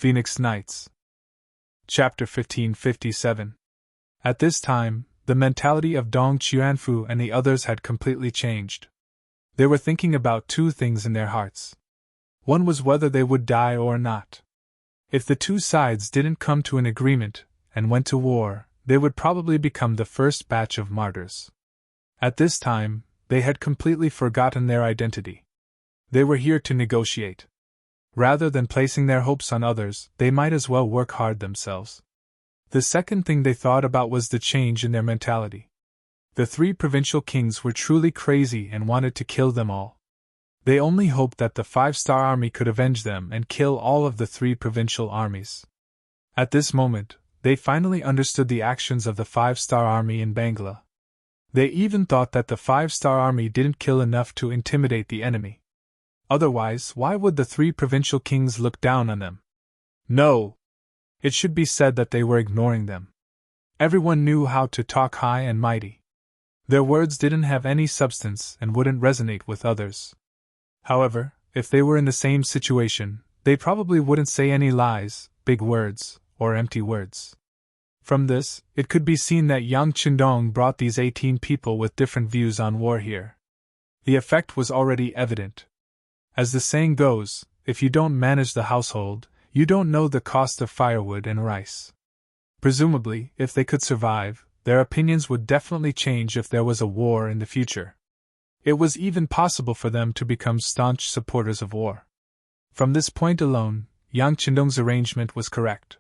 Phoenix Nights. Chapter 1557. At this time, the mentality of Dong Qianfu and the others had completely changed. They were thinking about two things in their hearts. One was whether they would die or not. If the two sides didn't come to an agreement and went to war, they would probably become the first batch of martyrs. At this time, they had completely forgotten their identity. They were here to negotiate. Rather than placing their hopes on others, they might as well work hard themselves. The second thing they thought about was the change in their mentality. The three provincial kings were truly crazy and wanted to kill them all. They only hoped that the 5-star army could avenge them and kill all of the three provincial armies. At this moment, they finally understood the actions of the 5-star army in Bangla. They even thought that the 5-star army didn't kill enough to intimidate the enemy. Otherwise, why would the three provincial kings look down on them? No! It should be said that they were ignoring them. Everyone knew how to talk high and mighty. Their words didn't have any substance and wouldn't resonate with others. However, if they were in the same situation, they probably wouldn't say any lies, big words, or empty words. From this, it could be seen that Yang Qindong brought these 18 people with different views on war here. The effect was already evident. As the saying goes, if you don't manage the household, you don't know the cost of firewood and rice. Presumably, if they could survive, their opinions would definitely change if there was a war in the future. It was even possible for them to become staunch supporters of war. From this point alone, Yang Qindong's arrangement was correct.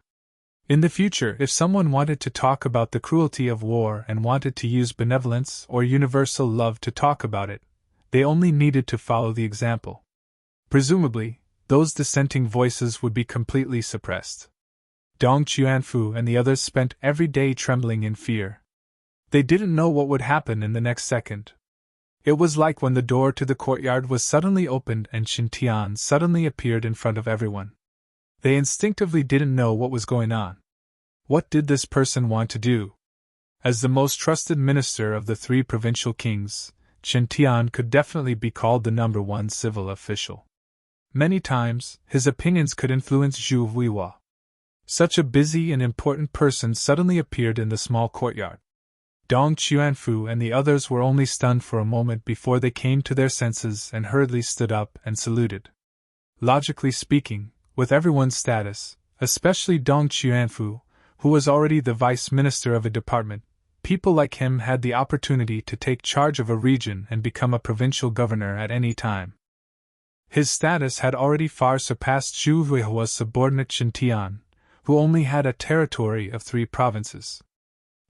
In the future, if someone wanted to talk about the cruelty of war and wanted to use benevolence or universal love to talk about it, they only needed to follow the example. Presumably, those dissenting voices would be completely suppressed. Dong Qianfu and the others spent every day trembling in fear. They didn't know what would happen in the next second. It was like when the door to the courtyard was suddenly opened and Qin Tian suddenly appeared in front of everyone. They instinctively didn't know what was going on. What did this person want to do? As the most trusted minister of the three provincial kings, Qin Tian could definitely be called the #1 civil official. Many times, his opinions could influence Zhu Huihua. Such a busy and important person suddenly appeared in the small courtyard. Dong Qianfu and the others were only stunned for a moment before they came to their senses and hurriedly stood up and saluted. Logically speaking, with everyone's status, especially Dong Qianfu, who was already the vice minister of a department, people like him had the opportunity to take charge of a region and become a provincial governor at any time. His status had already far surpassed Zhu Huihua's subordinate Qin Tian, who only had a territory of 3 provinces.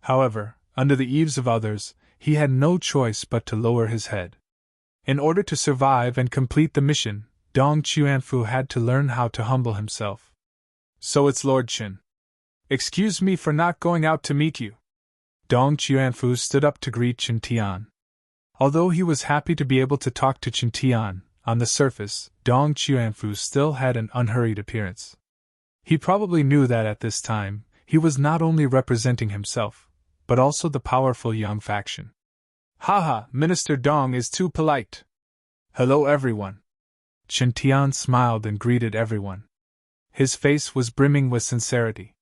However, under the eaves of others, he had no choice but to lower his head. In order to survive and complete the mission, Dong Qianfu had to learn how to humble himself. So it's Lord Qin. Excuse me for not going out to meet you. Dong Qianfu stood up to greet Qin Tian. Although he was happy to be able to talk to Qin Tian, on the surface, Dong Qianfu still had an unhurried appearance. He probably knew that at this time, he was not only representing himself, but also the powerful Yang faction. Haha, Minister Dong is too polite. Hello everyone. Qin Tian smiled and greeted everyone. His face was brimming with sincerity.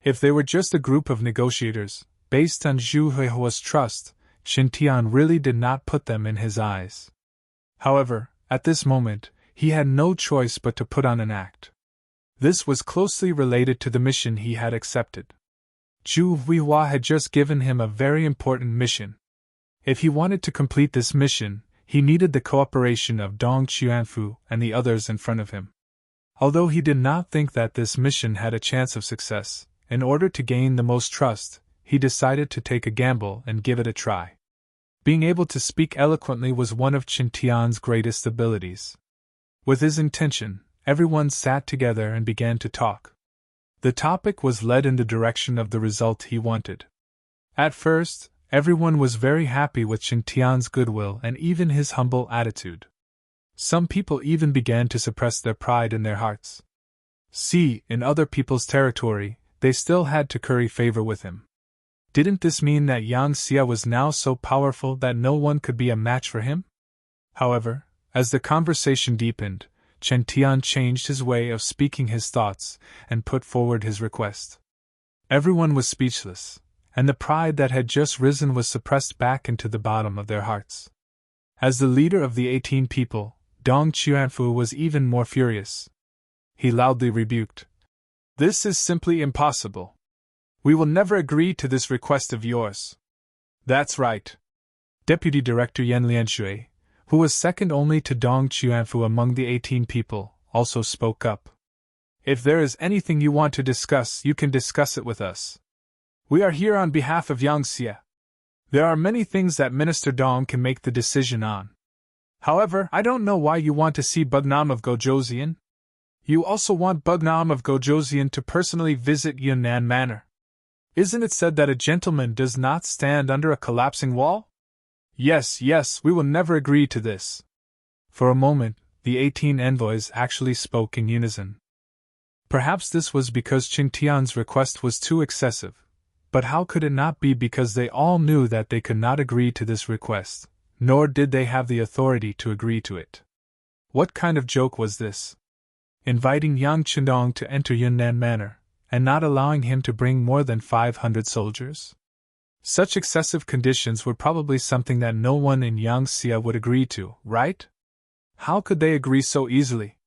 If they were just a group of negotiators, based on Zhu Huihua's trust, Qin Tian really did not put them in his eyes. However, at this moment, he had no choice but to put on an act. This was closely related to the mission he had accepted. Zhu Huihua had just given him a very important mission. If he wanted to complete this mission, he needed the cooperation of Dong Qianfu and the others in front of him. Although he did not think that this mission had a chance of success, in order to gain the most trust, he decided to take a gamble and give it a try. Being able to speak eloquently was one of Qin Tian's greatest abilities. With his intention, everyone sat together and began to talk. The topic was led in the direction of the result he wanted. At first, everyone was very happy with Qin Tian's goodwill and even his humble attitude. Some people even began to suppress their pride in their hearts. See, in other people's territory, they still had to curry favor with him. Didn't this mean that Yang Xia was now so powerful that no one could be a match for him? However, as the conversation deepened, Chen Tian changed his way of speaking his thoughts and put forward his request. Everyone was speechless, and the pride that had just risen was suppressed back into the bottom of their hearts. As the leader of the 18 people, Dong Qianfu was even more furious. He loudly rebuked. "This is simply impossible. We will never agree to this request of yours." "That's right." Deputy Director Yan Lianshui, who was second only to Dong Qianfu among the 18 people, also spoke up. "If there is anything you want to discuss, you can discuss it with us. We are here on behalf of Yangxia. There are many things that Minister Dong can make the decision on. However, I don't know why you want to see Bugnam of Gojoseon. You also want Bugnam of Gojoseon to personally visit Yunnan Manor. Isn't it said that a gentleman does not stand under a collapsing wall? Yes, we will never agree to this." For a moment, the 18 envoys actually spoke in unison. Perhaps this was because Qin Tian's request was too excessive. But how could it not be because they all knew that they could not agree to this request, nor did they have the authority to agree to it? What kind of joke was this? Inviting Yang Qindong to enter Yunnan Manor, and not allowing him to bring more than 500 soldiers? Such excessive conditions were probably something that no one in Yangxia would agree to, right? How could they agree so easily?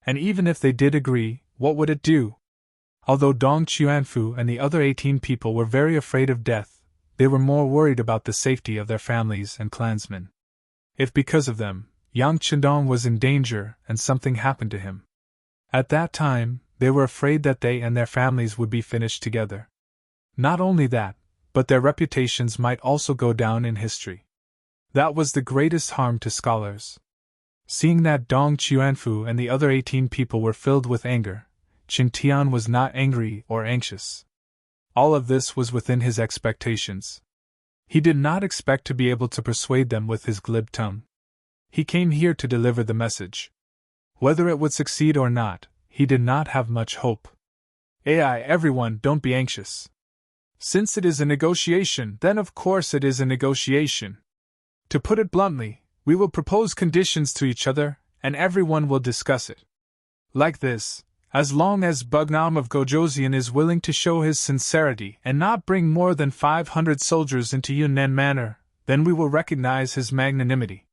And even if they did agree, what would it do? Although Dong Qianfu and the other 18 people were very afraid of death, they were more worried about the safety of their families and clansmen. If because of them, Yang Qindong was in danger and something happened to him, at that time, they were afraid that they and their families would be finished together. Not only that, but their reputations might also go down in history. That was the greatest harm to scholars. Seeing that Dong Qianfu and the other 18 people were filled with anger, Qin Tian was not angry or anxious. All of this was within his expectations. He did not expect to be able to persuade them with his glib tongue. He came here to deliver the message. Whether it would succeed or not, he did not have much hope. Everyone, don't be anxious. Since it is a negotiation, then of course it is a negotiation. To put it bluntly, we will propose conditions to each other, and everyone will discuss it. Like this. As long as Bugnam of Gojoseon is willing to show his sincerity and not bring more than 500 soldiers into Yunnan Manor, then we will recognize his magnanimity.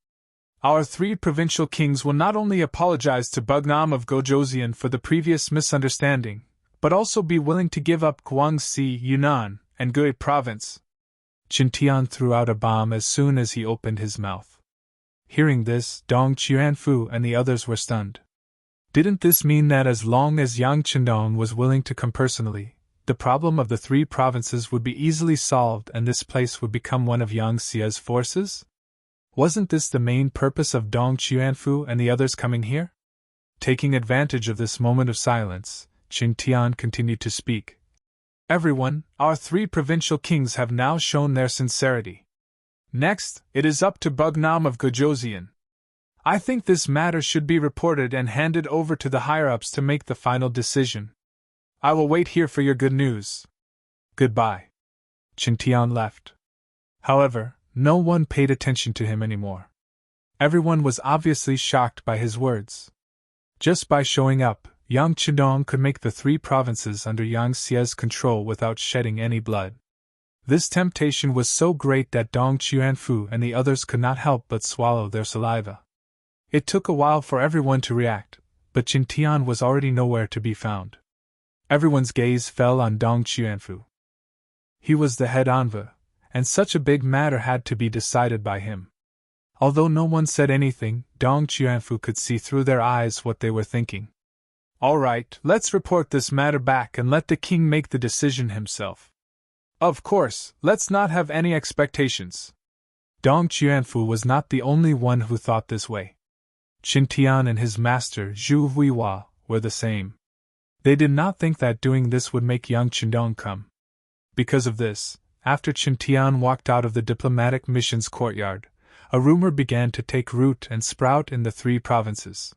Our 3 provincial kings will not only apologize to Bugnam of Gojoseon for the previous misunderstanding, but also be willing to give up Guangxi, Yunnan, and Gui province. Qin Tian threw out a bomb as soon as he opened his mouth. Hearing this, Dong Qianfu and the others were stunned. Didn't this mean that as long as Yang Qindong was willing to come personally, the problem of the 3 provinces would be easily solved and this place would become one of Yangxia's forces? Wasn't this the main purpose of Dong Qianfu and the others coming here? Taking advantage of this moment of silence, Qin Tian continued to speak. Everyone, our 3 provincial kings have now shown their sincerity. Next, it is up to Bugnam of Gojoseon. I think this matter should be reported and handed over to the higher-ups to make the final decision. I will wait here for your good news. Goodbye. Qin Tian left. However, no one paid attention to him anymore. Everyone was obviously shocked by his words. Just by showing up, Yang Qindong could make the 3 provinces under Yangxia's control without shedding any blood. This temptation was so great that Dong Qianfu and the others could not help but swallow their saliva. It took a while for everyone to react, but Qin Tian was already nowhere to be found. Everyone's gaze fell on Dong Qianfu. He was the head envoy, and such a big matter had to be decided by him. Although no one said anything, Dong Qianfu could see through their eyes what they were thinking. All right, let's report this matter back and let the king make the decision himself. Of course, let's not have any expectations. Dong Qianfu was not the only one who thought this way. Qin Tian and his master Zhu Huihua were the same. They did not think that doing this would make Yang Qindong come. Because of this, after Qin Tian walked out of the diplomatic mission's courtyard, a rumor began to take root and sprout in the 3 provinces.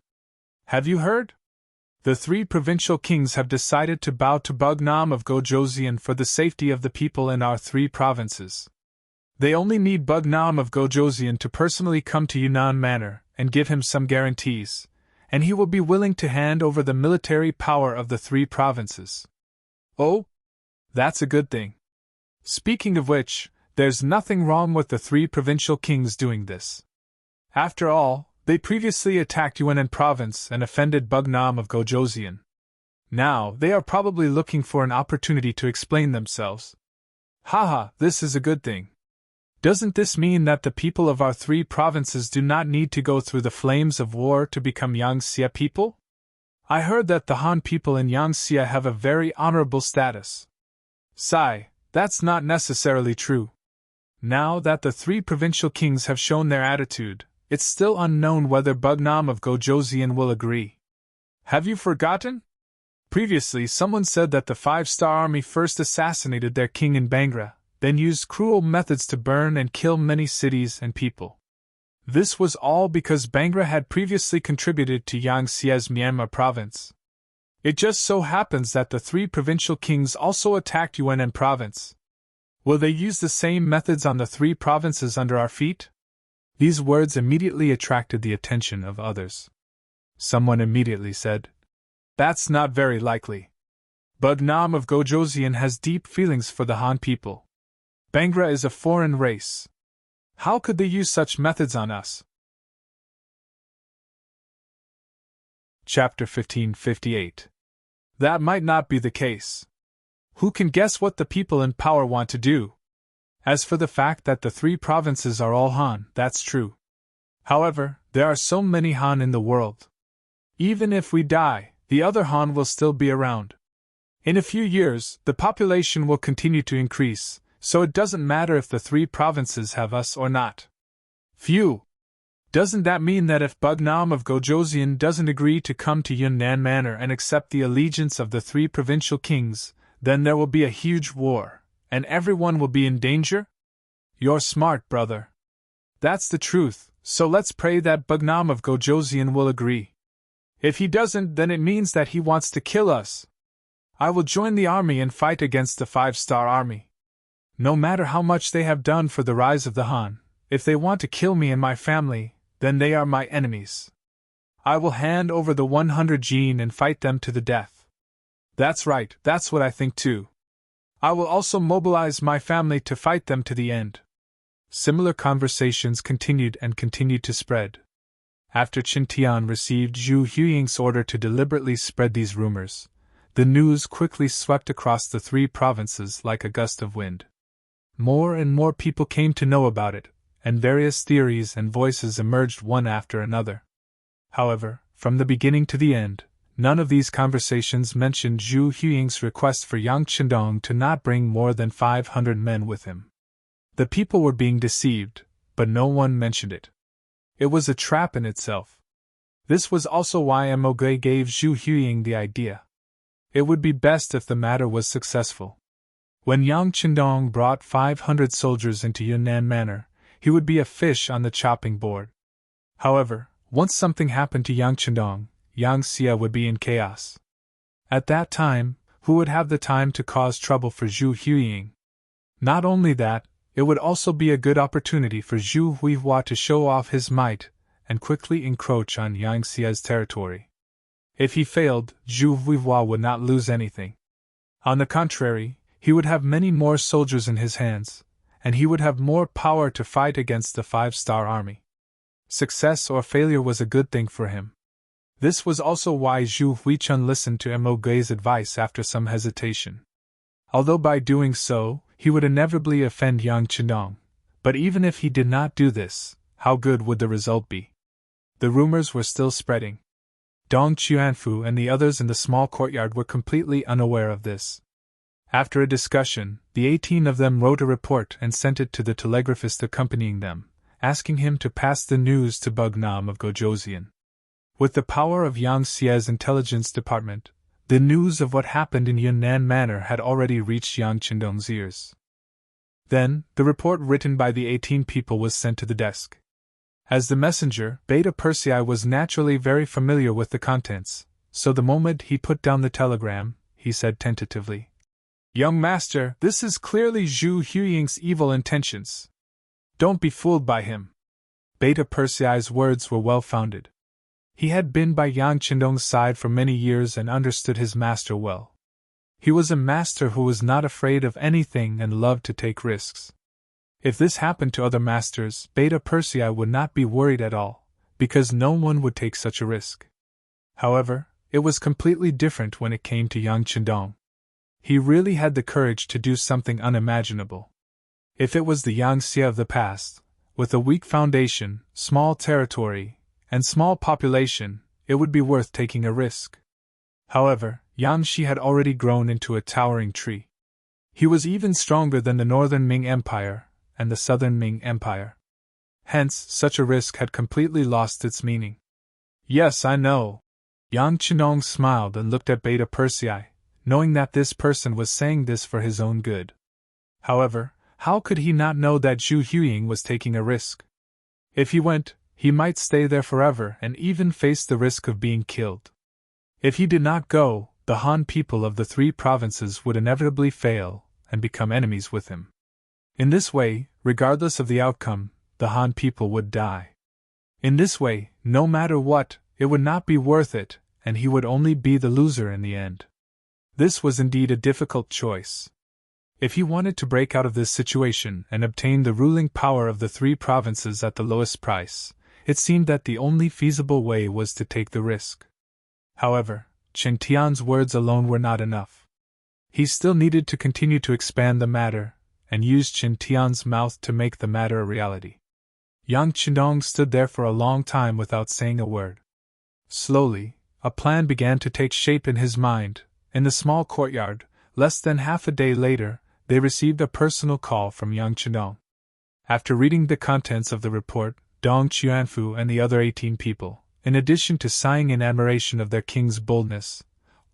Have you heard? The 3 provincial kings have decided to bow to Bugnam of Gojoseon for the safety of the people in our 3 provinces. They only need Bugnam of Gojoseon to personally come to Yunnan Manor and give him some guarantees, and he will be willing to hand over the military power of the 3 provinces. Oh? That's a good thing. Speaking of which, there's nothing wrong with the 3 provincial kings doing this. After all, they previously attacked Yunnan province and offended Bugnam of Gojoseon. Now, they are probably looking for an opportunity to explain themselves. Haha, this is a good thing. Doesn't this mean that the people of our 3 provinces do not need to go through the flames of war to become Yangxia people? I heard that the Han people in Yangxia have a very honorable status. Sigh, that's not necessarily true. Now that the 3 provincial kings have shown their attitude, it's still unknown whether Bugnam of Gojoseon will agree. Have you forgotten? Previously, someone said that the 5-star army first assassinated their king in Bangra, then used cruel methods to burn and kill many cities and people. This was all because Bangra had previously contributed to Yangxia's Myanmar province. It just so happens that the 3 provincial kings also attacked Yunnan province. Will they use the same methods on the 3 provinces under our feet? These words immediately attracted the attention of others. Someone immediately said, "That's not very likely. Bugnam of Gojoseon has deep feelings for the Han people. Bangra is a foreign race. How could they use such methods on us?" Chapter 1558. That might not be the case. Who can guess what the people in power want to do? As for the fact that the 3 provinces are all Han, that's true. However, there are so many Han in the world. Even if we die, the other Han will still be around. In a few years, the population will continue to increase, so it doesn't matter if the 3 provinces have us or not. Phew! Doesn't that mean that if Bugnam of Gojoseon doesn't agree to come to Yunnan Manor and accept the allegiance of the 3 provincial kings, then there will be a huge war, and everyone will be in danger? You're smart, brother. That's the truth, so let's pray that Bugnam of Gojoseon will agree. If he doesn't, then it means that he wants to kill us. I will join the army and fight against the 5-star army. No matter how much they have done for the rise of the Han, if they want to kill me and my family, then they are my enemies. I will hand over the 100 jin and fight them to the death. That's right, that's what I think too. I will also mobilize my family to fight them to the end. Similar conversations continued to spread. After Qin Tian received Zhu Huying's order to deliberately spread these rumors, the news quickly swept across the 3 provinces like a gust of wind. More and more people came to know about it, and various theories and voices emerged one after another. However, from the beginning to the end, none of these conversations mentioned Zhu Huying's request for Yang Qindong to not bring more than 500 men with him. The people were being deceived, but no one mentioned it. It was a trap in itself. This was also why Moge gave Zhu Huying the idea. It would be best if the matter was successful. When Yang Qindong brought 500 soldiers into Yunnan Manor, he would be a fish on the chopping board. However, once something happened to Yang Qindong, Yangxia would be in chaos. At that time, who would have the time to cause trouble for Zhu Huying? Not only that, it would also be a good opportunity for Zhu Huihua to show off his might and quickly encroach on Yangxia's territory. If he failed, Zhu Huihua would not lose anything. On the contrary, he would have many more soldiers in his hands, and he would have more power to fight against the 5-star army. Success or failure was a good thing for him. This was also why Zhu Huichun listened to Moge's advice after some hesitation. Although by doing so, he would inevitably offend Yang Qindong, but even if he did not do this, how good would the result be? The rumors were still spreading. Dong Qianfu and the others in the small courtyard were completely unaware of this. After a discussion, the 18 of them wrote a report and sent it to the telegraphist accompanying them, asking him to pass the news to Bugnam of Gojoseon. With the power of Yangxia's intelligence department, the news of what happened in Yunnan Manor had already reached Yang Qindong's ears. Then, the report written by the 18 people was sent to the desk. As the messenger, Beta Persei was naturally very familiar with the contents, so the moment he put down the telegram, he said tentatively, "Young master, this is clearly Zhu Huying's evil intentions. Don't be fooled by him." Beta Persei's words were well-founded. He had been by Yang Qindong's side for many years and understood his master well. He was a master who was not afraid of anything and loved to take risks. If this happened to other masters, Beta Persei would not be worried at all, because no one would take such a risk. However, it was completely different when it came to Yang Qindong. He really had the courage to do something unimaginable. If it was the Yang Xie of the past, with a weak foundation, small territory, and small population, it would be worth taking a risk. However, Yang Xi had already grown into a towering tree. He was even stronger than the northern Ming Empire and the southern Ming Empire. Hence, such a risk had completely lost its meaning. Yes, I know. Yang Qindong smiled and looked at Beta Persei, knowing that this person was saying this for his own good. However, how could he not know that Zhu Huying was taking a risk? If he went, he might stay there forever and even face the risk of being killed. If he did not go, the Han people of the 3 provinces would inevitably fail and become enemies with him. In this way, regardless of the outcome, the Han people would die. In this way, no matter what, it would not be worth it, and he would only be the loser in the end. This was indeed a difficult choice. If he wanted to break out of this situation and obtain the ruling power of the 3 provinces at the lowest price, it seemed that the only feasible way was to take the risk. However, Chen Tian's words alone were not enough. He still needed to continue to expand the matter, and use Chen Tian's mouth to make the matter a reality. Yang Qindong stood there for a long time without saying a word. Slowly, a plan began to take shape in his mind. In the small courtyard, less than half a day later, they received a personal call from Yang Qindong. After reading the contents of the report, Dong Qianfu and the other 18 people, in addition to sighing in admiration of their king's boldness,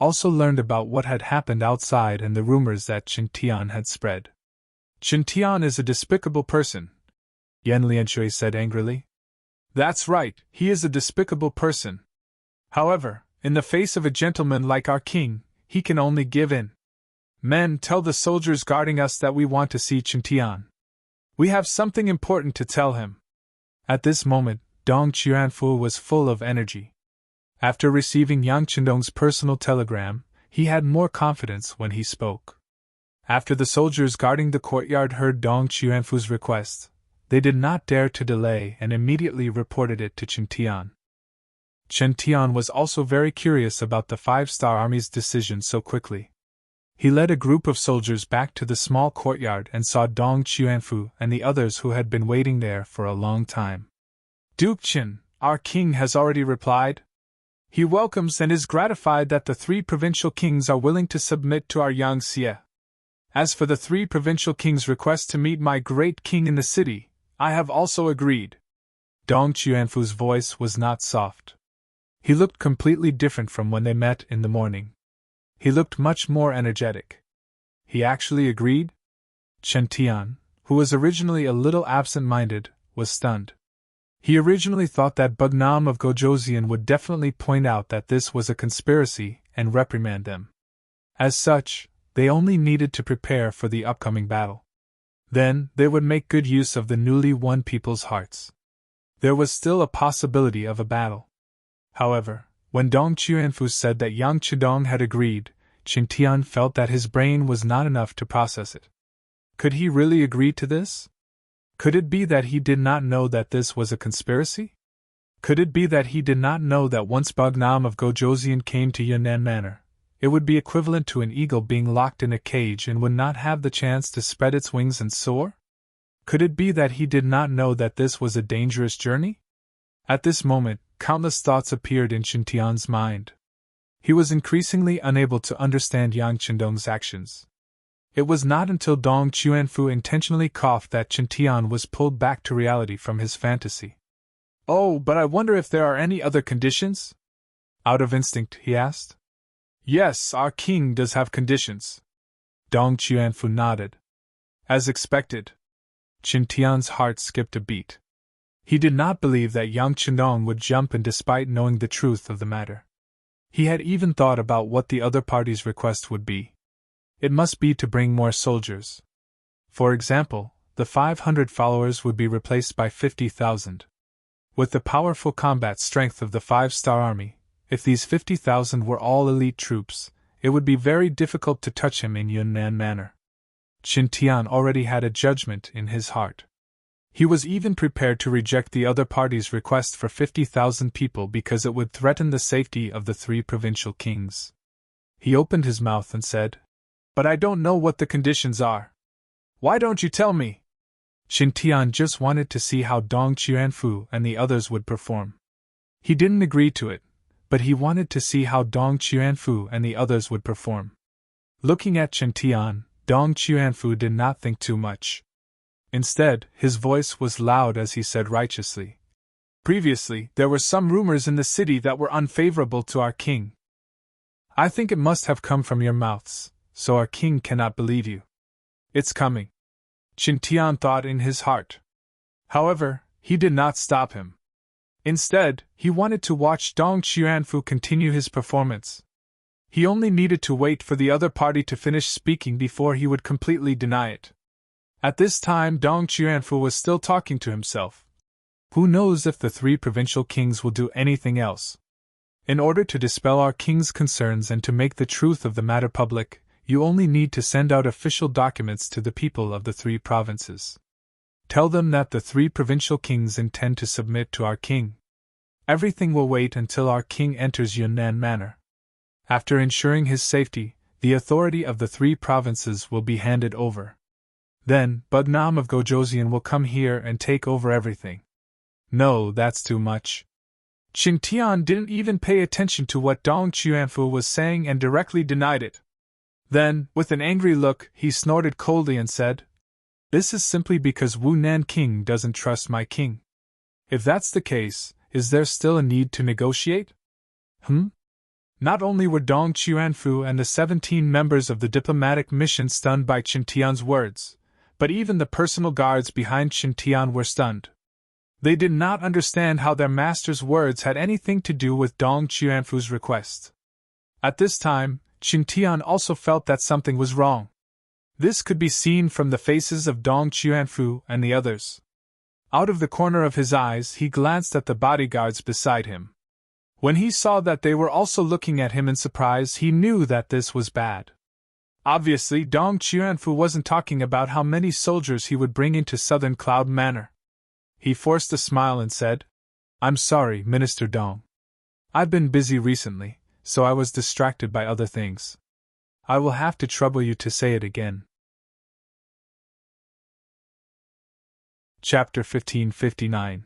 also learned about what had happened outside and the rumors that Chen Tian had spread. Chen Tian is a despicable person, Yan Lianshui said angrily. That's right, he is a despicable person. However, in the face of a gentleman like our king, he can only give in. Men, tell the soldiers guarding us that we want to see Chen Tian. We have something important to tell him. At this moment, Dong Qianfu was full of energy. After receiving Yang Qindong's personal telegram, he had more confidence when he spoke. After the soldiers guarding the courtyard heard Dong Qianfu's request, they did not dare to delay and immediately reported it to Chen Tian. Chen Tian was also very curious about the 5-star army's decision so quickly. He led a group of soldiers back to the small courtyard and saw Dong Qianfu and the others who had been waiting there for a long time. Duke Qin, our king has already replied. He welcomes and is gratified that the 3 provincial kings are willing to submit to our Yang Xie. As for the 3 provincial kings' request to meet my great king in the city, I have also agreed. Dong Qianfu's voice was not soft. He looked completely different from when they met in the morning. He looked much more energetic. He actually agreed? Chen Tian, who was originally a little absent-minded, was stunned. He originally thought that Bugnam of Gojoseon would definitely point out that this was a conspiracy and reprimand them. As such, they only needed to prepare for the upcoming battle. Then, they would make good use of the newly won people's hearts. There was still a possibility of a battle. However, when Dong Qianfu said that Yang Qindong had agreed, Chen Tian felt that his brain was not enough to process it. Could he really agree to this? Could it be that he did not know that this was a conspiracy? Could it be that he did not know that once Bugnam of Gojoseon came to Yunnan Manor, it would be equivalent to an eagle being locked in a cage and would not have the chance to spread its wings and soar? Could it be that he did not know that this was a dangerous journey? At this moment, countless thoughts appeared in Chen Tian's mind. He was increasingly unable to understand Yang Qindong's actions. It was not until Dong Qianfu intentionally coughed that Chen Tian was pulled back to reality from his fantasy. Oh, but I wonder if there are any other conditions? Out of instinct, he asked. Yes, our king does have conditions. Dong Qianfu nodded. As expected. Chen Tian's heart skipped a beat. He did not believe that Yang Qindong would jump in despite knowing the truth of the matter. He had even thought about what the other party's request would be. It must be to bring more soldiers. For example, the 500 followers would be replaced by 50,000. With the powerful combat strength of the 5-star army, if these 50,000 were all elite troops, it would be very difficult to touch him in Yunnan manner. Qin Tian already had a judgment in his heart. He was even prepared to reject the other party's request for 50,000 people because it would threaten the safety of the 3 provincial kings. He opened his mouth and said, "But I don't know what the conditions are. Why don't you tell me?" Qin Tian just wanted to see how Dong Qianfu and the others would perform. He didn't agree to it, but he wanted to see how Dong Qianfu and the others would perform. Looking at Qin Tian, Dong Qianfu did not think too much. Instead, his voice was loud as he said righteously, "Previously, there were some rumors in the city that were unfavorable to our king. I think it must have come from your mouths, so our king cannot believe you. It's coming," Qin Tian thought in his heart. However, he did not stop him. Instead, he wanted to watch Dong Qianfu continue his performance. He only needed to wait for the other party to finish speaking before he would completely deny it. At this time, Dong Qianfu was still talking to himself. Who knows if the 3 provincial kings will do anything else? In order to dispel our king's concerns and to make the truth of the matter public, you only need to send out official documents to the people of the 3 provinces. Tell them that the 3 provincial kings intend to submit to our king. Everything will wait until our king enters Yunnan manor. After ensuring his safety, the authority of the 3 provinces will be handed over. Then, Bugnam of Gojoseon will come here and take over everything. No, that's too much. Qin Tian didn't even pay attention to what Dong Qianfu was saying and directly denied it. Then, with an angry look, he snorted coldly and said, "This is simply because Wu Nan King doesn't trust my king. If that's the case, is there still a need to negotiate?" Not only were Dong Qianfu and the 17 members of the diplomatic mission stunned by Qin Tian's words, but even the personal guards behind Qin Tian were stunned. They did not understand how their master's words had anything to do with Dong Qianfu's request. At this time, Qin Tian also felt that something was wrong. This could be seen from the faces of Dong Qianfu and the others. Out of the corner of his eyes, he glanced at the bodyguards beside him. When he saw that they were also looking at him in surprise, he knew that this was bad. Obviously, Dong Qianfu wasn't talking about how many soldiers he would bring into Southern Cloud Manor. He forced a smile and said, "I'm sorry, Minister Dong. I've been busy recently, so I was distracted by other things. I will have to trouble you to say it again." Chapter 1559.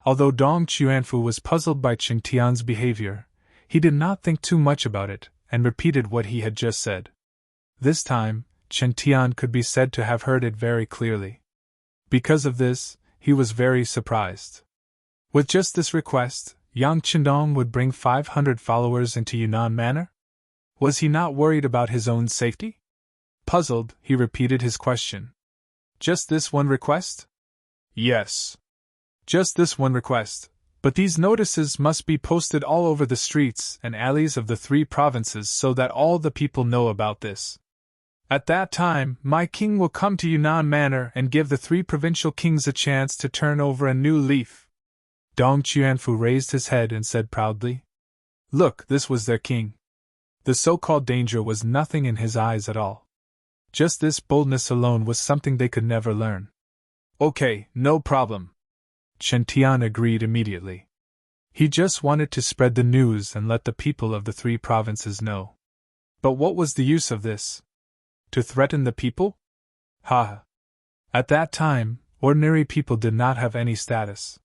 Although Dong Qianfu was puzzled by Qin Tian's behavior, he did not think too much about it, and repeated what he had just said. This time, Qin Tian could be said to have heard it very clearly. Because of this, he was very surprised. With just this request, Yang Qindong would bring 500 followers into Yunnan Manor? Was he not worried about his own safety? Puzzled, he repeated his question. "Just this one request?" "Yes. Just this one request, but these notices must be posted all over the streets and alleys of the 3 provinces so that all the people know about this. At that time, my king will come to Yunnan Manor and give the 3 provincial kings a chance to turn over a new leaf." Dong Qianfu raised his head and said proudly, "Look, this was their king." The so-called danger was nothing in his eyes at all. Just this boldness alone was something they could never learn. "Okay, no problem." Qin Tian agreed immediately. He just wanted to spread the news and let the people of the 3 provinces know. But what was the use of this? To threaten the people? Ha! At that time, ordinary people did not have any status.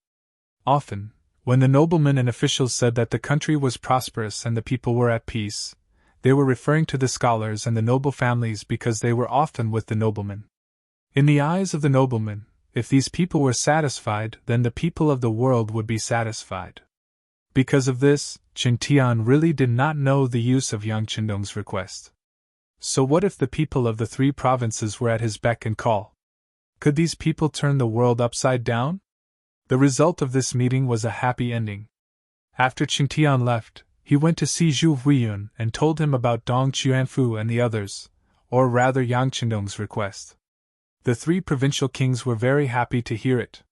Often, when the noblemen and officials said that the country was prosperous and the people were at peace, they were referring to the scholars and the noble families because they were often with the noblemen. In the eyes of the noblemen, if these people were satisfied, then the people of the world would be satisfied. Because of this, Qin Tian really did not know the use of Yang Qindong's request. So what if the people of the 3 provinces were at his beck and call? Could these people turn the world upside down? The result of this meeting was a happy ending. After Qin Tian left, he went to see Zhu Huiyun and told him about Dong Qianfu and the others, or rather Yang Qindong's request. The 3 provincial kings were very happy to hear it.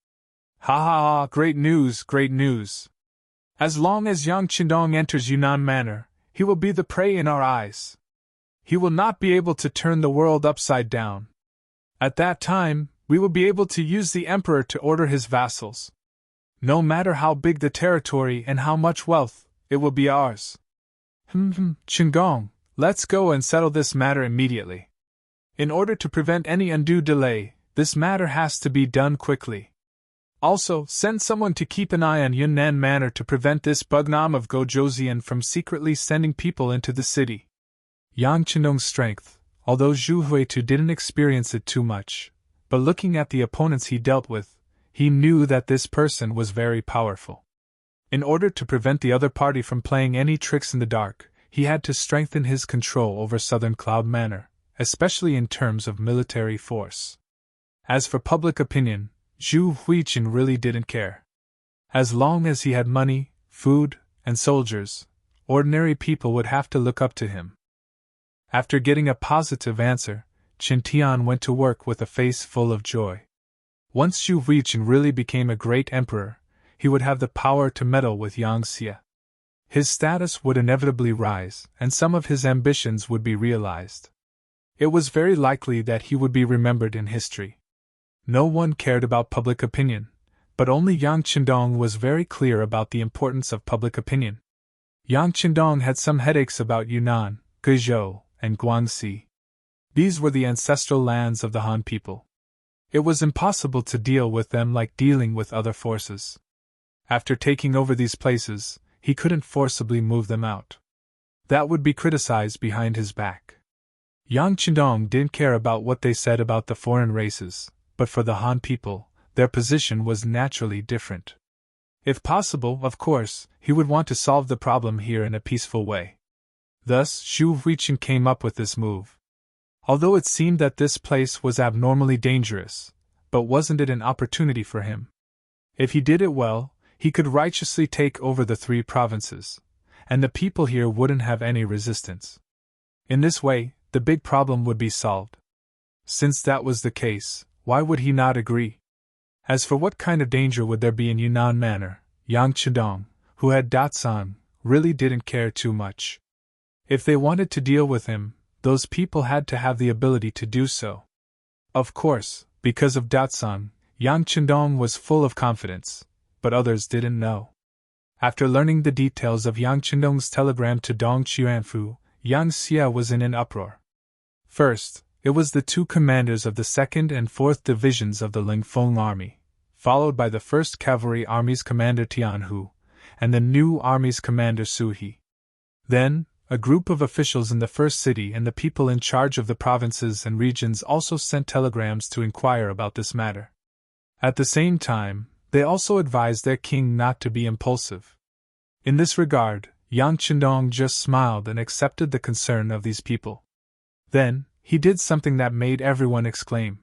Ha ha ha, great news, great news. As long as Yang Qindong enters Yunnan Manor, he will be the prey in our eyes. He will not be able to turn the world upside down. At that time, we will be able to use the emperor to order his vassals. No matter how big the territory and how much wealth, it will be ours. Qingong, let's go and settle this matter immediately. In order to prevent any undue delay, this matter has to be done quickly. Also, send someone to keep an eye on Yunnan Manor to prevent this Bugnam of Gojoseon from secretly sending people into the city. Yang Qindong's strength, although Zhu Huitu didn't experience it too much, but looking at the opponents he dealt with, he knew that this person was very powerful. In order to prevent the other party from playing any tricks in the dark, he had to strengthen his control over Southern Cloud Manor, especially in terms of military force. As for public opinion, Zhu Huiqin really didn't care. As long as he had money, food, and soldiers, ordinary people would have to look up to him. After getting a positive answer, Qin Tian went to work with a face full of joy. Once Zhu Huiqin really became a great emperor, he would have the power to meddle with Yang Xie. His status would inevitably rise, and some of his ambitions would be realized. It was very likely that he would be remembered in history. No one cared about public opinion, but only Yang Qindong was very clear about the importance of public opinion. Yang Qindong had some headaches about Yunnan, Guizhou, and Guangxi. These were the ancestral lands of the Han people. It was impossible to deal with them like dealing with other forces. After taking over these places, he couldn't forcibly move them out. That would be criticized behind his back. Yang Qindong didn't care about what they said about the foreign races, but for the Han people, their position was naturally different. If possible, of course, he would want to solve the problem here in a peaceful way. Thus, Zhu Huiqin came up with this move. Although it seemed that this place was abnormally dangerous, but wasn't it an opportunity for him? If he did it well, he could righteously take over the 3 provinces, and the people here wouldn't have any resistance. In this way, the big problem would be solved. Since that was the case, why would he not agree? As for what kind of danger would there be in Yunnan Manor, Yang Qindong, who had Datsan, really didn't care too much. If they wanted to deal with him, those people had to have the ability to do so. Of course, because of Datsan, Yang Qindong was full of confidence, but others didn't know. After learning the details of Yang Qindong's telegram to Dong Xuanfu, Yang Xie was in an uproar. First, it was the 2 commanders of the 2nd and 4th divisions of the Lingfeng army, followed by the 1st Cavalry Army's commander Tianhu, and the new army's commander Su He. Then, a group of officials in the first city and the people in charge of the provinces and regions also sent telegrams to inquire about this matter. At the same time, they also advised their king not to be impulsive. In this regard, Yang Qindong just smiled and accepted the concern of these people. Then, he did something that made everyone exclaim.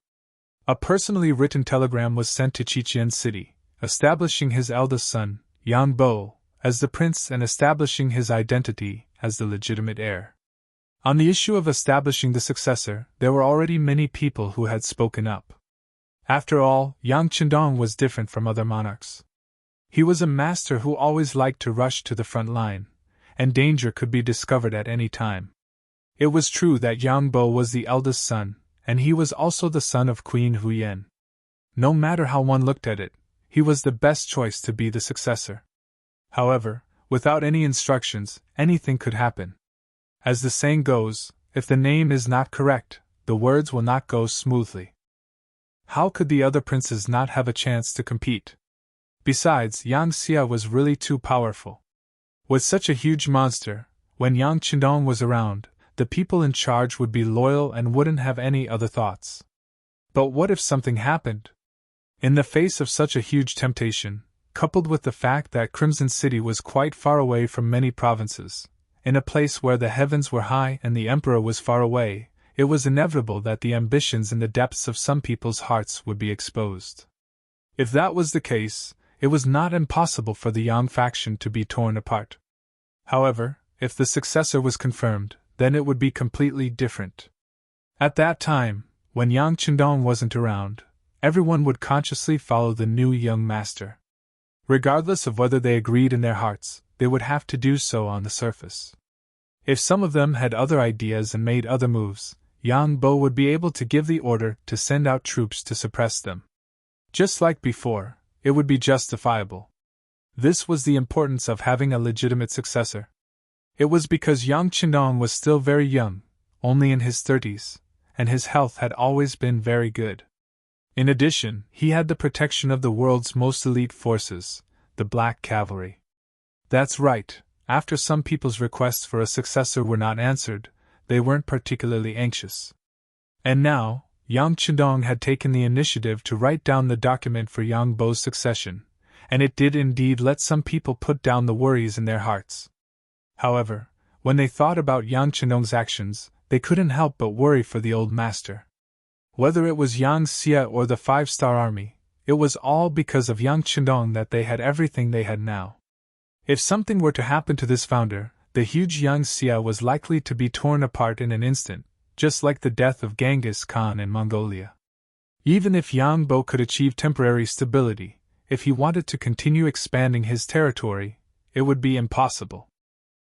A personally written telegram was sent to Qiqian City, establishing his eldest son, Yang Bo, as the prince and establishing his identity as the legitimate heir. On the issue of establishing the successor, there were already many people who had spoken up. After all, Yang Qindong was different from other monarchs. He was a master who always liked to rush to the front line, and danger could be discovered at any time. It was true that Yang Bo was the eldest son, and he was also the son of Queen Huyen. No matter how one looked at it, he was the best choice to be the successor. However, without any instructions, anything could happen. As the saying goes, if the name is not correct, the words will not go smoothly. How could the other princes not have a chance to compete? Besides, Yang Xie was really too powerful. With such a huge monster, when Yang Qindong was around, the people in charge would be loyal and wouldn't have any other thoughts. But what if something happened? In the face of such a huge temptation, coupled with the fact that Crimson City was quite far away from many provinces, in a place where the heavens were high and the emperor was far away, it was inevitable that the ambitions in the depths of some people's hearts would be exposed. If that was the case, it was not impossible for the Yang faction to be torn apart. However, if the successor was confirmed, then it would be completely different. At that time, when Yang Qindong wasn't around, everyone would consciously follow the new young master. Regardless of whether they agreed in their hearts, they would have to do so on the surface. If some of them had other ideas and made other moves, Yang Bo would be able to give the order to send out troops to suppress them. Just like before, it would be justifiable. This was the importance of having a legitimate successor. It was because Yang Qindong was still very young, only in his 30s, and his health had always been very good. In addition, he had the protection of the world's most elite forces, the Black Cavalry. That's right, after some people's requests for a successor were not answered, they weren't particularly anxious. And now, Yang Qindong had taken the initiative to write down the document for Yang Bo's succession, and it did indeed let some people put down the worries in their hearts. However, when they thought about Yang Qindong's actions, they couldn't help but worry for the old master. Whether it was Yang Xie or the Five-Star Army, it was all because of Yang Qindong that they had everything they had now. If something were to happen to this founder, the huge Yang Xie was likely to be torn apart in an instant, just like the death of Genghis Khan in Mongolia. Even if Yang Bo could achieve temporary stability, if he wanted to continue expanding his territory, it would be impossible.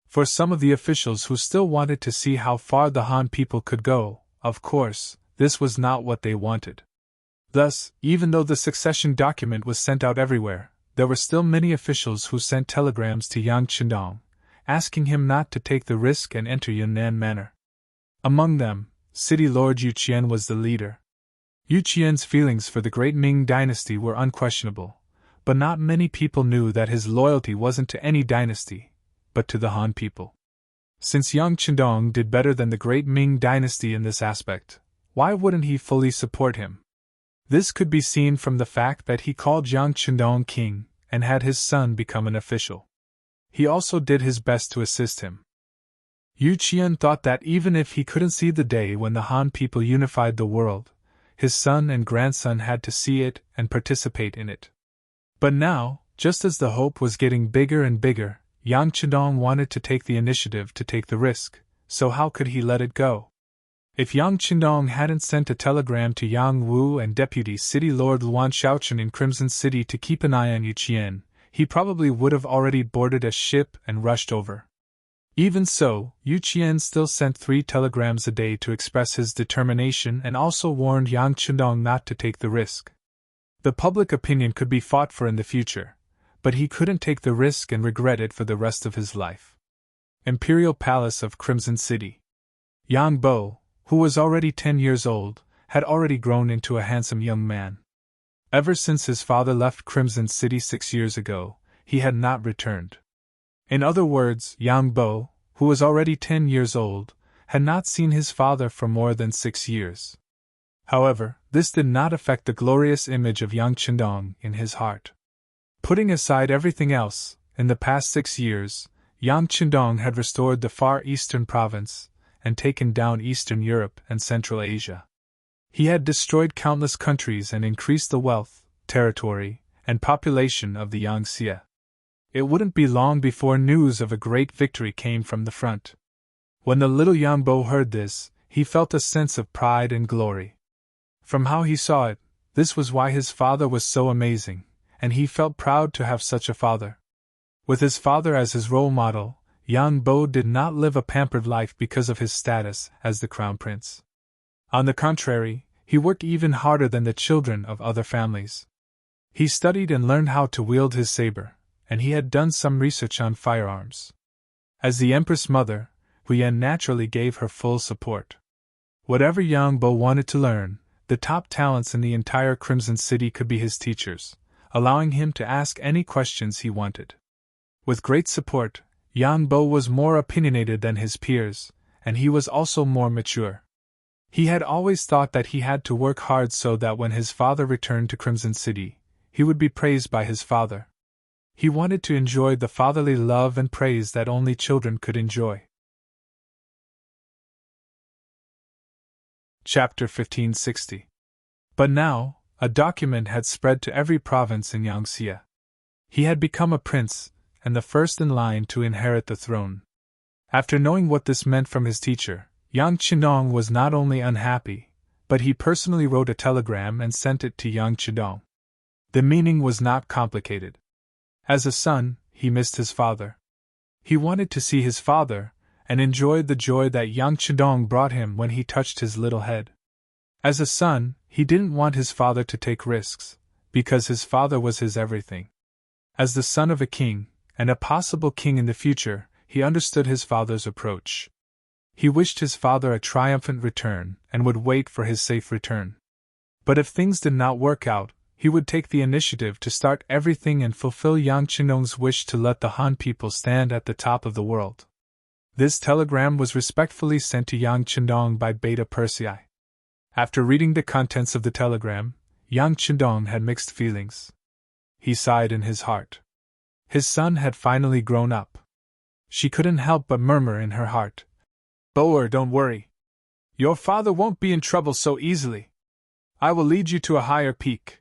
For some of the officials who still wanted to see how far the Han people could go, of course, this was not what they wanted. Thus, even though the succession document was sent out everywhere, there were still many officials who sent telegrams to Yang Qindong, asking him not to take the risk and enter Yunnan Manor. Among them, City Lord Yu Qian was the leader. Yu Qian's feelings for the great Ming dynasty were unquestionable, but not many people knew that his loyalty wasn't to any dynasty, but to the Han people. Since Yang Qindong did better than the great Ming dynasty in this aspect, why wouldn't he fully support him? This could be seen from the fact that he called Yang Qindong king and had his son become an official. He also did his best to assist him. Yu Qian thought that even if he couldn't see the day when the Han people unified the world, his son and grandson had to see it and participate in it. But now, just as the hope was getting bigger and bigger, Yang Qindong wanted to take the initiative to take the risk, so how could he let it go? If Yang Qindong hadn't sent a telegram to Yang Wu and Deputy City Lord Luan Shaochen in Crimson City to keep an eye on Yu Qian, he probably would have already boarded a ship and rushed over. Even so, Yu Qian still sent 3 telegrams a day to express his determination and also warned Yang Qindong not to take the risk. The public opinion could be fought for in the future, but he couldn't take the risk and regret it for the rest of his life. Imperial Palace of Crimson City. Yang Bo, who was already 10 years old, had already grown into a handsome young man. Ever since his father left Crimson City 6 years ago, he had not returned. In other words, Yang Bo, who was already 10 years old, had not seen his father for more than 6 years. However, this did not affect the glorious image of Yang Qindong in his heart. Putting aside everything else, in the past 6 years, Yang Qindong had restored the Far Eastern province and taken down Eastern Europe and Central Asia. He had destroyed countless countries and increased the wealth, territory, and population of the Yangtze. It wouldn't be long before news of a great victory came from the front. When the little Yang Bo heard this, he felt a sense of pride and glory. From how he saw it, this was why his father was so amazing, and he felt proud to have such a father. With his father as his role model, Yang Bo did not live a pampered life because of his status as the crown prince. On the contrary, he worked even harder than the children of other families. He studied and learned how to wield his saber, and he had done some research on firearms. As the Empress Mother, Huyen naturally gave her full support. Whatever Yang Bo wanted to learn, the top talents in the entire Crimson City could be his teachers, allowing him to ask any questions he wanted. With great support, Yang Bo was more opinionated than his peers, and he was also more mature. He had always thought that he had to work hard so that when his father returned to Crimson City, he would be praised by his father. He wanted to enjoy the fatherly love and praise that only children could enjoy. Chapter 1560. But now, a document had spread to every province in Yangtze. He had become a prince, and the first in line to inherit the throne. After knowing what this meant from his teacher, Yang Qindong was not only unhappy, but he personally wrote a telegram and sent it to young Chidong. The meaning was not complicated. As a son, he missed his father. He wanted to see his father, and enjoyed the joy that young Chidong brought him when he touched his little head. As a son, he didn't want his father to take risks, because his father was his everything. As the son of a king, and a possible king in the future, he understood his father's approach. He wished his father a triumphant return, and would wait for his safe return. But if things did not work out, he would take the initiative to start everything and fulfill Yang Chinong's wish to let the Han people stand at the top of the world. This telegram was respectfully sent to Yang Chinong by Beta Persei. After reading the contents of the telegram, Yang Chinong had mixed feelings. He sighed in his heart. His son had finally grown up. She couldn't help but murmur in her heart, "Boer, don't worry. Your father won't be in trouble so easily. I will lead you to a higher peak.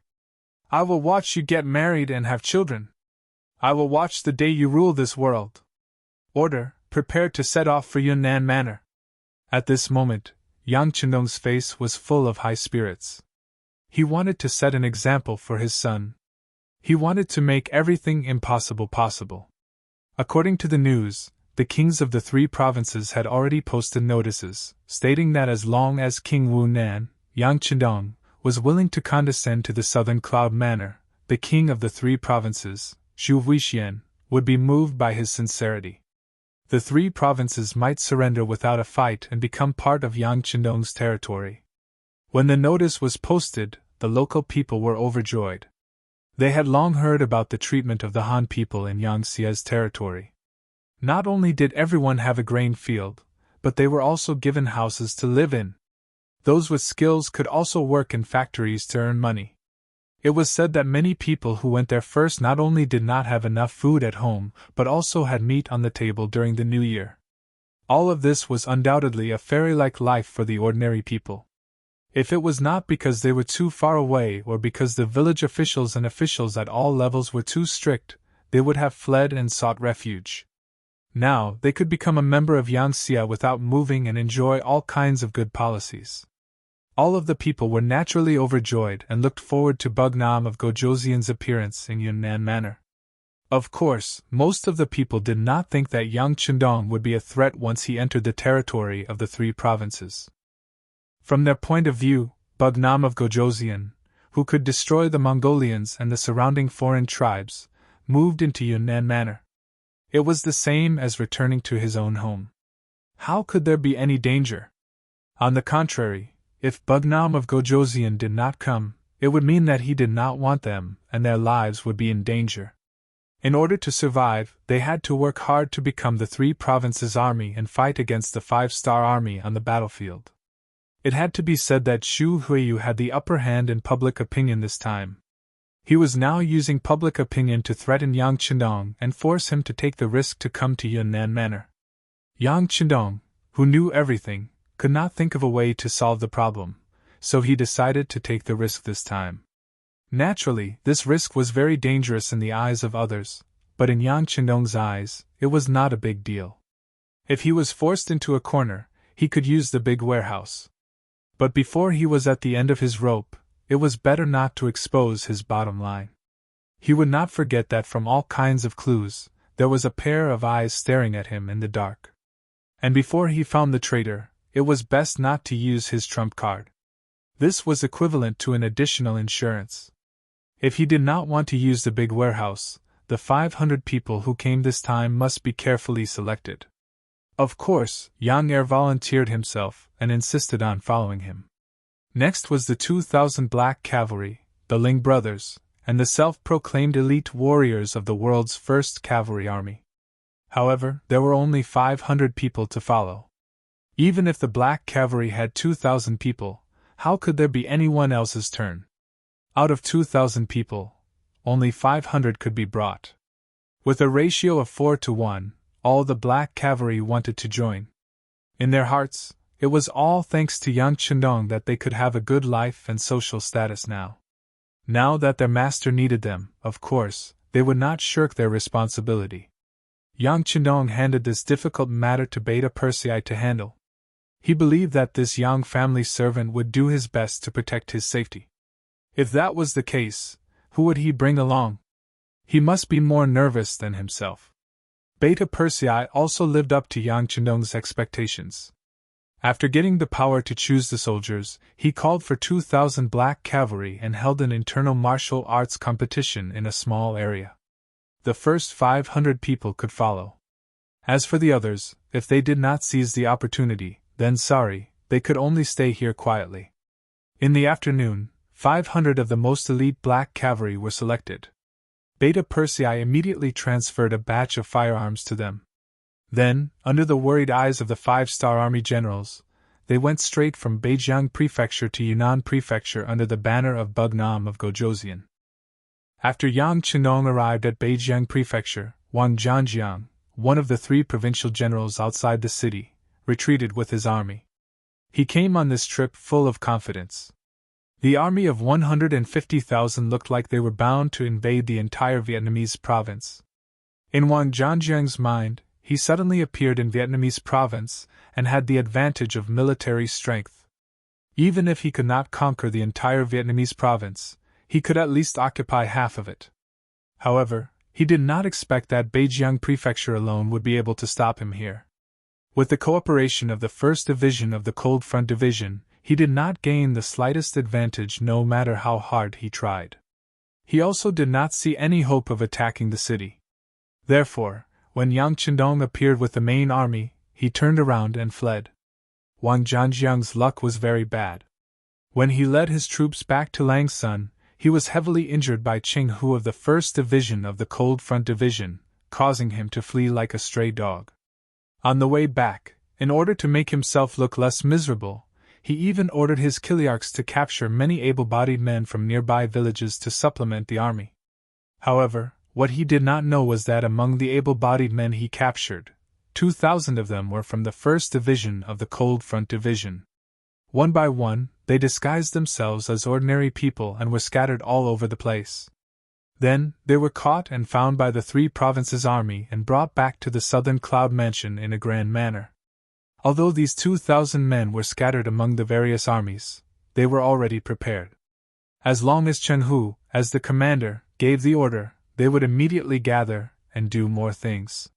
I will watch you get married and have children. I will watch the day you rule this world. Order, prepare to set off for Yunnan Manor." At this moment, Yang Chinong's face was full of high spirits. He wanted to set an example for his son. He wanted to make everything impossible possible. According to the news, the kings of the 3 provinces had already posted notices, stating that as long as King Wu Nan, Yang Chinong, was willing to condescend to the Southern Cloud Manor, the king of the 3 provinces, Zhu Huixian, would be moved by his sincerity. The 3 provinces might surrender without a fight and become part of Yang Chinong's territory. When the notice was posted, the local people were overjoyed. They had long heard about the treatment of the Han people in Yangtze's territory. Not only did everyone have a grain field, but they were also given houses to live in. Those with skills could also work in factories to earn money. It was said that many people who went there first not only did not have enough food at home, but also had meat on the table during the new year. All of this was undoubtedly a fairy-like life for the ordinary people. If it was not because they were too far away or because the village officials and officials at all levels were too strict, they would have fled and sought refuge. Now, they could become a member of Yangtze without moving and enjoy all kinds of good policies. All of the people were naturally overjoyed and looked forward to Bugnam of Gojoseon's appearance in Yunnan Manor. Of course, most of the people did not think that Yang Chinong would be a threat once he entered the territory of the 3 provinces. From their point of view, Bugnam of Gojoseon, who could destroy the Mongolians and the surrounding foreign tribes, moved into Yunnan Manor. It was the same as returning to his own home. How could there be any danger? On the contrary, if Bugnam of Gojoseon did not come, it would mean that he did not want them, and their lives would be in danger. In order to survive, they had to work hard to become the 3 provinces' army and fight against the 5-star army on the battlefield. It had to be said that Xu Huiyu had the upper hand in public opinion this time. He was now using public opinion to threaten Yang Chinong and force him to take the risk to come to Yunnan Manor. Yang Chinong, who knew everything, could not think of a way to solve the problem, so he decided to take the risk this time. Naturally, this risk was very dangerous in the eyes of others, but in Yang Chinong's eyes, it was not a big deal. If he was forced into a corner, he could use the big warehouse. But before he was at the end of his rope, it was better not to expose his bottom line. He would not forget that from all kinds of clues, there was a pair of eyes staring at him in the dark. And before he found the traitor, it was best not to use his trump card. This was equivalent to an additional insurance. If he did not want to use the big warehouse, the 500 people who came this time must be carefully selected. Of course, Yang Er volunteered himself and insisted on following him. Next was the 2,000 Black Cavalry, the Ling brothers, and the self-proclaimed elite warriors of the world's first cavalry army. However, there were only 500 people to follow. Even if the Black Cavalry had 2,000 people, how could there be anyone else's turn? Out of 2,000 people, only 500 could be brought. With a ratio of 4-to-1, all the Black Cavalry wanted to join. In their hearts, it was all thanks to Yang Chinong that they could have a good life and social status now. Now that their master needed them, of course, they would not shirk their responsibility. Yang Chinong handed this difficult matter to Beta Persei to handle. He believed that this Yang family servant would do his best to protect his safety. If that was the case, who would he bring along? He must be more nervous than himself. Beta Persei also lived up to Yang Chendong's expectations. After getting the power to choose the soldiers, he called for 2,000 black cavalry and held an internal martial arts competition in a small area. The first 500 people could follow. As for the others, if they did not seize the opportunity, then sorry, they could only stay here quietly. In the afternoon, 500 of the most elite black cavalry were selected. Beta Persei immediately transferred a batch of firearms to them. Then, under the worried eyes of the 5-star army generals, they went straight from Beijiang Prefecture to Yunnan Prefecture under the banner of Bugnam of Gojoseon. After Yang Chendong arrived at Beijiang Prefecture, Wang Zhanjiang, one of the 3 provincial generals outside the city, retreated with his army. He came on this trip full of confidence. The army of 150,000 looked like they were bound to invade the entire Vietnamese province. In Wang Zhanjiang's mind, he suddenly appeared in Vietnamese province and had the advantage of military strength. Even if he could not conquer the entire Vietnamese province, he could at least occupy half of it. However, he did not expect that Beijiang Prefecture alone would be able to stop him here. With the cooperation of the 1st Division of the Cold Front Division, he did not gain the slightest advantage no matter how hard he tried. He also did not see any hope of attacking the city. Therefore, when Yang Chendong appeared with the main army, he turned around and fled. Wang Zhanjiang's luck was very bad. When he led his troops back to Langsun, he was heavily injured by Ching Hu of the 1st Division of the Cold Front Division, causing him to flee like a stray dog. On the way back, in order to make himself look less miserable, he even ordered his Kiliarchs to capture many able-bodied men from nearby villages to supplement the army. However, what he did not know was that among the able-bodied men he captured, 2,000 of them were from the 1st Division of the Cold Front Division. One by one, they disguised themselves as ordinary people and were scattered all over the place. Then, they were caught and found by the 3 provinces' army and brought back to the Southern Cloud Mansion in a grand manner. Although these 2,000 men were scattered among the various armies, they were already prepared. As long as Chen Hu, as the commander, gave the order, they would immediately gather and do more things.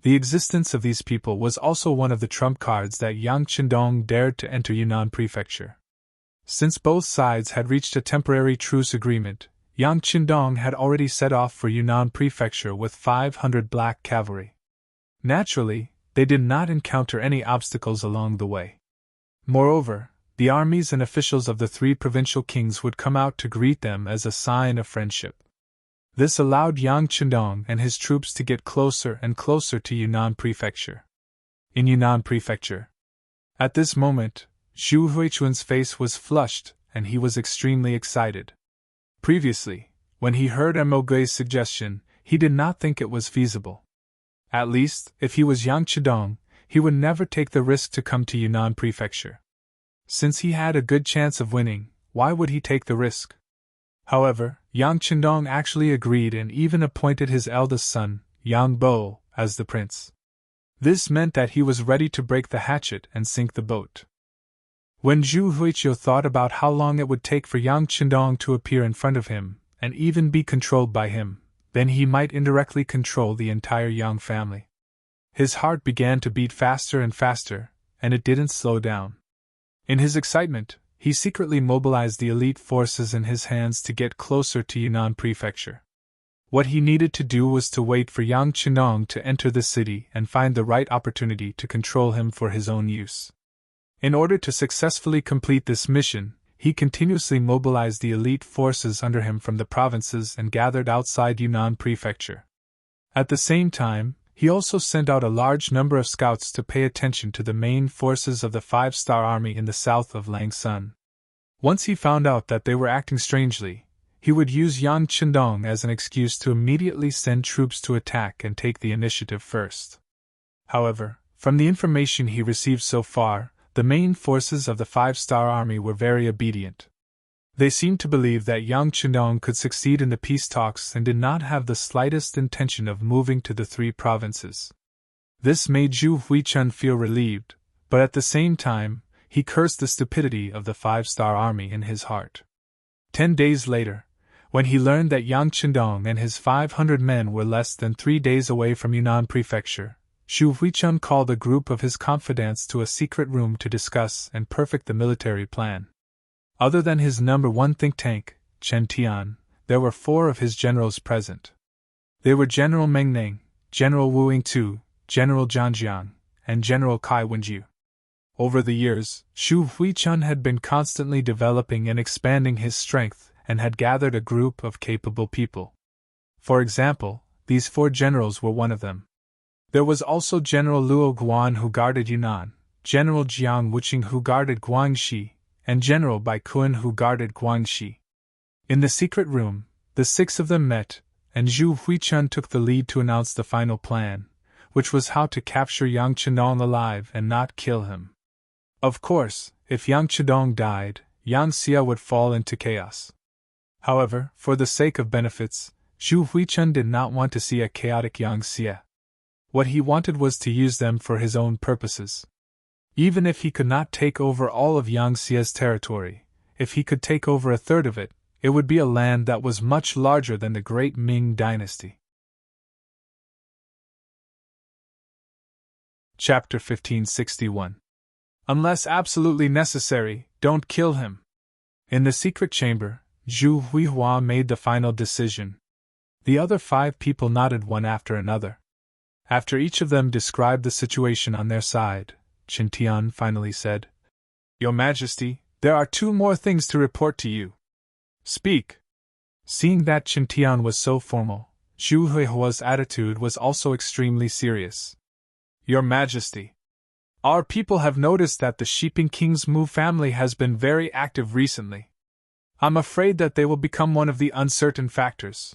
The existence of these people was also one of the trump cards that Yang Chendong dared to enter Yunnan Prefecture. Since both sides had reached a temporary truce agreement, Yang Chendong had already set off for Yunnan Prefecture with 500 black cavalry. Naturally, they did not encounter any obstacles along the way. Moreover, the armies and officials of the 3 provincial kings would come out to greet them as a sign of friendship. This allowed Yang Chendong and his troops to get closer and closer to Yunnan Prefecture. In Yunnan Prefecture. At this moment, Zhu Huichuan's face was flushed, and he was extremely excited. Previously, when he heard Mogui's suggestion, he did not think it was feasible. At least, if he was Yang Chendong, he would never take the risk to come to Yunnan Prefecture. Since he had a good chance of winning, why would he take the risk? However, Yang Chendong actually agreed and even appointed his eldest son, Yang Bo, as the prince. This meant that he was ready to break the hatchet and sink the boat. When Zhu Huiqiu thought about how long it would take for Yang Chendong to appear in front of him, and even be controlled by him, then he might indirectly control the entire Yang family. His heart began to beat faster and faster, and it didn't slow down. In his excitement, he secretly mobilized the elite forces in his hands to get closer to Yunnan Prefecture. What he needed to do was to wait for Yang Chendong to enter the city and find the right opportunity to control him for his own use. In order to successfully complete this mission, he continuously mobilized the elite forces under him from the provinces and gathered outside Yunnan Prefecture. At the same time, he also sent out a large number of scouts to pay attention to the main forces of the 5-star army in the south of Langsun. Once he found out that they were acting strangely, he would use Yang Chendong as an excuse to immediately send troops to attack and take the initiative first. However, from the information he received so far, the main forces of the 5-star army were very obedient. They seemed to believe that Yang Chendong could succeed in the peace talks and did not have the slightest intention of moving to the 3 provinces. This made Zhu Huichun feel relieved, but at the same time, he cursed the stupidity of the 5-star army in his heart. 10 days later, when he learned that Yang Chendong and his 500 men were less than 3 days away from Yunnan Prefecture, Xu Huichun called a group of his confidants to a secret room to discuss and perfect the military plan. Other than his number 1 think tank, Chen Tian, there were 4 of his generals present. They were General Meng Ning, General Wu Yingtu, General Zhang Jiang, and General Kai Wenju. Over the years, Xu Huichun had been constantly developing and expanding his strength and had gathered a group of capable people. For example, these 4 generals were one of them. There was also General Luo Guan who guarded Yunnan, General Jiang Wuqing who guarded Guangxi, and General Bai Kun who guarded Guangxi. In the secret room, the 6 of them met, and Xu Huichun took the lead to announce the final plan, which was how to capture Yang Chendong alive and not kill him. Of course, if Yang Chendong died, Yang Xia would fall into chaos. However, for the sake of benefits, Xu Huichun did not want to see a chaotic Yang Xia. What he wanted was to use them for his own purposes. Even if he could not take over all of Yang Xia's territory, if he could take over a third of it, it would be a land that was much larger than the great Ming dynasty. Chapter 1561. Unless absolutely necessary, don't kill him. In the secret chamber, Zhu Huihua made the final decision. The other 5 people nodded one after another. After each of them described the situation on their side, Qin Tian finally said, "Your Majesty, there are 2 more things to report to you." "Speak." Seeing that Qin Tian was so formal, Zhu Huihua's attitude was also extremely serious. "Your Majesty, our people have noticed that the Shiping King's Mu family has been very active recently. I'm afraid that they will become one of the uncertain factors."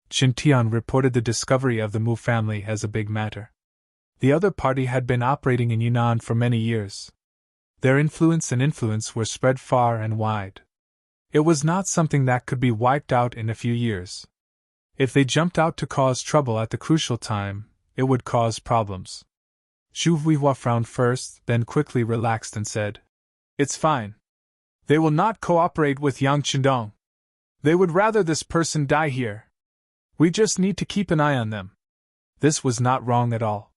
Qin Tian reported the discovery of the Mu family as a big matter. The other party had been operating in Yunnan for many years. Their influence were spread far and wide. It was not something that could be wiped out in a few years. If they jumped out to cause trouble at the crucial time, it would cause problems. Zhu Huihua frowned first, then quickly relaxed and said, "It's fine. They will not cooperate with Yang Chendong. They would rather this person die here. We just need to keep an eye on them." This was not wrong at all.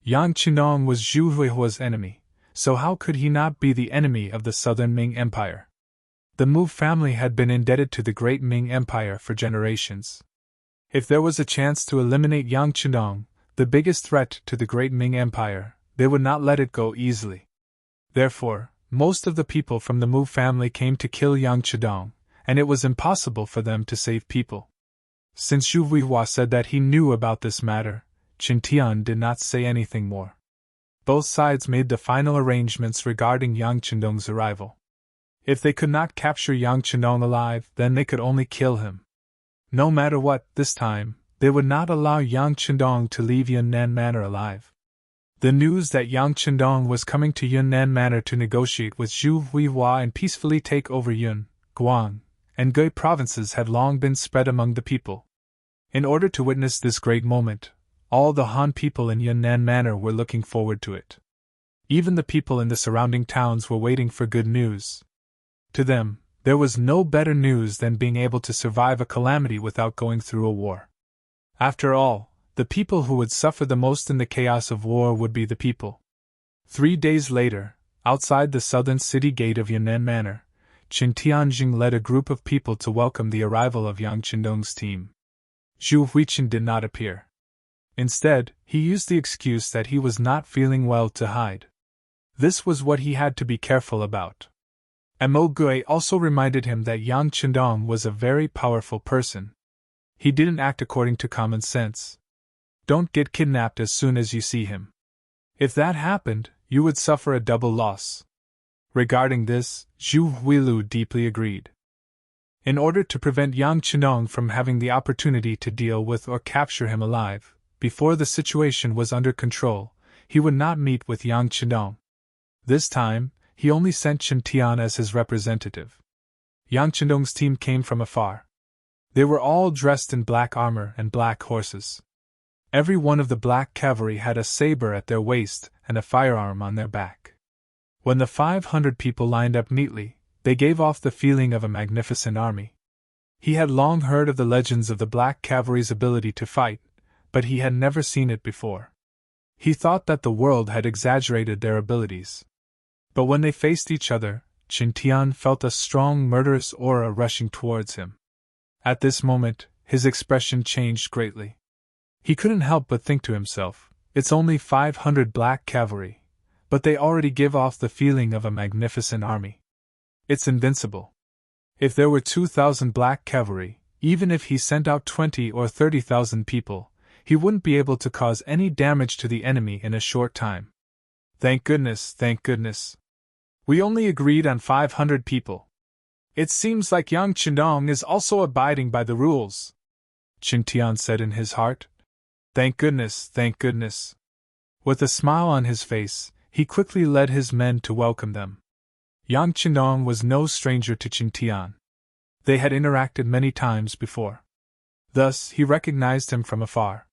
Yang Chendong was Zhu Huihua's enemy, so how could he not be the enemy of the southern Ming Empire? The Mu family had been indebted to the great Ming Empire for generations. If there was a chance to eliminate Yang Chendong, the biggest threat to the great Ming Empire, they would not let it go easily. Therefore, most of the people from the Mu family came to kill Yang Chendong, and it was impossible for them to save people. Since Zhu Huihua said that he knew about this matter, Qin Tian did not say anything more. Both sides made the final arrangements regarding Yang Chendong's arrival. If they could not capture Yang Chendong alive, then they could only kill him. No matter what, this time, they would not allow Yang Chendong to leave Yunnan Manor alive. The news that Yang Chendong was coming to Yunnan Manor to negotiate with Zhu Huihua and peacefully take over Yun, Guang, and Gui provinces had long been spread among the people. In order to witness this great moment, all the Han people in Yunnan Manor were looking forward to it. Even the people in the surrounding towns were waiting for good news. To them, there was no better news than being able to survive a calamity without going through a war. After all, the people who would suffer the most in the chaos of war would be the people. 3 days later, outside the southern city gate of Yunnan Manor, Qin Tianjing led a group of people to welcome the arrival of Yang Chendong's team. Zhu Huichun did not appear. Instead, he used the excuse that he was not feeling well to hide. This was what he had to be careful about. Mo Gui also reminded him that Yang Chendong was a very powerful person. He didn't act according to common sense. Don't get kidnapped as soon as you see him. If that happened, you would suffer a double loss. Regarding this, Zhu Huilu deeply agreed. In order to prevent Yang Chendong from having the opportunity to deal with or capture him alive, before the situation was under control, he would not meet with Yang Chendong. This time, he only sent Qin Tian as his representative. Yang Chendong's team came from afar. They were all dressed in black armor and black horses. Every one of the black cavalry had a saber at their waist and a firearm on their back. When the 500 people lined up neatly, they gave off the feeling of a magnificent army. He had long heard of the legends of the black cavalry's ability to fight, but he had never seen it before. He thought that the world had exaggerated their abilities. But when they faced each other, Qin Tian felt a strong murderous aura rushing towards him. At this moment, his expression changed greatly. He couldn't help but think to himself, it's only 500 black cavalry, but they already give off the feeling of a magnificent army. It's invincible. If there were 2,000 black cavalry, even if he sent out 20 or 30,000 people, he wouldn't be able to cause any damage to the enemy in a short time. Thank goodness, thank goodness. We only agreed on 500 people. It seems like Yang Qindong is also abiding by the rules, Qin Tian said in his heart. Thank goodness, thank goodness. With a smile on his face, he quickly led his men to welcome them. Yang Qindong was no stranger to Qin Tian. They had interacted many times before. Thus, he recognized him from afar.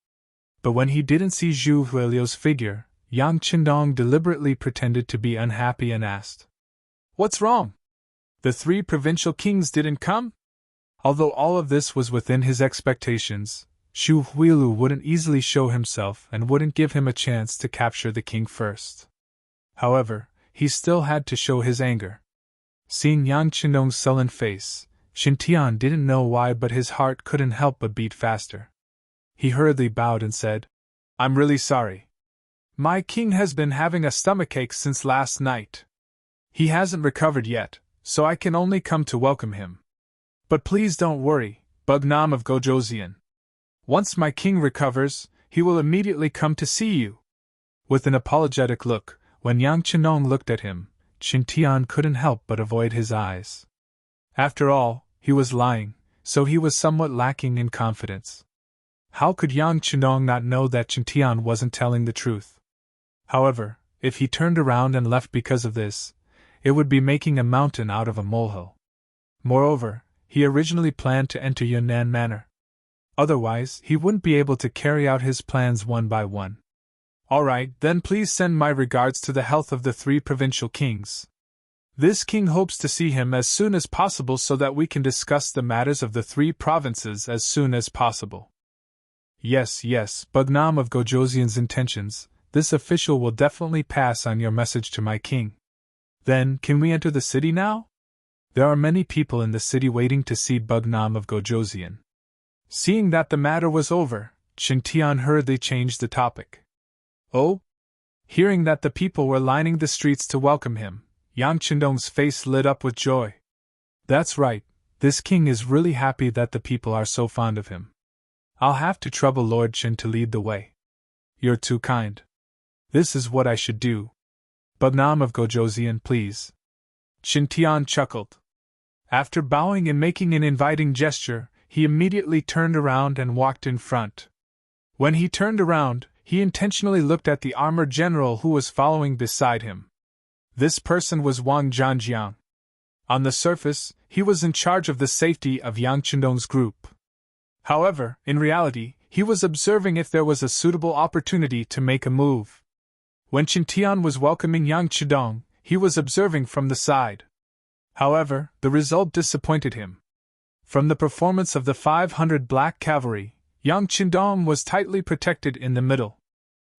But when he didn't see Zhu Huiliu's figure, Yang Qindong deliberately pretended to be unhappy and asked, "What's wrong? The 3 provincial kings didn't come?" Although all of this was within his expectations, Zhu Huiliu wouldn't easily show himself and wouldn't give him a chance to capture the king first. However, he still had to show his anger. Seeing Yang Qindong's sullen face, Qin Tian didn't know why, but his heart couldn't help but beat faster. He hurriedly bowed and said, "I'm really sorry. My king has been having a stomachache since last night. He hasn't recovered yet, so I can only come to welcome him. But please don't worry, Bugnam of Gojoseon. Once my king recovers, he will immediately come to see you." With an apologetic look, when Yang Qindong looked at him, Qin Tian couldn't help but avoid his eyes. After all, he was lying, so he was somewhat lacking in confidence. How could Yang Qindong not know that Qin Tian wasn't telling the truth? However, if he turned around and left because of this, it would be making a mountain out of a molehill. Moreover, he originally planned to enter Yunnan Manor. Otherwise, he wouldn't be able to carry out his plans one by one. "Alright, then please send my regards to the health of the 3 provincial kings. This king hopes to see him as soon as possible so that we can discuss the matters of the 3 provinces as soon as possible." Yes, Bugnam of Gojoseon's intentions, this official will definitely pass on your message to my king. Then, can we enter the city now? There are many people in the city waiting to see Bugnam of Gojoseon. Seeing that the matter was over, Qin Tian hurriedly changed the topic. "Oh?" Hearing that the people were lining the streets to welcome him, Yang Qindong's face lit up with joy. "That's right, this king is really happy that the people are so fond of him. I'll have to trouble Lord Qin to lead the way. You're too kind. This is what I should do. Bugnam of Gojoseon, please." Qin Tian chuckled. After bowing and making an inviting gesture, he immediately turned around and walked in front. When he turned around, he intentionally looked at the armored general who was following beside him. This person was Wang Zhanjiang. On the surface, he was in charge of the safety of Yang Qindong's group. However, in reality, he was observing if there was a suitable opportunity to make a move. When Qin Tian was welcoming Yang Qindong, he was observing from the side. However, the result disappointed him. From the performance of the 500 black cavalry, Yang Qindong was tightly protected in the middle.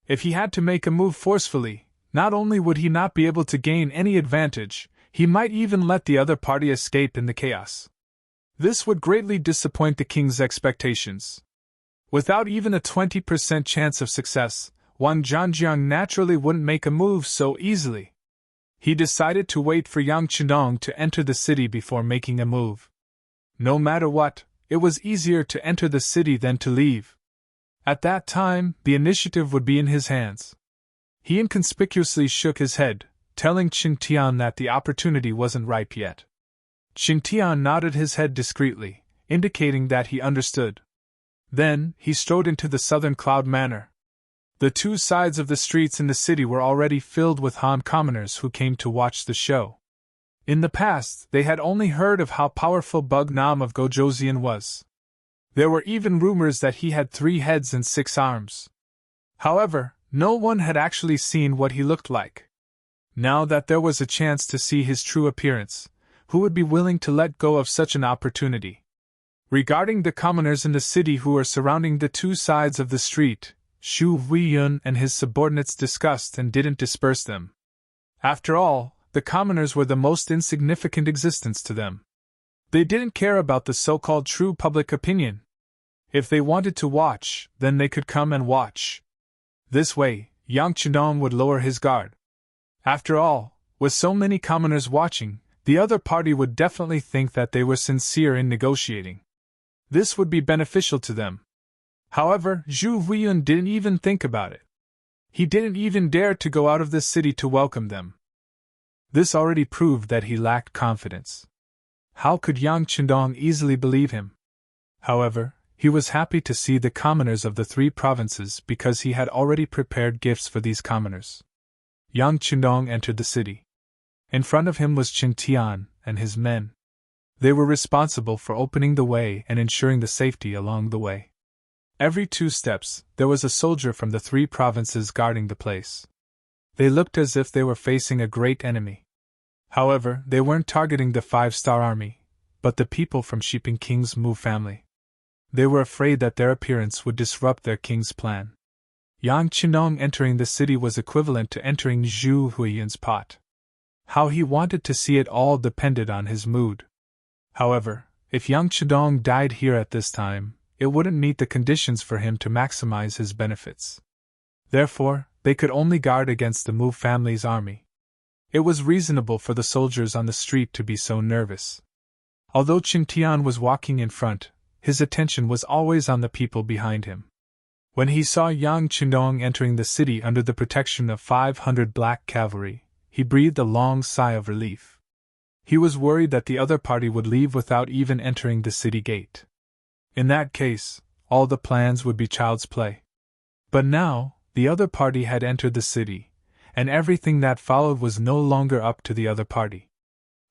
If he had to make a move forcefully, not only would he not be able to gain any advantage, he might even let the other party escape in the chaos. This would greatly disappoint the king's expectations. Without even a 20% chance of success, Wang Zhanjiang naturally wouldn't make a move so easily. He decided to wait for Yang Qindong to enter the city before making a move. No matter what, it was easier to enter the city than to leave. At that time, the initiative would be in his hands. He inconspicuously shook his head, telling Qin Tian that the opportunity wasn't ripe yet. Qin Tian nodded his head discreetly, indicating that he understood. Then, he strode into the southern Cloud Manor. The 2 sides of the streets in the city were already filled with Han commoners who came to watch the show. In the past, they had only heard of how powerful Bugnam of Gojoseon was. There were even rumors that he had 3 heads and 6 arms. However, no one had actually seen what he looked like. Now that there was a chance to see his true appearance, who would be willing to let go of such an opportunity? Regarding the commoners in the city who were surrounding the 2 sides of the street, Xu Huiyun and his subordinates discussed and didn't disperse them. After all, the commoners were the most insignificant existence to them. They didn't care about the so-called true public opinion. If they wanted to watch, then they could come and watch. This way, Yang Chudong would lower his guard. After all, with so many commoners watching, the other party would definitely think that they were sincere in negotiating. This would be beneficial to them. However, Zhu Huiyun didn't even think about it. He didn't even dare to go out of the city to welcome them. This already proved that he lacked confidence. How could Yang Chudong easily believe him? However, he was happy to see the commoners of the 3 provinces because he had already prepared gifts for these commoners. Yang Chudong entered the city. In front of him was Qin Tian and his men. They were responsible for opening the way and ensuring the safety along the way. Every 2 steps, there was a soldier from the 3 provinces guarding the place. They looked as if they were facing a great enemy. However, they weren't targeting the 5-star army, but the people from Shiping King's Mu family. They were afraid that their appearance would disrupt their king's plan. Yang Chudong entering the city was equivalent to entering Zhu Huiyun's pot. How he wanted to see it all depended on his mood. However, if Yang Chudong died here at this time, it wouldn't meet the conditions for him to maximize his benefits. Therefore, they could only guard against the Mu family's army. It was reasonable for the soldiers on the street to be so nervous. Although Qin Tian was walking in front, his attention was always on the people behind him. When he saw Yang Chudong entering the city under the protection of 500 black cavalry, he breathed a long sigh of relief. He was worried that the other party would leave without even entering the city gate. In that case, all the plans would be child's play. But now, the other party had entered the city, and everything that followed was no longer up to the other party.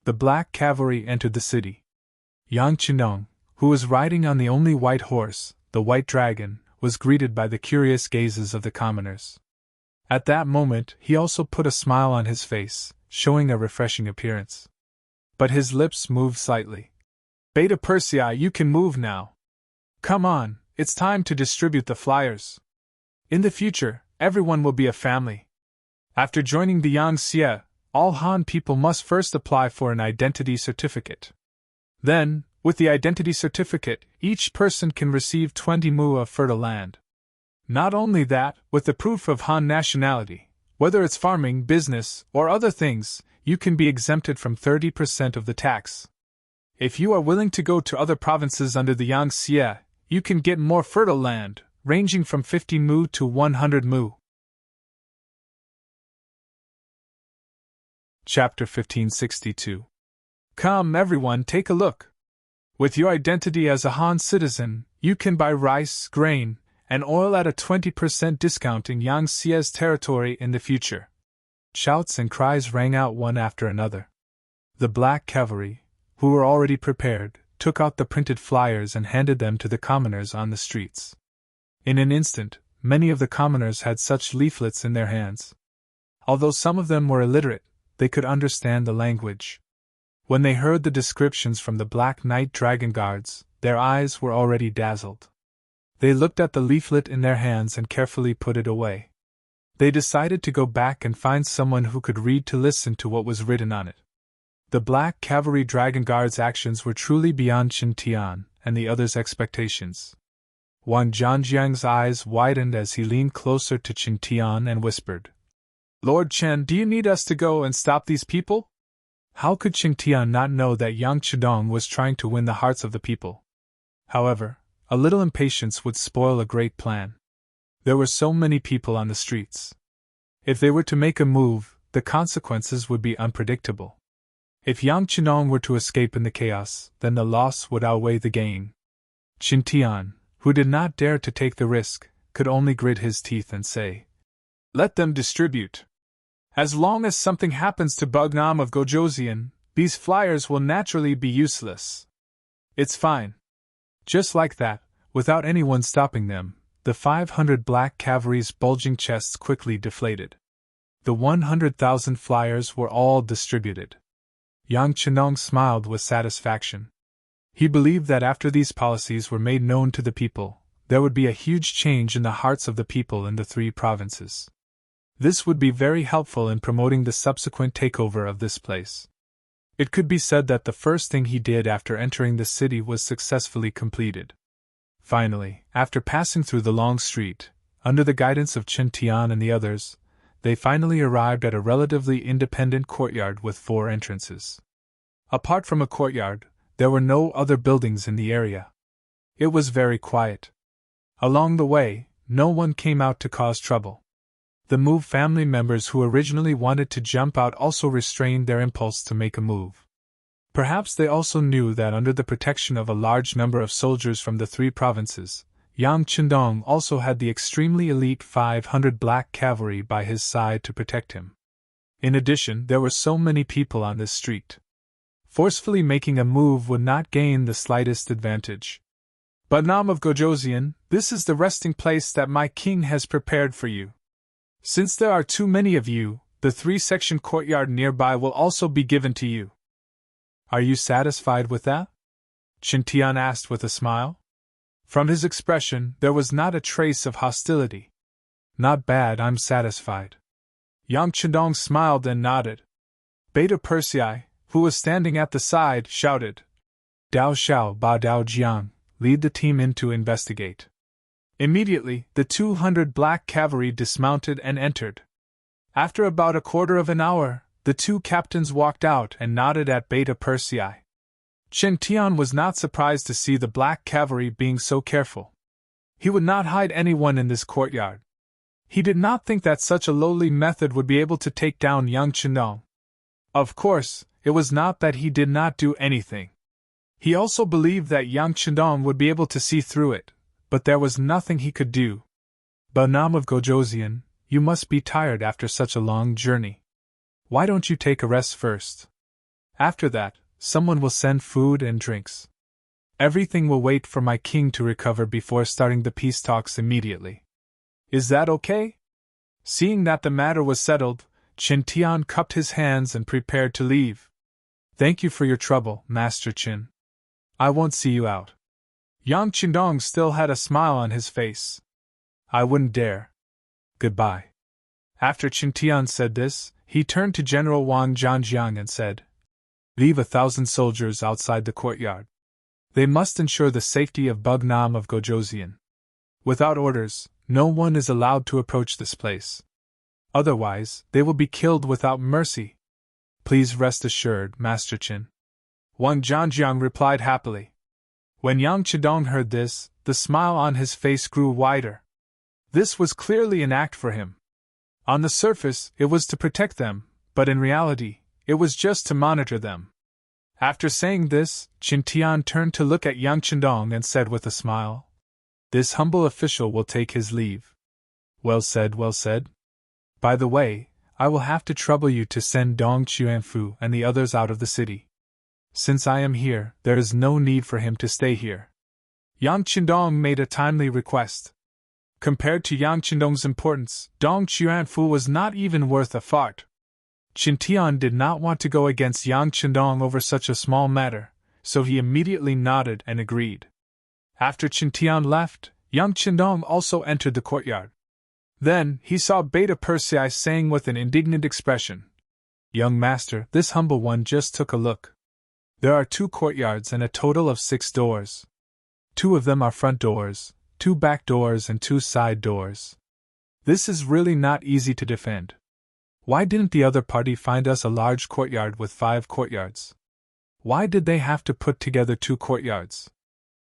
The black cavalry entered the city. Yang Chudong, who was riding on the only white horse, the white dragon, was greeted by the curious gazes of the commoners. At that moment, he also put a smile on his face, showing a refreshing appearance. But his lips moved slightly. Beta Persei, you can move now. Come on, it's time to distribute the flyers. In the future, everyone will be a family. After joining the Yangtze, all Han people must first apply for an identity certificate. Then, with the identity certificate, each person can receive 20 mu of fertile land. Not only that, with the proof of Han nationality, whether it's farming, business, or other things, you can be exempted from 30% of the tax. If you are willing to go to other provinces under the Yangtze, you can get more fertile land, ranging from 50 mu to 100 mu. Chapter 1562. Come everyone, take a look. With your identity as a Han citizen, you can buy rice, grain, and oil at a 20% discount in Yangtze's territory in the future. Shouts and cries rang out one after another. The black cavalry, who were already prepared, took out the printed flyers and handed them to the commoners on the streets. In an instant, many of the commoners had such leaflets in their hands. Although some of them were illiterate, they could understand the language. When they heard the descriptions from the Black Knight Dragon Guards, their eyes were already dazzled. They looked at the leaflet in their hands and carefully put it away. They decided to go back and find someone who could read to listen to what was written on it. The Black Cavalry Dragon Guard's actions were truly beyond Qin Tian and the others' expectations. Wang Zhangjiang's eyes widened as he leaned closer to Qin Tian and whispered, Lord Chen, do you need us to go and stop these people? How could Qin Tian not know that Yang Chudong was trying to win the hearts of the people? However, a little impatience would spoil a great plan. There were so many people on the streets. If they were to make a move, the consequences would be unpredictable. If Yang Chudong were to escape in the chaos, then the loss would outweigh the gain. Qin Tian, who did not dare to take the risk, could only grit his teeth and say, Let them distribute. As long as something happens to Bugnam of Gojoseon, these flyers will naturally be useless. It's fine. Just like that, Without anyone stopping them, the 500 black cavalry's bulging chests quickly deflated. The 100,000 flyers were all distributed. Yang Chenong smiled with satisfaction. He believed that after these policies were made known to the people, there would be a huge change in the hearts of the people in the 3 provinces. This would be very helpful in promoting the subsequent takeover of this place. It could be said that the first thing he did after entering the city was successfully completed. Finally, after passing through the long street, under the guidance of Chen Tian and the others, they finally arrived at a relatively independent courtyard with 4 entrances. Apart from a courtyard, there were no other buildings in the area. It was very quiet. Along the way, no one came out to cause trouble. The move family members who originally wanted to jump out also restrained their impulse to make a move. Perhaps they also knew that under the protection of a large number of soldiers from the 3 provinces, Yang Chendong also had the extremely elite 500 black cavalry by his side to protect him. In addition, there were so many people on this street. Forcefully making a move would not gain the slightest advantage. But Nam of Gojoseon, this is the resting place that my king has prepared for you. Since there are too many of you, the 3-section courtyard nearby will also be given to you. Are you satisfied with that? Chen Tian asked with a smile. From his expression, there was not a trace of hostility. Not bad, I'm satisfied. Yang Chendong smiled and nodded. Beta Persei, who was standing at the side, shouted, Dao Xiao Ba Dao Jiang, lead the team in to investigate. Immediately, the 200 black cavalry dismounted and entered. After about a quarter of an hour, the 2 captains walked out and nodded at Beta Persei. Chen Tian was not surprised to see the black cavalry being so careful. He would not hide anyone in this courtyard. He did not think that such a lowly method would be able to take down Yang Chendong. Of course, it was not that he did not do anything. He also believed that Yang Chendong would be able to see through it, but there was nothing he could do. Banam of Gojoseon, you must be tired after such a long journey. Why don't you take a rest first? After that, someone will send food and drinks. Everything will wait for my king to recover before starting the peace talks immediately. Is that okay? Seeing that the matter was settled, Chen Tian cupped his hands and prepared to leave. Thank you for your trouble, Master Chen. I won't see you out. Yang Chendong still had a smile on his face. I wouldn't dare. Goodbye. After Chen Tian said this, he turned to General Wang Zhanjiang and said, Leave 1,000 soldiers outside the courtyard. They must ensure the safety of Bugnam of Gojoseon. Without orders, no one is allowed to approach this place. Otherwise, they will be killed without mercy. Please rest assured, Master Chen. Wang Zhanjiang replied happily. When Yang Chendong heard this, the smile on his face grew wider. This was clearly an act for him. On the surface, it was to protect them, but in reality, it was just to monitor them. After saying this, Chen Tian turned to look at Yang Chendong and said with a smile, This humble official will take his leave. Well said, well said. By the way, I will have to trouble you to send Dong Chuanfu and the others out of the city. Since I am here, there is no need for him to stay here. Yang Chendong made a timely request. Compared to Yang Chendong's importance, Dong Chuanfu was not even worth a fart. Chen Tian did not want to go against Yang Chendong over such a small matter, so he immediately nodded and agreed. After Chen Tian left, Yang Chendong also entered the courtyard. Then, he saw Beta Persei saying with an indignant expression, Young master, this humble one just took a look. There are 2 courtyards and a total of 6 doors. 2 of them are front doors, 2 back doors and 2 side doors. This is really not easy to defend. Why didn't the other party find us a large courtyard with 5 courtyards? Why did they have to put together 2 courtyards?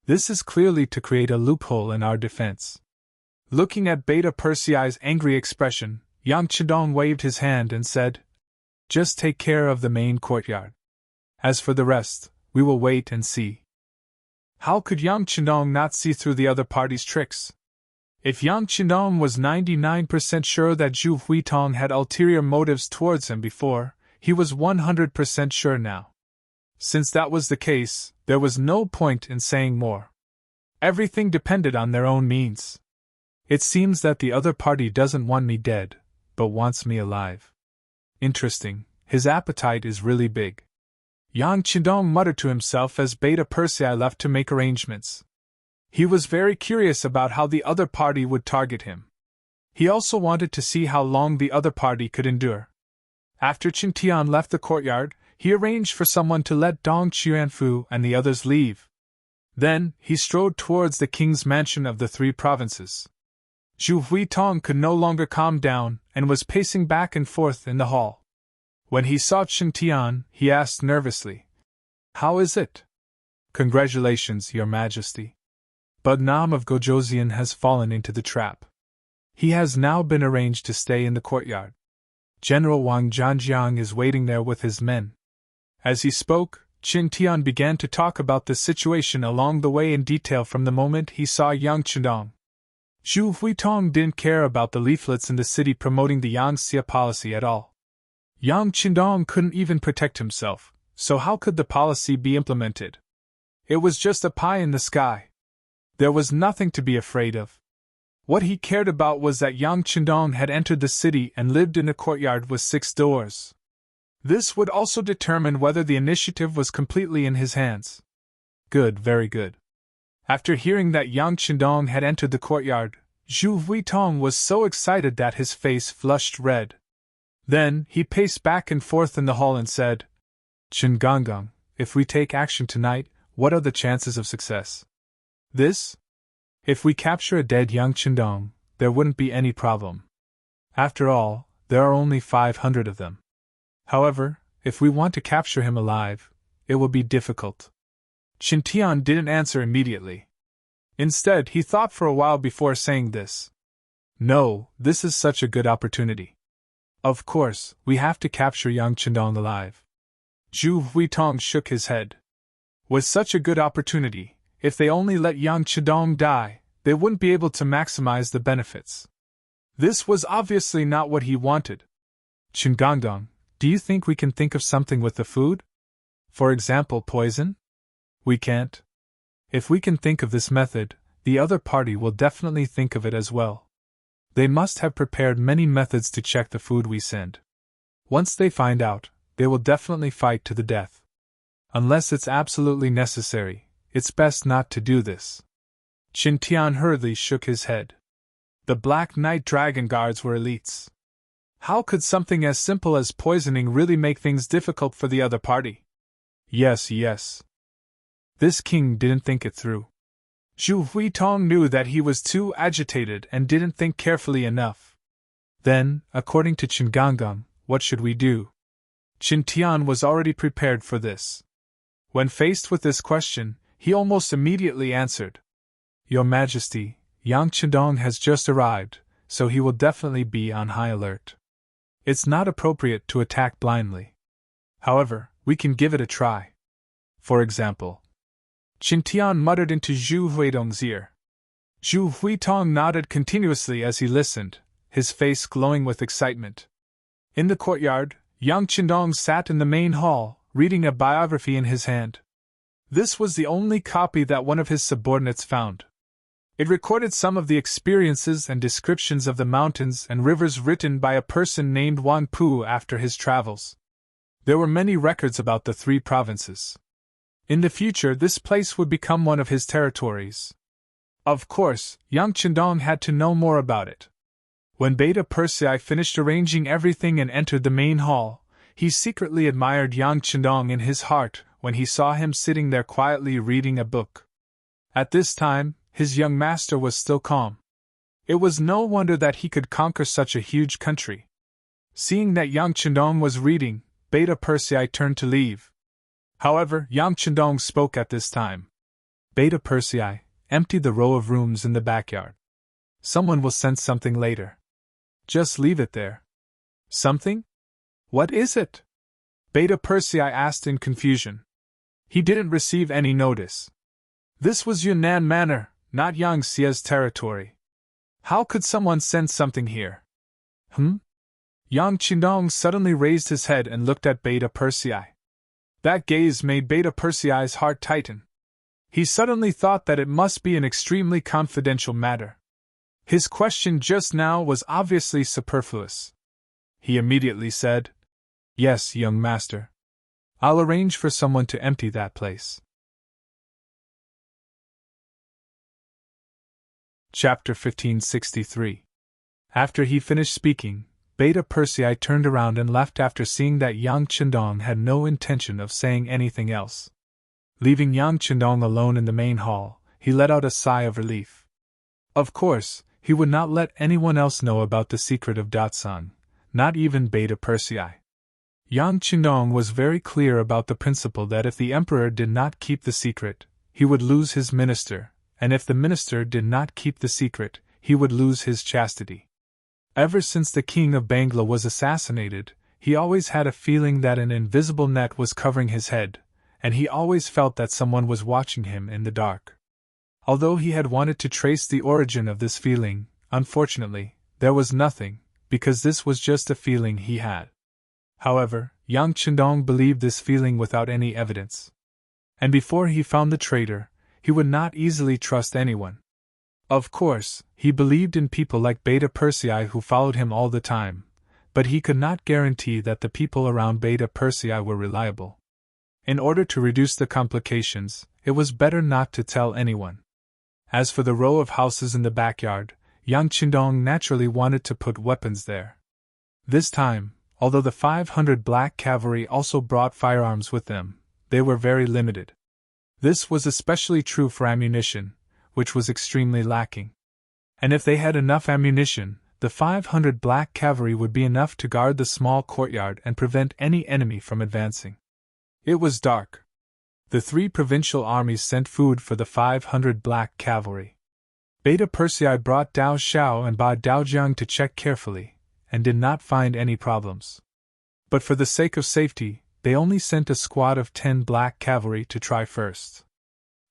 This is clearly to create a loophole in our defense. Looking at Beta Persei's angry expression, Yang Chendong waved his hand and said, Just take care of the main courtyard. As for the rest, we will wait and see. How could Yang Chendong not see through the other party's tricks? If Yang Chendong was 99% sure that Zhu Huitong had ulterior motives towards him before, he was 100% sure now. Since that was the case, there was no point in saying more. Everything depended on their own means. It seems that the other party doesn't want me dead, but wants me alive. Interesting, his appetite is really big. Yang Qindong muttered to himself as Beta Persei left to make arrangements. He was very curious about how the other party would target him. He also wanted to see how long the other party could endure. After Qin Tian left the courtyard, he arranged for someone to let Dong Qianfu and the others leave. Then, he strode towards the king's mansion of the three provinces. Zhu Huitong could no longer calm down and was pacing back and forth in the hall. When he saw Qin Tian, he asked nervously, "How is it?" "Congratulations, Your Majesty. But Nam of Gojoseon has fallen into the trap. He has now been arranged to stay in the courtyard. General Wang Zhanjiang is waiting there with his men." As he spoke, Qin Tian began to talk about the situation along the way in detail from the moment he saw Yang Qindong. Zhu Huitong didn't care about the leaflets in the city promoting the Yang Xia policy at all. Yang Qindong couldn't even protect himself, so how could the policy be implemented? It was just a pie in the sky. There was nothing to be afraid of. What he cared about was that Yang Qindong had entered the city and lived in a courtyard with 6 doors. This would also determine whether the initiative was completely in his hands. Good, very good. After hearing that Yang Qindong had entered the courtyard, Zhu Huitong was so excited that his face flushed red. Then, he paced back and forth in the hall and said, "Qin Gongong, if we take action tonight, what are the chances of success?" "This? If we capture a dead Yang Qindong, there wouldn't be any problem. After all, there are only 500 of them. However, if we want to capture him alive, it will be difficult." Qin Tian didn't answer immediately. Instead, he thought for a while before saying this. "No, this is such a good opportunity. Of course, we have to capture Yang Qindong alive." Zhu Huitong shook his head. With such a good opportunity, if they only let Yang Qindong die, they wouldn't be able to maximize the benefits. This was obviously not what he wanted. "Qin Gongdong, do you think we can think of something with the food? For example, poison?" "We can't. If we can think of this method, the other party will definitely think of it as well. They must have prepared many methods to check the food we send. Once they find out, they will definitely fight to the death. Unless it's absolutely necessary, it's best not to do this." Qin Tian hurriedly shook his head. The Black Knight Dragon Guards were elites. How could something as simple as poisoning really make things difficult for the other party? Yes. This king didn't think it through. Zhu Huitong knew that he was too agitated and didn't think carefully enough. Then, according to Qin Gongong, what should we do? Qin Tian was already prepared for this. When faced with this question, he almost immediately answered, "Your Majesty, Yang Qindong has just arrived, so he will definitely be on high alert. It's not appropriate to attack blindly. However, we can give it a try. For example." Qin Tian muttered into Zhu Huitong's ear. Zhu Huitong nodded continuously as he listened, his face glowing with excitement. In the courtyard, Yang Qindong sat in the main hall, reading a biography in his hand. This was the only copy that one of his subordinates found. It recorded some of the experiences and descriptions of the mountains and rivers written by a person named Wan Pu after his travels. There were many records about the 3 provinces. In the future, this place would become one of his territories. Of course, Yang Qindong had to know more about it. When Beta Persei finished arranging everything and entered the main hall, he secretly admired Yang Qindong in his heart when he saw him sitting there quietly reading a book. At this time, his young master was still calm. It was no wonder that he could conquer such a huge country. Seeing that Yang Qindong was reading, Beta Persei turned to leave. However, Yang Qindong spoke at this time. "Beta Persei, empty the row of rooms in the backyard. Someone will send something later. Just leave it there." "Something? What is it?" Beta Persei asked in confusion. He didn't receive any notice. This was Yunnan Manor, not Yang Xia's territory. How could someone send something here? Yang Qindong suddenly raised his head and looked at Beta Persei. That gaze made Beta Persei's heart tighten. He suddenly thought that it must be an extremely confidential matter. His question just now was obviously superfluous. He immediately said, "Yes, young master. I'll arrange for someone to empty that place." Chapter 1563. After he finished speaking, Beta Persei turned around and left after seeing that Yang Chendong had no intention of saying anything else. Leaving Yang Chendong alone in the main hall, he let out a sigh of relief. Of course, he would not let anyone else know about the secret of Datsun, not even Beta Persei. Yang Chendong was very clear about the principle that if the emperor did not keep the secret, he would lose his minister, and if the minister did not keep the secret, he would lose his chastity. Ever since the king of Bangla was assassinated, he always had a feeling that an invisible net was covering his head, and he always felt that someone was watching him in the dark. Although he had wanted to trace the origin of this feeling, unfortunately, there was nothing, because this was just a feeling he had. However, Yang Chendong believed this feeling without any evidence. And before he found the traitor, he would not easily trust anyone. Of course, he believed in people like Beta Persei who followed him all the time, but he could not guarantee that the people around Beta Persei were reliable. In order to reduce the complications, it was better not to tell anyone. As for the row of houses in the backyard, Yang Chendong naturally wanted to put weapons there. This time, although the 500 black cavalry also brought firearms with them, they were very limited. This was especially true for ammunition, which was extremely lacking. And if they had enough ammunition, the 500 black cavalry would be enough to guard the small courtyard and prevent any enemy from advancing. It was dark. The 3 provincial armies sent food for the 500 black cavalry. Beta Persei brought Dao Xiao and Ba Daojiang to check carefully, and did not find any problems. But for the sake of safety, they only sent a squad of 10 black cavalry to try first.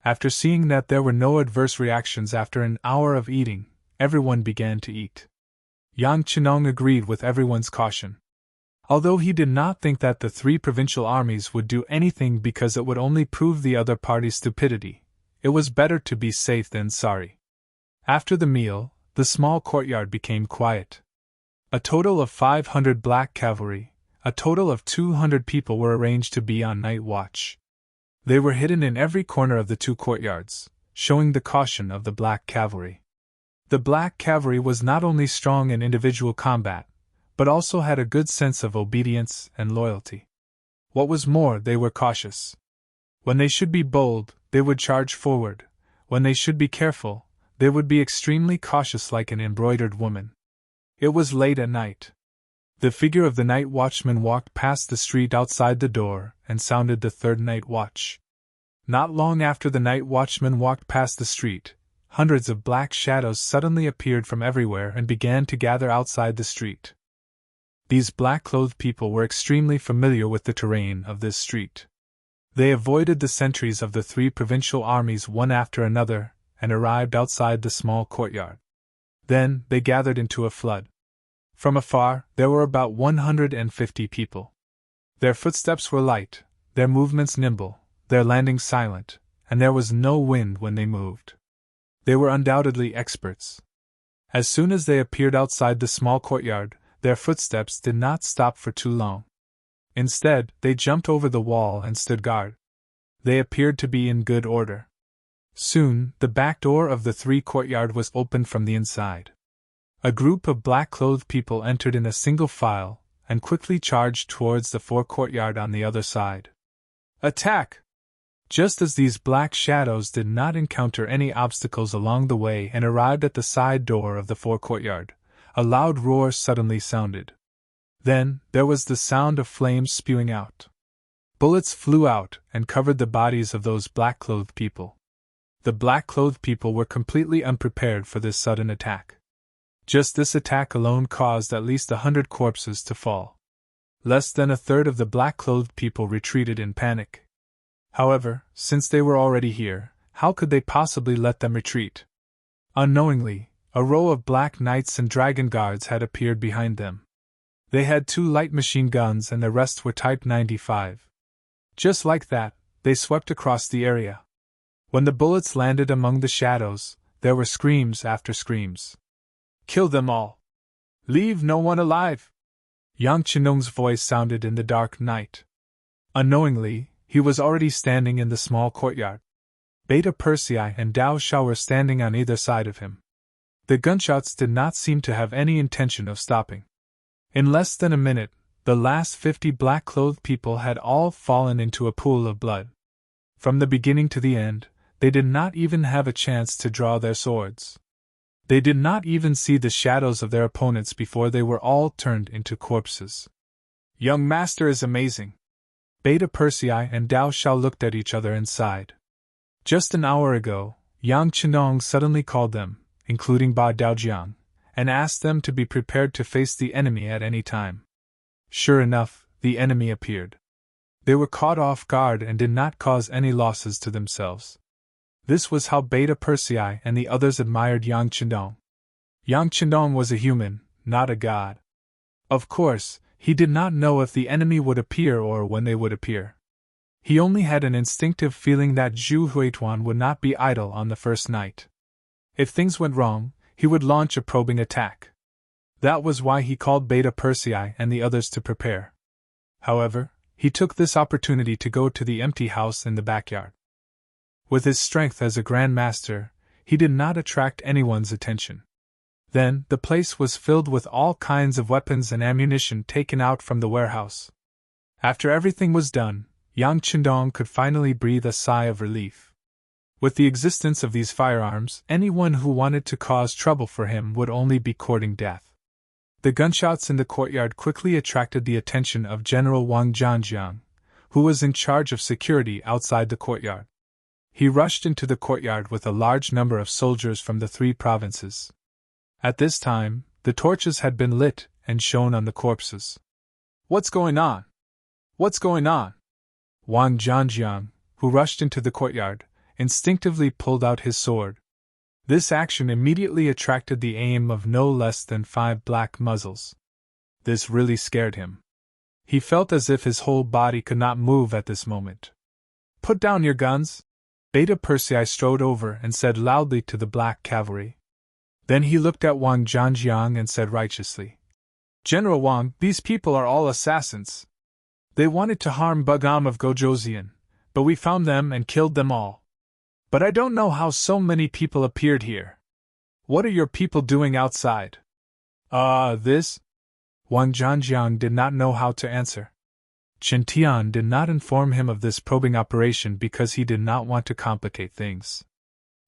After seeing that there were no adverse reactions after an hour of eating, everyone began to eat. Yang Chendong agreed with everyone's caution. Although he did not think that the 3 provincial armies would do anything because it would only prove the other party's stupidity, it was better to be safe than sorry. After the meal, the small courtyard became quiet. A total of 500 black cavalry, a total of 200 people were arranged to be on night watch. They were hidden in every corner of the 2 courtyards, showing the caution of the black cavalry. The black cavalry was not only strong in individual combat, but also had a good sense of obedience and loyalty. What was more, they were cautious. When they should be bold, they would charge forward. When they should be careful, they would be extremely cautious like an embroidered woman. It was late at night. The figure of the night watchman walked past the street outside the door and sounded the 3rd night watch. Not long after the night watchman walked past the street, hundreds of black shadows suddenly appeared from everywhere and began to gather outside the street. These black-clothed people were extremely familiar with the terrain of this street. They avoided the sentries of the 3 provincial armies one after another, and arrived outside the small courtyard. Then, they gathered into a flood. From afar, there were about 150 people. Their footsteps were light, their movements nimble, their landing silent, and there was no wind when they moved. They were undoubtedly experts. As soon as they appeared outside the small courtyard, their footsteps did not stop for too long. Instead, they jumped over the wall and stood guard. They appeared to be in good order. Soon, the back door of the 3 courtyard was opened from the inside. A group of black-clothed people entered in a single file, and quickly charged towards the 4 courtyard on the other side. Attack! Just as these black shadows did not encounter any obstacles along the way and arrived at the side door of the 4 courtyard, a loud roar suddenly sounded. Then, there was the sound of flames spewing out. Bullets flew out and covered the bodies of those black-clothed people. The black-clothed people were completely unprepared for this sudden attack. Just this attack alone caused at least 100 corpses to fall. Less than a third of the black-clothed people retreated in panic. However, since they were already here, how could they possibly let them retreat? Unknowingly, a row of black knights and dragon guards had appeared behind them. They had 2 light machine guns and the rest were Type 95. Just like that, they swept across the area. When the bullets landed among the shadows, there were screams after screams. "Kill them all! Leave no one alive!" Yang Chenong's voice sounded in the dark night. Unknowingly, he was already standing in the small courtyard. Beta Persei and Dao Shao were standing on either side of him. The gunshots did not seem to have any intention of stopping. In less than a minute, the last 50 black-clothed people had all fallen into a pool of blood. From the beginning to the end, they did not even have a chance to draw their swords. They did not even see the shadows of their opponents before they were all turned into corpses. "Young master is amazing." Beta Persei and Dao Shao looked at each other and sighed. Just an hour ago, Yang Chenong suddenly called them, including Ba Daojiang, and asked them to be prepared to face the enemy at any time. Sure enough, the enemy appeared. They were caught off guard and did not cause any losses to themselves. This was how Beta Persei and the others admired Yang Chenong. Yang Chenong was a human, not a god. Of course, he did not know if the enemy would appear or when they would appear. He only had an instinctive feeling that Zhu Huituan would not be idle on the first night. If things went wrong, he would launch a probing attack. That was why he called Beta Persei and the others to prepare. However, he took this opportunity to go to the empty house in the backyard. With his strength as a Grand Master, he did not attract anyone's attention. Then, the place was filled with all kinds of weapons and ammunition taken out from the warehouse. After everything was done, Yang Chenong could finally breathe a sigh of relief. With the existence of these firearms, anyone who wanted to cause trouble for him would only be courting death. The gunshots in the courtyard quickly attracted the attention of General Wang Zhanjiang, who was in charge of security outside the courtyard. He rushed into the courtyard with a large number of soldiers from the 3 provinces. At this time, the torches had been lit and shone on the corpses. "What's going on? What's going on?" Wang Zhanjiang, who rushed into the courtyard, instinctively pulled out his sword. This action immediately attracted the aim of no less than 5 black muzzles. This really scared him. He felt as if his whole body could not move at this moment. "Put down your guns!" Beta Persei strode over and said loudly to the black cavalry. Then he looked at Wang Zhanjiang and said righteously, "General Wang, these people are all assassins. They wanted to harm Bugam of Gojoseon, but we found them and killed them all. But I don't know how so many people appeared here. What are your people doing outside?" This? Wang Zhanjiang did not know how to answer. Chen Tian did not inform him of this probing operation because he did not want to complicate things.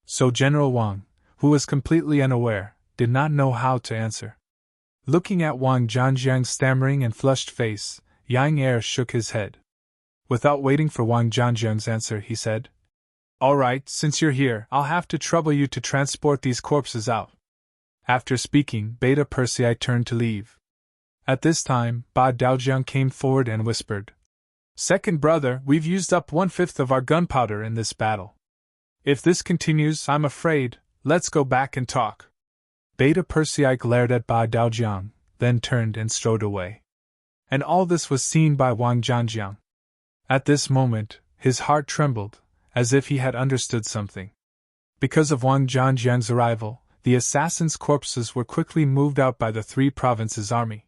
So General Wang, who was completely unaware, did not know how to answer. Looking at Wang Zhanjiang's stammering and flushed face, Yang Er shook his head. Without waiting for Wang Zhanjiang's answer, he said, "All right, since you're here, I'll have to trouble you to transport these corpses out." After speaking, Beta Persei turned to leave. At this time, Ba Daojiang came forward and whispered, "Second brother, we've used up 1/5 of our gunpowder in this battle. If this continues, I'm afraid, let's go back and talk." Beta Persei glared at Ba Daojiang, then turned and strode away. And all this was seen by Wang Zhanjiang. At this moment, his heart trembled, as if he had understood something. Because of Wang Zhanjiang's arrival, the assassins' corpses were quickly moved out by the 3 provinces' army.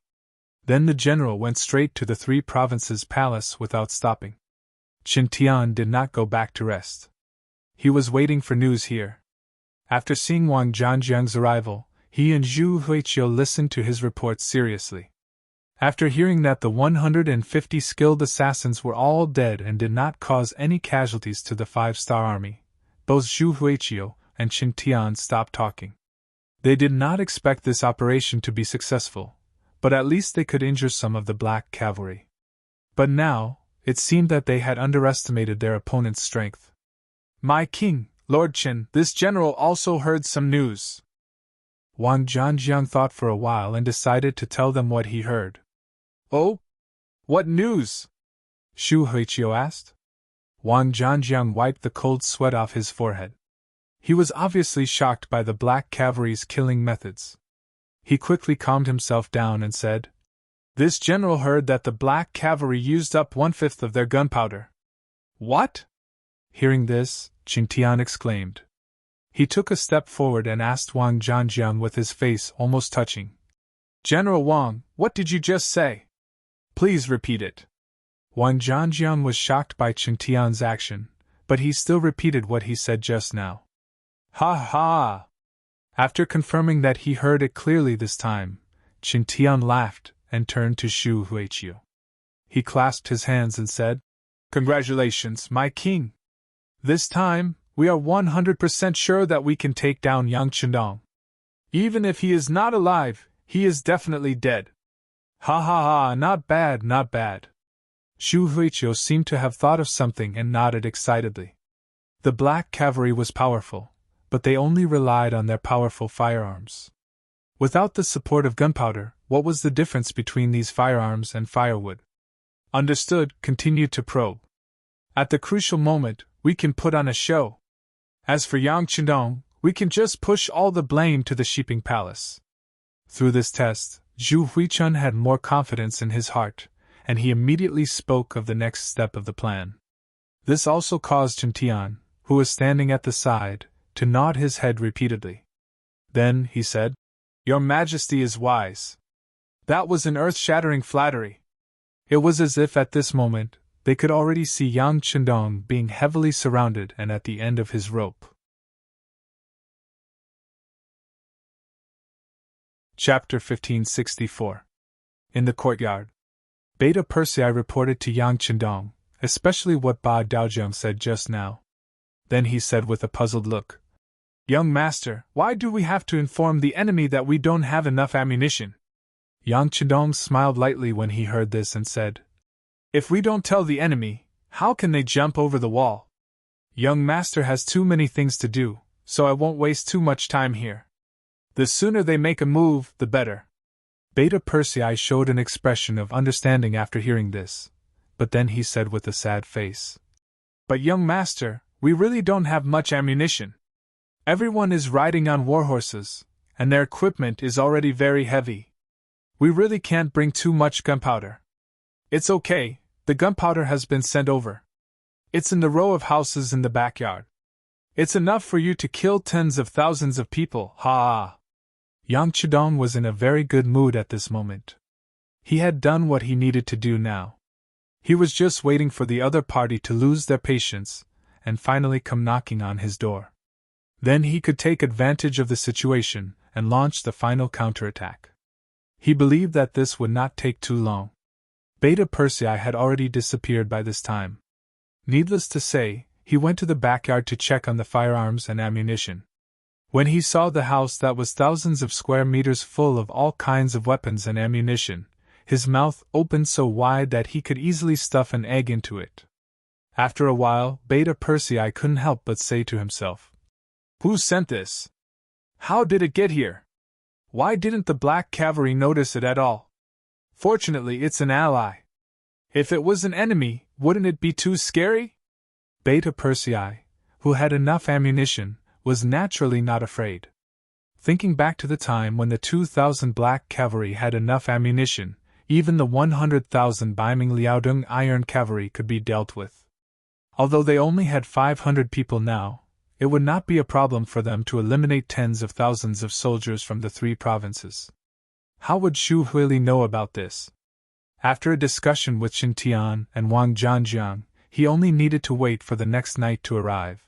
Then the general went straight to the 3 provinces' palace without stopping. Chen Tian did not go back to rest. He was waiting for news here. After seeing Wang Zhanjiang's arrival, he and Zhu Huiqiu listened to his report seriously. After hearing that the 150 skilled assassins were all dead and did not cause any casualties to the 5-star army, both Zhu Huiqiu and Chen Tian stopped talking. They did not expect this operation to be successful, but at least they could injure some of the black cavalry. But now, it seemed that they had underestimated their opponent's strength. "My king, Lord Chen, this general also heard some news." Wang Zhanjiang thought for a while and decided to tell them what he heard. "Oh? What news?" Zhu Huiqiu asked. Wang Zhanjiang wiped the cold sweat off his forehead. He was obviously shocked by the black cavalry's killing methods. He quickly calmed himself down and said, "This general heard that the black cavalry used up 1/5 of their gunpowder." "What?" Hearing this, Qin Tian exclaimed. He took a step forward and asked Wang Zhanjiang with his face almost touching. General Wang, what did you just say? Please repeat it. Wang Zhanjiang was shocked by Qin Tian's action, but he still repeated what he said just now. Ha ha! After confirming that he heard it clearly this time, Qin Tian laughed and turned to Xu Huiqiu. He clasped his hands and said, Congratulations, my king! This time, we are 100% sure that we can take down Yang Chendong. Even if he is not alive, he is definitely dead. Ha ha ha, not bad, not bad. Xu Huiqiu seemed to have thought of something and nodded excitedly. The black cavalry was powerful, but they only relied on their powerful firearms. Without the support of gunpowder, what was the difference between these firearms and firewood? Understood, continued to probe. At the crucial moment, we can put on a show. As for Yang Chendong, we can just push all the blame to the Sheeping Palace. Through this test, Zhu Huichun had more confidence in his heart, and he immediately spoke of the next step of the plan. This also caused Qin Tian, who was standing at the side, to nod his head repeatedly. Then he said, Your Majesty is wise. That was an earth-shattering flattery. It was as if at this moment, they could already see Yang Chendong being heavily surrounded and at the end of his rope. Chapter 1564. In the courtyard, Beta Persei reported to Yang Chendong, especially what Ba Daojiang said just now. Then he said with a puzzled look, Young master, why do we have to inform the enemy that we don't have enough ammunition? Yang Chendong smiled lightly when he heard this and said, If we don't tell the enemy, how can they jump over the wall? Young master has too many things to do, so I won't waste too much time here. The sooner they make a move, the better. Beta Persei showed an expression of understanding after hearing this, but then he said with a sad face, But young master, we really don't have much ammunition. Everyone is riding on warhorses, and their equipment is already very heavy. We really can't bring too much gunpowder. It's okay, the gunpowder has been sent over. It's in the row of houses in the backyard. It's enough for you to kill tens of thousands of people, ha! Yang Chendong was in a very good mood at this moment. He had done what he needed to do now. He was just waiting for the other party to lose their patience, and finally come knocking on his door. Then he could take advantage of the situation and launch the final counterattack. He believed that this would not take too long. Beta Persei had already disappeared by this time. Needless to say, he went to the backyard to check on the firearms and ammunition. When he saw the house that was thousands of square meters full of all kinds of weapons and ammunition, his mouth opened so wide that he could easily stuff an egg into it. After a while, Beta Persei couldn't help but say to himself, Who sent this? How did it get here? Why didn't the Black Cavalry notice it at all? Fortunately, it's an ally. If it was an enemy, wouldn't it be too scary? Beta Persei, who had enough ammunition, was naturally not afraid. Thinking back to the time when the 2,000 Black Cavalry had enough ammunition, even the 100,000 Baiming Liaodong Iron Cavalry could be dealt with. Although they only had 500 people now, it would not be a problem for them to eliminate tens of thousands of soldiers from the 3 provinces. How would Xu Huili know about this? After a discussion with Qin Tian and Wang Zhanjiang, he only needed to wait for the next night to arrive.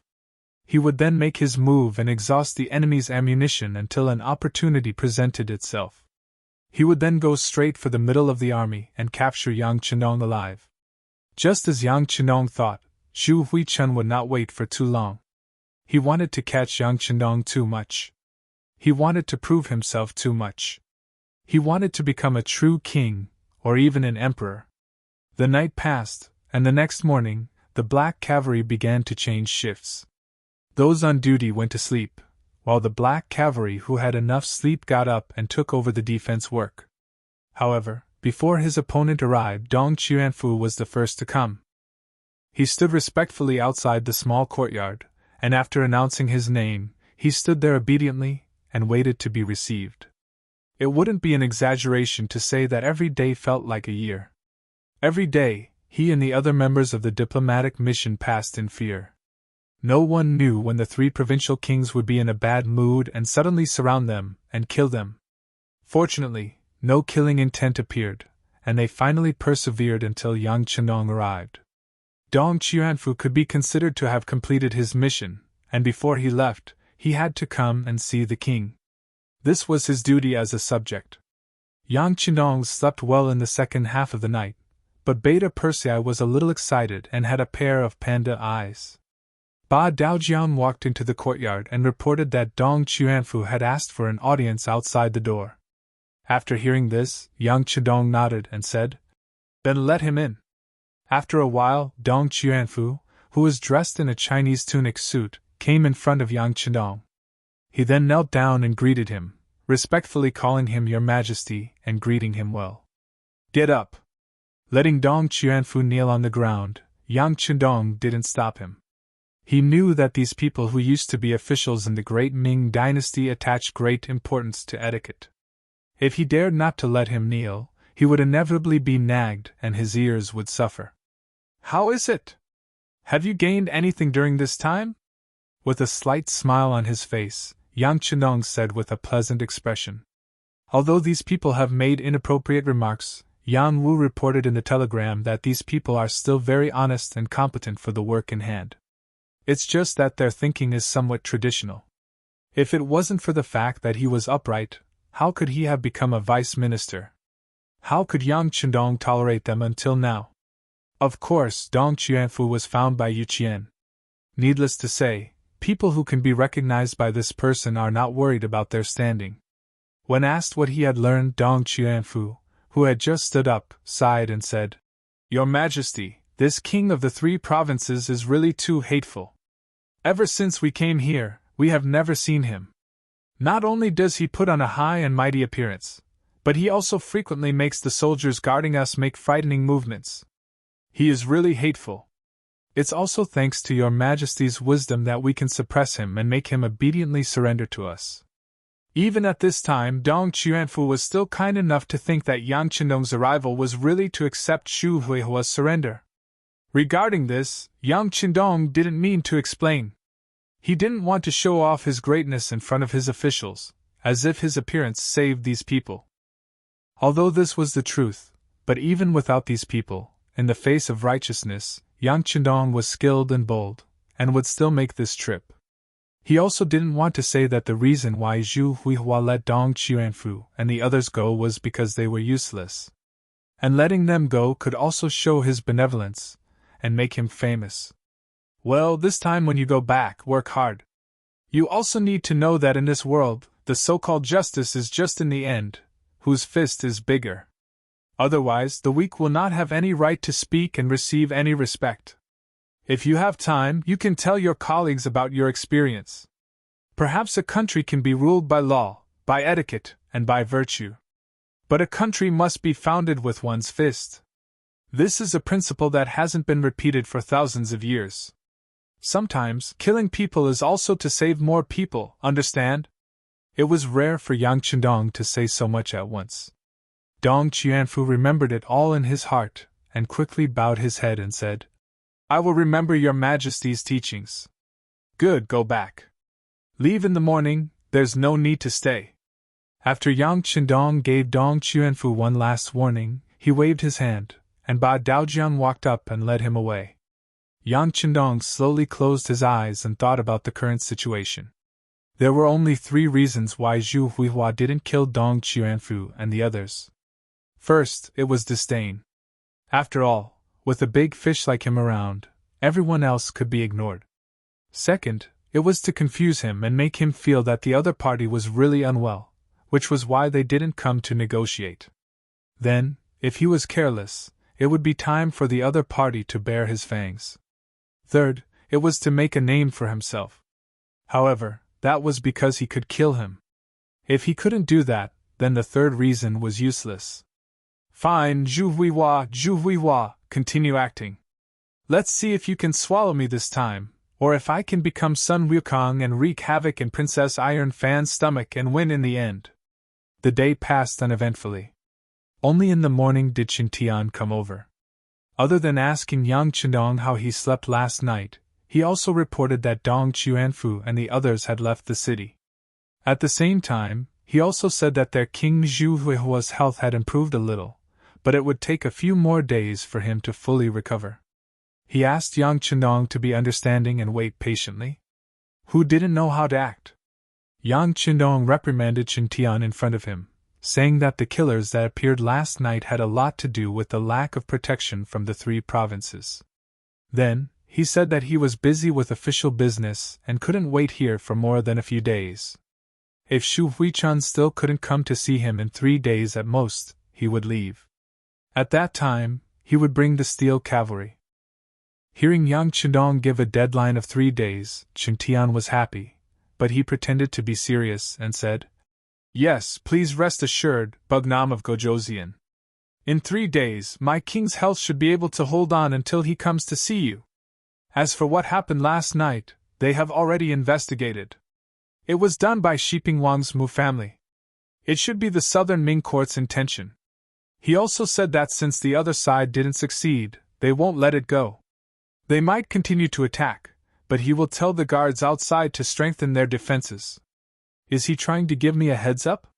He would then make his move and exhaust the enemy's ammunition until an opportunity presented itself. He would then go straight for the middle of the army and capture Yang Chendong alive. Just as Yang Chendong thought, Xu Huichun would not wait for too long. He wanted to catch Yang Chendong too much. He wanted to prove himself too much. He wanted to become a true king, or even an emperor. The night passed, and the next morning, the Black Cavalry began to change shifts. Those on duty went to sleep, while the Black Cavalry who had enough sleep got up and took over the defense work. However, before his opponent arrived, Dong Qianfu was the first to come. He stood respectfully outside the small courtyard, and after announcing his name, he stood there obediently and waited to be received. It wouldn't be an exaggeration to say that every day felt like a year. Every day, he and the other members of the diplomatic mission passed in fear. No one knew when the three provincial kings would be in a bad mood and suddenly surround them and kill them. Fortunately, no killing intent appeared, and they finally persevered until Yang Chendong arrived. Dong Qianfu could be considered to have completed his mission, and before he left, he had to come and see the king. This was his duty as a subject. Yang Chendong slept well in the second half of the night, but Beta Persei was a little excited and had a pair of panda eyes. Ba Daojian walked into the courtyard and reported that Dong Qianfu had asked for an audience outside the door. After hearing this, Yang Chendong nodded and said, "Then let him in." After a while, Dong Qianfu, who was dressed in a Chinese tunic suit, came in front of Yang Chendong. He then knelt down and greeted him, respectfully calling him Your Majesty and greeting him well. "Get up." Letting Dong Qianfu kneel on the ground, Yang Chendong didn't stop him. He knew that these people who used to be officials in the great Ming dynasty attached great importance to etiquette. If he dared not to let him kneel, he would inevitably be nagged and his ears would suffer. "How is it? Have you gained anything during this time?" With a slight smile on his face, Yang Chendong said with a pleasant expression. Although these people have made inappropriate remarks, Yan Wu reported in the telegram that these people are still very honest and competent for the work in hand. It's just that their thinking is somewhat traditional. If it wasn't for the fact that he was upright, how could he have become a vice minister? How could Yang Chendong tolerate them until now? Of course, Dong Qianfu was found by Yu Qian. Needless to say, people who can be recognized by this person are not worried about their standing. When asked what he had learned, Dong Qianfu, who had just stood up, sighed and said, "Your Majesty, this king of the three provinces is really too hateful. Ever since we came here, we have never seen him. Not only does he put on a high and mighty appearance, but he also frequently makes the soldiers guarding us make frightening movements. He is really hateful. It's also thanks to Your Majesty's wisdom that we can suppress him and make him obediently surrender to us." Even at this time, Dong Qianfu was still kind enough to think that Yang Chendong's arrival was really to accept Xu Huihua's surrender. Regarding this, Yang Chendong didn't mean to explain. He didn't want to show off his greatness in front of his officials, as if his appearance saved these people. Although this was the truth, but even without these people, in the face of righteousness, Yang Chendong was skilled and bold, and would still make this trip. He also didn't want to say that the reason why Xu Huihua let Dong Qianfu and the others go was because they were useless. And letting them go could also show his benevolence, and make him famous. Well, this time when you go back, work hard. You also need to know that in this world, the so-called justice is just in the end, whose fist is bigger. Otherwise, the weak will not have any right to speak and receive any respect. If you have time, you can tell your colleagues about your experience. Perhaps a country can be ruled by law, by etiquette, and by virtue. But a country must be founded with one's fist. This is a principle that hasn't been repeated for thousands of years. Sometimes, killing people is also to save more people, understand? It was rare for Yang Chendong to say so much at once. Dong Qianfu remembered it all in his heart, and quickly bowed his head and said, "I will remember Your Majesty's teachings." "Good, go back. Leave in the morning, there's no need to stay." After Yang Chendong gave Dong Qianfu one last warning, he waved his hand, and Ba Daojian walked up and led him away. Yang Chendong slowly closed his eyes and thought about the current situation. There were only 3 reasons why Xu Huihua didn't kill Dong Qianfu and the others. First, it was disdain. After all, with a big fish like him around, everyone else could be ignored. Second, it was to confuse him and make him feel that the other party was really unwell, which was why they didn't come to negotiate. Then, if he was careless, it would be time for the other party to bare his fangs. Third, it was to make a name for himself. However, that was because he could kill him. If he couldn't do that, then the third reason was useless. "Fine, Zhu Huihua, continue acting. Let's see if you can swallow me this time, or if I can become Sun Wukong and wreak havoc in Princess Iron Fan's stomach and win in the end." The day passed uneventfully. Only in the morning did Qin Tian come over. Other than asking Yang Chendong how he slept last night, he also reported that Dong Chuanfu and the others had left the city. At the same time, he also said that their king Zhu Huihua's health had improved a little, but it would take a few more days for him to fully recover. He asked Yang Chendong to be understanding and wait patiently. Who didn't know how to act? Yang Chendong reprimanded Chen Tian in front of him, saying that the killers that appeared last night had a lot to do with the lack of protection from the 3 provinces. Then, he said that he was busy with official business and couldn't wait here for more than a few days. If Shu Huichan still couldn't come to see him in 3 days at most, he would leave. At that time, he would bring the steel cavalry. Hearing Yang Chendong give a deadline of 3 days, Chen Tian was happy, but he pretended to be serious and said, "Yes, please rest assured, Bugnam of Gojoseon. In 3 days, my king's health should be able to hold on until he comes to see you. As for what happened last night, they have already investigated. It was done by Shiping Wang's Mu family. It should be the southern Ming court's intention." He also said that since the other side didn't succeed, they won't let it go. They might continue to attack, but he will tell the guards outside to strengthen their defenses. Is he trying to give me a heads up?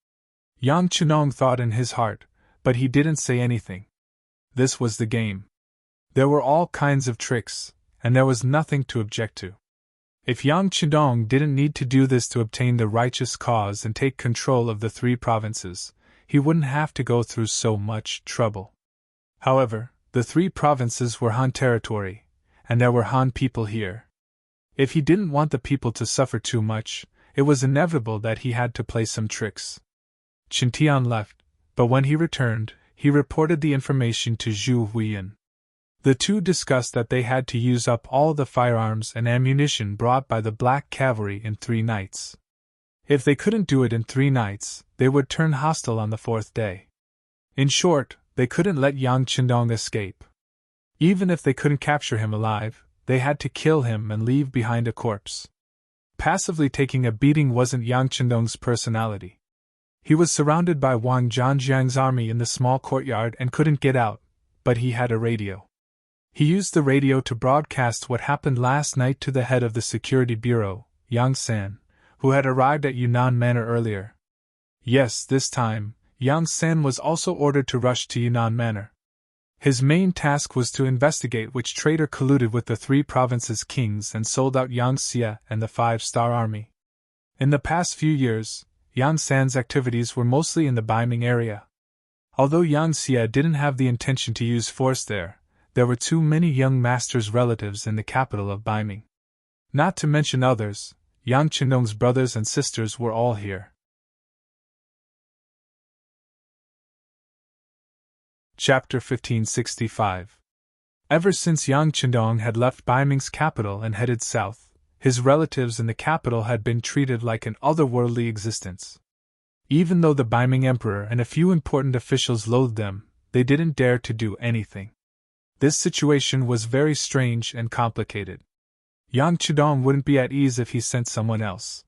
Yang Chenong thought in his heart, but he didn't say anything. This was the game. There were all kinds of tricks, and there was nothing to object to. If Yang Chendong didn't need to do this to obtain the righteous cause and take control of the 3 provinces, he wouldn't have to go through so much trouble. However, the 3 provinces were Han territory, and there were Han people here. If he didn't want the people to suffer too much, it was inevitable that he had to play some tricks. Chen Tian left, but when he returned, he reported the information to Zhu Huiyan. The two discussed that they had to use up all the firearms and ammunition brought by the Black Cavalry in 3 nights. If they couldn't do it in 3 nights, they would turn hostile on the 4th day. In short, they couldn't let Yang Chendong escape. Even if they couldn't capture him alive, they had to kill him and leave behind a corpse. Passively taking a beating wasn't Yang Chendong's personality. He was surrounded by Wang Zhanjiang's army in the small courtyard and couldn't get out, but he had a radio. He used the radio to broadcast what happened last night to the head of the security bureau, Yang San, who had arrived at Yunnan Manor earlier. Yes, this time, Yang San was also ordered to rush to Yunnan Manor. His main task was to investigate which traitor colluded with the 3 provinces' kings and sold out Yang Xie and the 5-star army. In the past few years, Yang San's activities were mostly in the Baiming area. Although Yang Xie didn't have the intention to use force there were too many young masters' relatives in the capital of Baiming. Not to mention others, Yang Chendong's brothers and sisters were all here. Chapter 1565. Ever since Yang Chendong had left Baiming's capital and headed south, his relatives in the capital had been treated like an otherworldly existence. Even though the Baiming emperor and a few important officials loathed them, they didn't dare to do anything. This situation was very strange and complicated. Yang Chendong wouldn't be at ease if he sent someone else.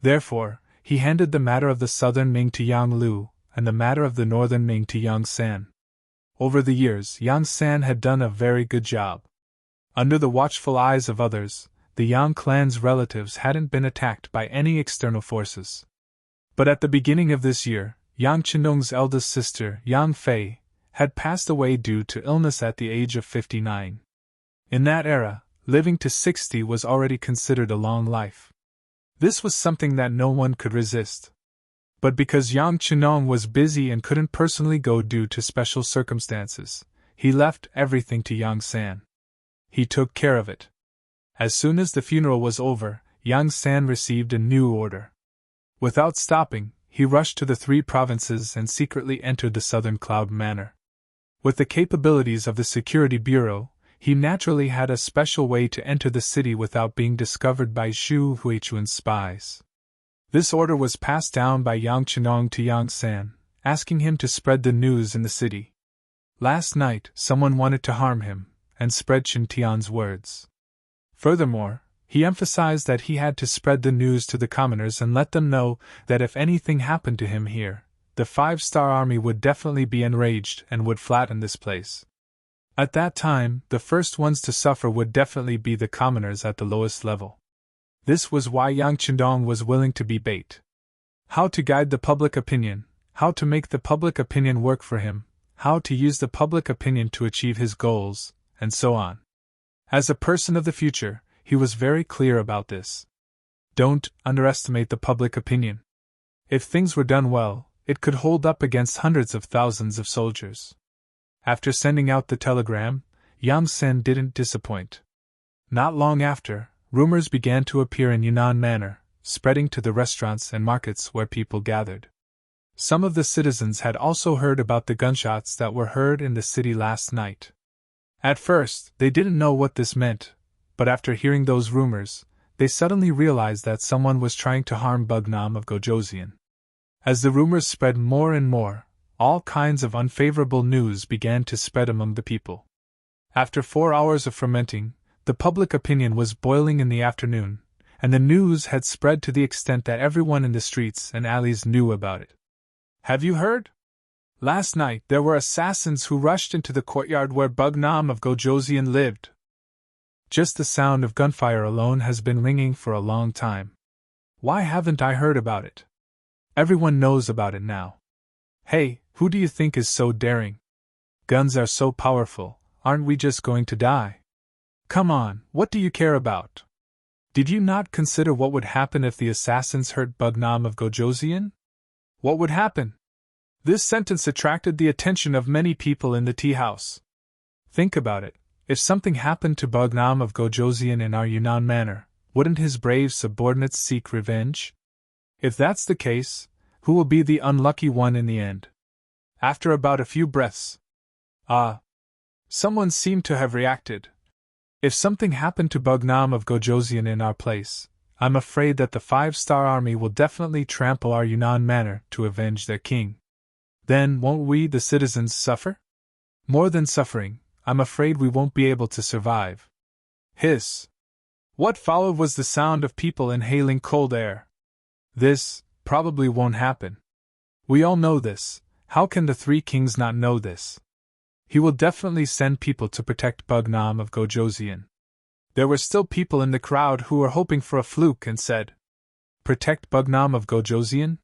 Therefore, he handed the matter of the southern Ming to Yang Lu, and the matter of the northern Ming to Yang San. Over the years, Yang San had done a very good job. Under the watchful eyes of others, the Yang clan's relatives hadn't been attacked by any external forces. But at the beginning of this year, Yang Chendong's eldest sister, Yang Fei, had passed away due to illness at the age of 59. In that era, living to 60 was already considered a long life. This was something that no one could resist. But because Yang Chendong was busy and couldn't personally go due to special circumstances, he left everything to Yang San. He took care of it. As soon as the funeral was over, Yang San received a new order. Without stopping, he rushed to the 3 provinces and secretly entered the southern Cloud Manor. With the capabilities of the security bureau, he naturally had a special way to enter the city without being discovered by Zhu Huichuan's spies. This order was passed down by Yang Chendong to Yang San, asking him to spread the news in the city. Last night, someone wanted to harm him, and spread Chen Tian's words. Furthermore, he emphasized that he had to spread the news to the commoners and let them know that if anything happened to him here, the 5-star army would definitely be enraged and would flatten this place. At that time, the first ones to suffer would definitely be the commoners at the lowest level. This was why Yang Qindong was willing to be bait. How to guide the public opinion, how to make the public opinion work for him, how to use the public opinion to achieve his goals, and so on. As a person of the future, he was very clear about this. Don't underestimate the public opinion. If things were done well, it could hold up against hundreds of thousands of soldiers. After sending out the telegram, Yang Sen didn't disappoint. Not long after, rumors began to appear in Yunnan Manor, spreading to the restaurants and markets where people gathered. Some of the citizens had also heard about the gunshots that were heard in the city last night. At first, they didn't know what this meant, but after hearing those rumors, they suddenly realized that someone was trying to harm Bugnam of Gojoseon. As the rumors spread more and more, all kinds of unfavorable news began to spread among the people. After 4 hours of fermenting, the public opinion was boiling in the afternoon, and the news had spread to the extent that everyone in the streets and alleys knew about it. Have you heard? Last night there were assassins who rushed into the courtyard where Bugnam of Gojoseon lived. Just the sound of gunfire alone has been ringing for a long time. Why haven't I heard about it? Everyone knows about it now. Hey, who do you think is so daring? Guns are so powerful, aren't we just going to die? Come on, what do you care about? Did you not consider what would happen if the assassins hurt Bugnam of Gojoseon? What would happen? This sentence attracted the attention of many people in the tea house. Think about it. If something happened to Bugnam of Gojoseon in our Yunnan Manor, wouldn't his brave subordinates seek revenge? If that's the case, who will be the unlucky one in the end? After about a few breaths. Someone seemed to have reacted. If something happened to Bugnam of Gojoseon in our place, I'm afraid that the 5-star army will definitely trample our Yunnan Manor to avenge their king. Then won't we, the citizens, suffer? More than suffering, I'm afraid we won't be able to survive. Hiss! What followed was the sound of people inhaling cold air. This probably won't happen. We all know this. How can the 3 kings not know this? He will definitely send people to protect Bugnam of Gojoseon. There were still people in the crowd who were hoping for a fluke and said, "Protect Bugnam of Gojoseon?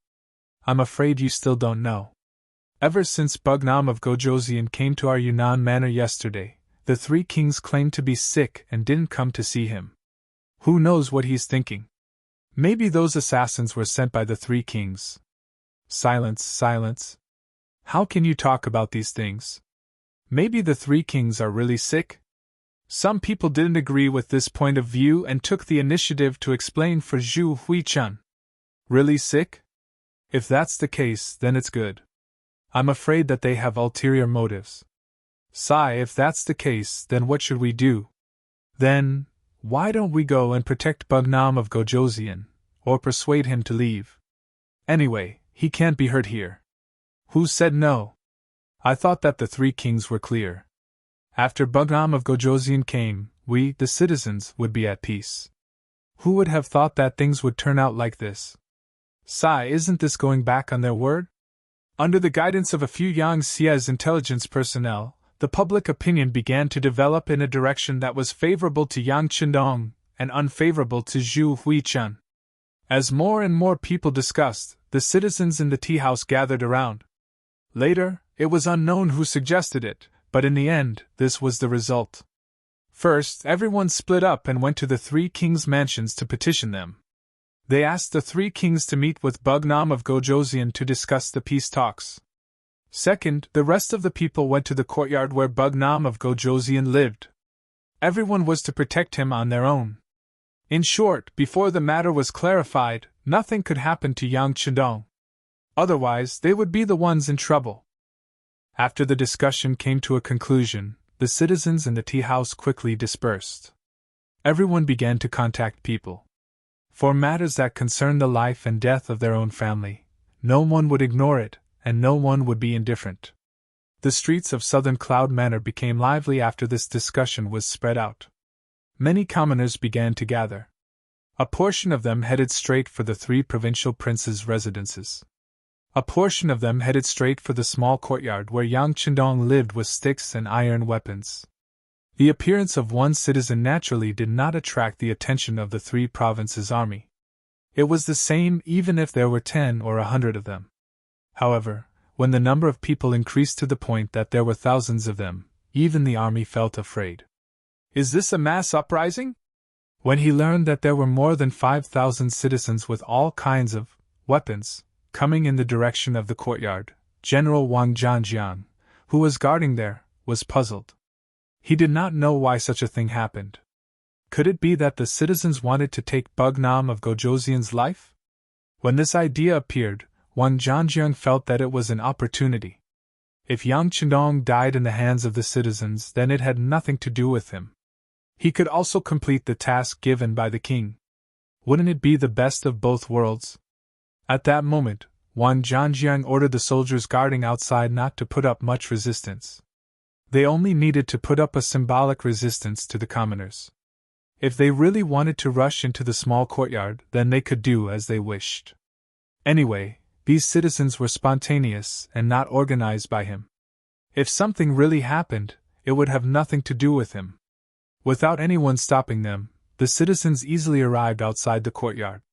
I'm afraid you still don't know. Ever since Bugnam of Gojoseon came to our Yunnan Manor yesterday, the 3 kings claimed to be sick and didn't come to see him. Who knows what he's thinking? Maybe those assassins were sent by the 3 kings." Silence, silence. How can you talk about these things? Maybe the 3 kings are really sick? Some people didn't agree with this point of view and took the initiative to explain for Zhu Huichun. Really sick? If that's the case, then it's good. I'm afraid that they have ulterior motives. Sigh, if that's the case, then what should we do? Then, why don't we go and protect Bugnam of Gojoseon, or persuade him to leave? Anyway, he can't be hurt here. Who said no? I thought that the 3 kings were clear. After Bugnam of Gojoseon came, we, the citizens, would be at peace. Who would have thought that things would turn out like this? Sigh, isn't this going back on their word? Under the guidance of a few Yang Xie's intelligence personnel, the public opinion began to develop in a direction that was favorable to Yang Qindong and unfavorable to Zhu Huichun. As more and more people discussed, the citizens in the tea house gathered around. Later, it was unknown who suggested it, but in the end, this was the result. First, everyone split up and went to the 3 kings' mansions to petition them. They asked the 3 kings to meet with Bugnam of Gojoseon to discuss the peace talks. Second, the rest of the people went to the courtyard where Bugnam of Gojoseon lived. Everyone was to protect him on their own. In short, before the matter was clarified, nothing could happen to Yang Qindong. Otherwise, they would be the ones in trouble. After the discussion came to a conclusion, the citizens in the tea house quickly dispersed. Everyone began to contact people. For matters that concerned the life and death of their own family, no one would ignore it, and no one would be indifferent. The streets of Southern Cloud Manor became lively after this discussion was spread out. Many commoners began to gather. A portion of them headed straight for the 3 provincial princes' residences. A portion of them headed straight for the small courtyard where Yang Chendong lived with sticks and iron weapons. The appearance of one citizen naturally did not attract the attention of the three provinces' army. It was the same even if there were 10 or 100 of them. However, when the number of people increased to the point that there were thousands of them, even the army felt afraid. Is this a mass uprising? When he learned that there were more than 5,000 citizens with all kinds of weapons coming in the direction of the courtyard, General Wang Zhanjiang, who was guarding there, was puzzled. He did not know why such a thing happened. Could it be that the citizens wanted to take Bugnam of Gojoseon's life? When this idea appeared, Wang Zhanjiang felt that it was an opportunity. If Yang Chendong died in the hands of the citizens, then it had nothing to do with him. He could also complete the task given by the king. Wouldn't it be the best of both worlds? At that moment, Wang Zhanjiang ordered the soldiers guarding outside not to put up much resistance. They only needed to put up a symbolic resistance to the commoners. If they really wanted to rush into the small courtyard, then they could do as they wished. Anyway, these citizens were spontaneous and not organized by him. If something really happened, it would have nothing to do with him. Without anyone stopping them, the citizens easily arrived outside the courtyard.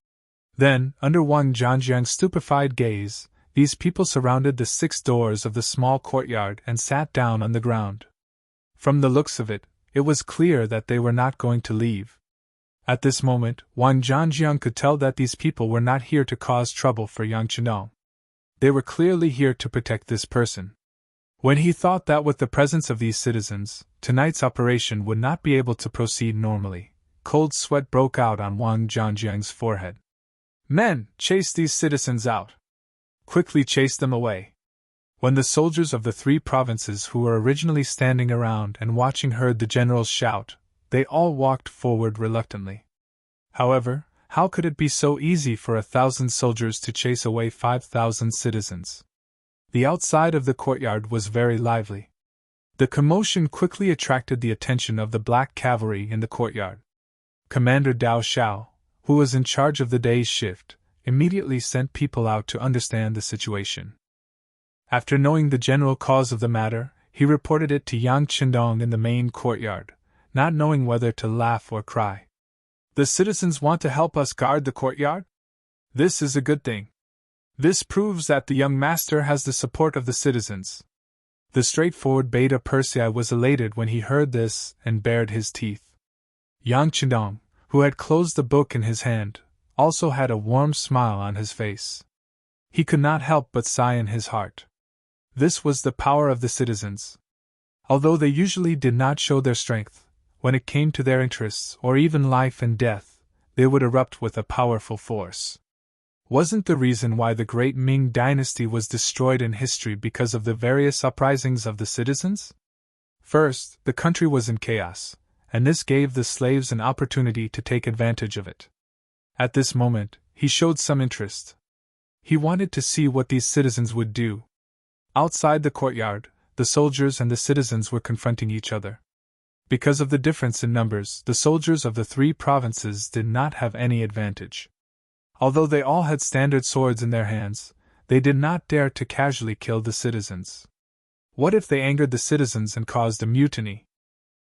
Then, under Wang Zhanjiang's stupefied gaze, these people surrounded the 6 doors of the small courtyard and sat down on the ground. From the looks of it, it was clear that they were not going to leave. At this moment, Wang Zhanjiang could tell that these people were not here to cause trouble for Yang Chendong. They were clearly here to protect this person. When he thought that with the presence of these citizens, tonight's operation would not be able to proceed normally, cold sweat broke out on Wang Zhanjiang's forehead. Men, chase these citizens out. Quickly chase them away. When the soldiers of the 3 provinces who were originally standing around and watching heard the generals shout, they all walked forward reluctantly. However, how could it be so easy for 1,000 soldiers to chase away 5,000 citizens? The outside of the courtyard was very lively. The commotion quickly attracted the attention of the black cavalry in the courtyard. Commander Dao Xiao, who was in charge of the day's shift, immediately sent people out to understand the situation. After knowing the general cause of the matter, he reported it to Yang Chendong in the main courtyard, not knowing whether to laugh or cry. The citizens want to help us guard the courtyard? This is a good thing. This proves that the young master has the support of the citizens. The straightforward Beta Persei was elated when he heard this and bared his teeth. Yang Chendong, who had closed the book in his hand, also had a warm smile on his face. He could not help but sigh in his heart. This was the power of the citizens. Although they usually did not show their strength, when it came to their interests or even life and death, they would erupt with a powerful force. Wasn't the reason why the great Ming dynasty was destroyed in history because of the various uprisings of the citizens? First, the country was in chaos, and this gave the slaves an opportunity to take advantage of it. At this moment, he showed some interest. He wanted to see what these citizens would do. Outside the courtyard, the soldiers and the citizens were confronting each other. Because of the difference in numbers, the soldiers of the 3 provinces did not have any advantage. Although they all had standard swords in their hands, they did not dare to casually kill the citizens. What if they angered the citizens and caused a mutiny?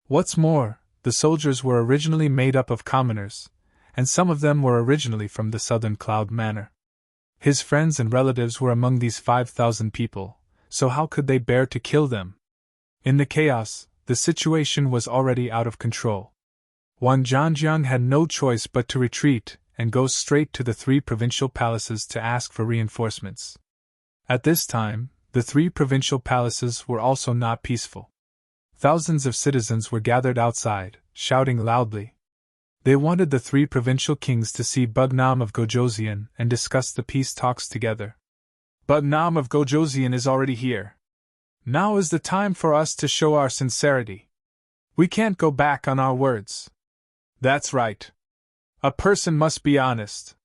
What's more, the soldiers were originally made up of commoners, and some of them were originally from the southern Cloud Manor. His friends and relatives were among these 5,000 people, so how could they bear to kill them? In the chaos, the situation was already out of control. Wang Zhanjiang had no choice but to retreat and go straight to the 3 provincial palaces to ask for reinforcements. At this time, the 3 provincial palaces were also not peaceful. Thousands of citizens were gathered outside, shouting loudly. They wanted the 3 provincial kings to see Bugnam of Gojoseon and discuss the peace talks together. Bugnam of Gojoseon is already here. Now is the time for us to show our sincerity. We can't go back on our words. That's right. A person must be honest.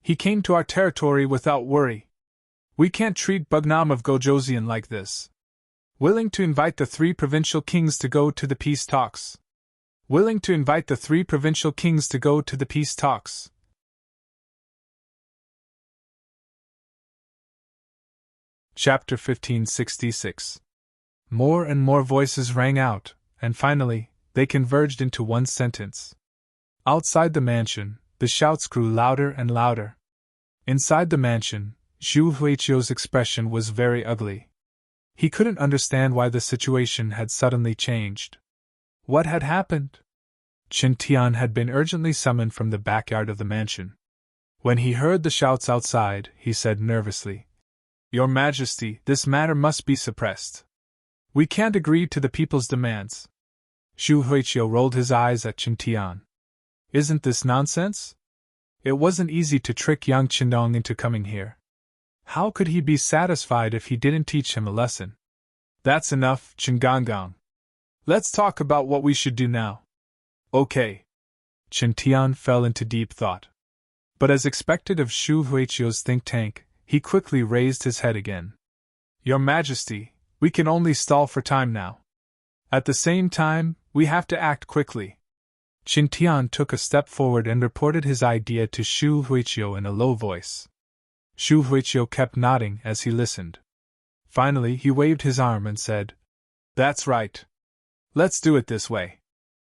He came to our territory without worry. We can't treat Bugnam of Gojoseon like this. Willing to invite the 3 provincial kings to go to the peace talks. Willing to invite the 3 provincial kings to go to the peace talks. Chapter 1566. More and more voices rang out, and finally, they converged into one sentence. Outside the mansion, the shouts grew louder and louder. Inside the mansion, Zhu Huiqiu's expression was very ugly. He couldn't understand why the situation had suddenly changed. What had happened? Qin Tian had been urgently summoned from the backyard of the mansion. When he heard the shouts outside, he said nervously, "Your Majesty, this matter must be suppressed. We can't agree to the people's demands." Zhu Huiqiu rolled his eyes at Qin Tian. "Isn't this nonsense? It wasn't easy to trick young Qindong into coming here. How could he be satisfied if he didn't teach him a lesson?" "That's enough, Qingangang. Let's talk about what we should do now." "Okay." Qin Tian fell into deep thought. But as expected of Zhu Huiqiu's think tank, he quickly raised his head again. "Your Majesty, we can only stall for time now. At the same time, we have to act quickly." Qin Tian took a step forward and reported his idea to Zhu Huiqiu in a low voice. Zhu Huiqiu kept nodding as he listened. Finally, he waved his arm and said, "That's right. Let's do it this way.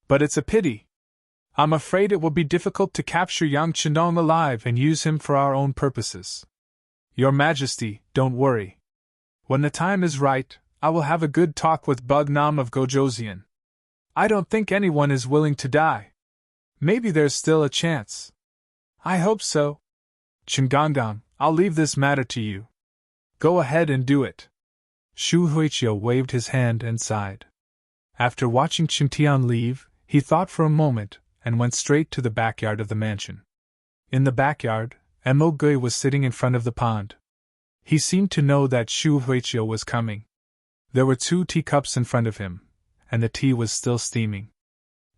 But it's a pity. I'm afraid it will be difficult to capture young Qindong alive and use him for our own purposes. Your Majesty, don't worry. When the time is right, I will have a good talk with Bug Nam of Gojoseon. I don't think anyone is willing to die. Maybe there's still a chance. I hope so. Qingangang, I'll leave this matter to you. Go ahead and do it." Zhu Huiqiu waved his hand and sighed. After watching Qin Tian leave, he thought for a moment and went straight to the backyard of the mansion. In the backyard, Mo Gui was sitting in front of the pond. He seemed to know that Zhu Huiqiu was coming. There were 2 teacups in front of him, and the tea was still steaming.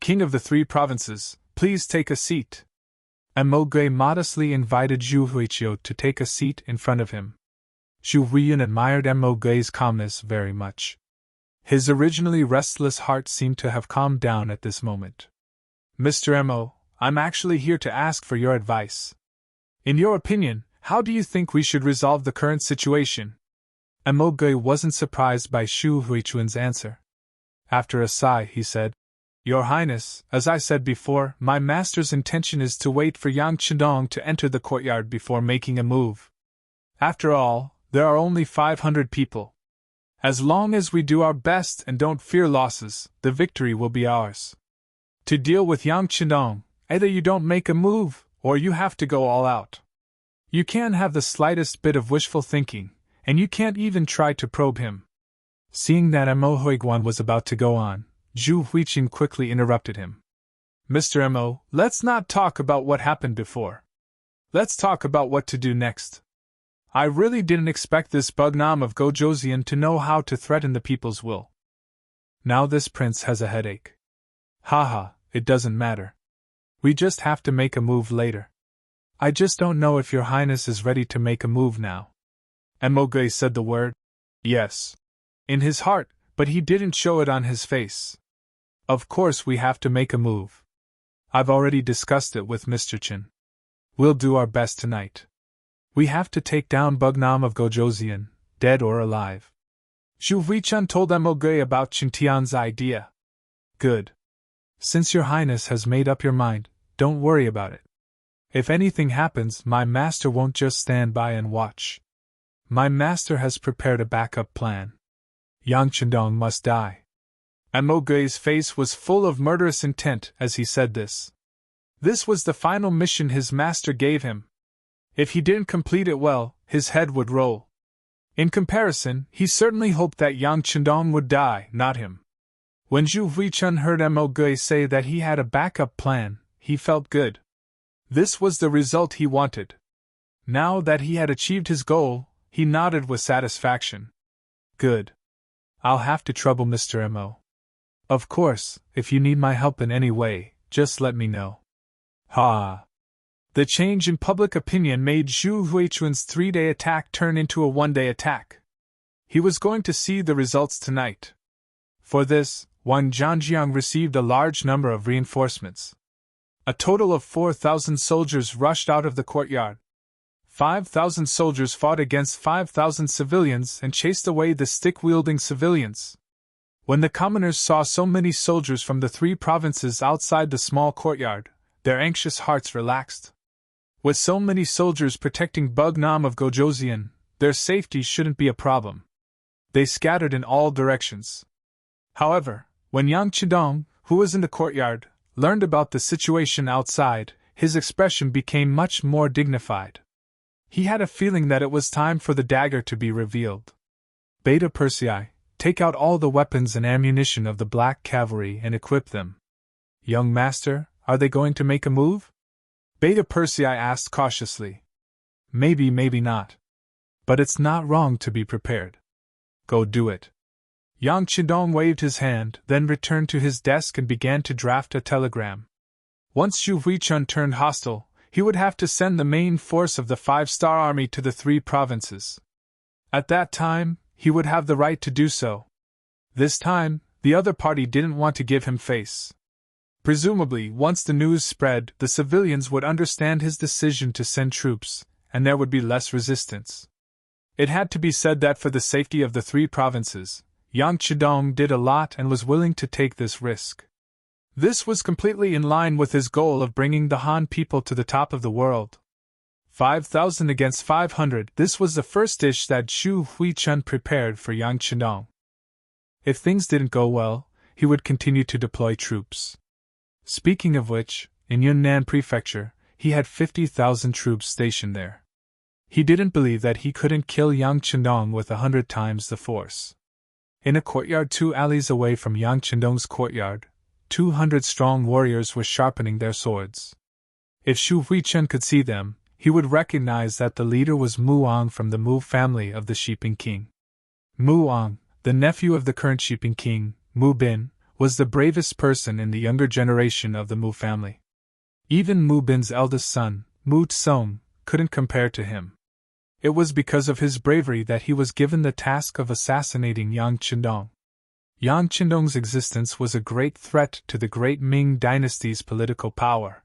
"King of the 3 provinces, please take a seat." Mo Gui modestly invited Zhu Huiqiu to take a seat in front of him. Zhu Huiyun admired Mo Gui's calmness very much. His originally restless heart seemed to have calmed down at this moment. "Mr. Mo, I'm actually here to ask for your advice. In your opinion, how do you think we should resolve the current situation?" Mo Gui wasn't surprised by Zhu Huiqiu's answer. After a sigh, he said, "Your Highness, as I said before, my master's intention is to wait for Yang Qindong to enter the courtyard before making a move. After all, there are only 500 people. As long as we do our best and don't fear losses, the victory will be ours. To deal with Yang Qindong, either you don't make a move, or you have to go all out. You can't have the slightest bit of wishful thinking, and you can't even try to probe him." Seeing that Mo Huiguan was about to go on, Zhu Huiqin quickly interrupted him. "Mr. Mo, let's not talk about what happened before. Let's talk about what to do next. I really didn't expect this Bug Nam of Gojoseon to know how to threaten the people's will. Now this prince has a headache. Haha, it doesn't matter. We just have to make a move later. I just don't know if your Highness is ready to make a move now." Mo Gui said the word "yes" in his heart, but he didn't show it on his face. "Of course we have to make a move. I've already discussed it with Mr. Qin. We'll do our best tonight. We have to take down Bug Nam of Gojoseon, dead or alive." Zhu Huichun told Mo Gui about Qin Tian's idea. "Good. Since your Highness has made up your mind, don't worry about it. If anything happens, my master won't just stand by and watch. My master has prepared a backup plan. Yang Qindong must die." Mo Gui's face was full of murderous intent as he said this. This was the final mission his master gave him. If he didn't complete it well, his head would roll. In comparison, he certainly hoped that Yang Qindong would die, not him. When Zhu Huichun heard Mo Gui say that he had a backup plan, he felt good. This was the result he wanted. Now that he had achieved his goal, he nodded with satisfaction. "Good. I'll have to trouble Mr. Mo. Of course, if you need my help in any way, just let me know." Ha! The change in public opinion made Zhu Huichun's 3-day attack turn into a 1-day attack. He was going to see the results tonight. For this, Wang Zhangjiang received a large number of reinforcements. A total of 4,000 soldiers rushed out of the courtyard. 5,000 soldiers fought against 5,000 civilians and chased away the stick-wielding civilians. When the commoners saw so many soldiers from the 3 provinces outside the small courtyard, their anxious hearts relaxed. With so many soldiers protecting Bugnam of Gojoseon, their safety shouldn't be a problem. They scattered in all directions. However, when Yang Chidong, who was in the courtyard, learned about the situation outside, his expression became much more dignified. He had a feeling that it was time for the dagger to be revealed. Beta Persei, take out all the weapons and ammunition of the Black Cavalry and equip them. Young master, are they going to make a move? Beta Persei asked cautiously. Maybe, maybe not. But it's not wrong to be prepared. Go do it. Yang Chidong waved his hand, then returned to his desk and began to draft a telegram. Once Xu Huichun turned hostile, he would have to send the main force of the 5-star army to the 3 provinces. At that time, he would have the right to do so. This time, the other party didn't want to give him face. Presumably, once the news spread, the civilians would understand his decision to send troops, and there would be less resistance. It had to be said that for the safety of the 3 provinces, Yang Chidong did a lot and was willing to take this risk. This was completely in line with his goal of bringing the Han people to the top of the world. 5,000 against 500, this was the first dish that Xu Huichun prepared for Yang Chidong. If things didn't go well, he would continue to deploy troops. Speaking of which, in Yunnan Prefecture, he had 50,000 troops stationed there. He didn't believe that he couldn't kill Yang Chidong with 100 times the force. In a courtyard 2 alleys away from Yang Chidong's courtyard, 200 strong warriors were sharpening their swords. If Xu Huichun could see them, he would recognize that the leader was Mu Ang from the Mu family of the Shiping King. Mu Ang, the nephew of the current Shiping King, Mu Bin, was the bravest person in the younger generation of the Mu family. Even Mu Bin's eldest son, Mu Tsong, couldn't compare to him. It was because of his bravery that he was given the task of assassinating Yang Chidong. Yang Chidong's existence was a great threat to the great Ming dynasty's political power.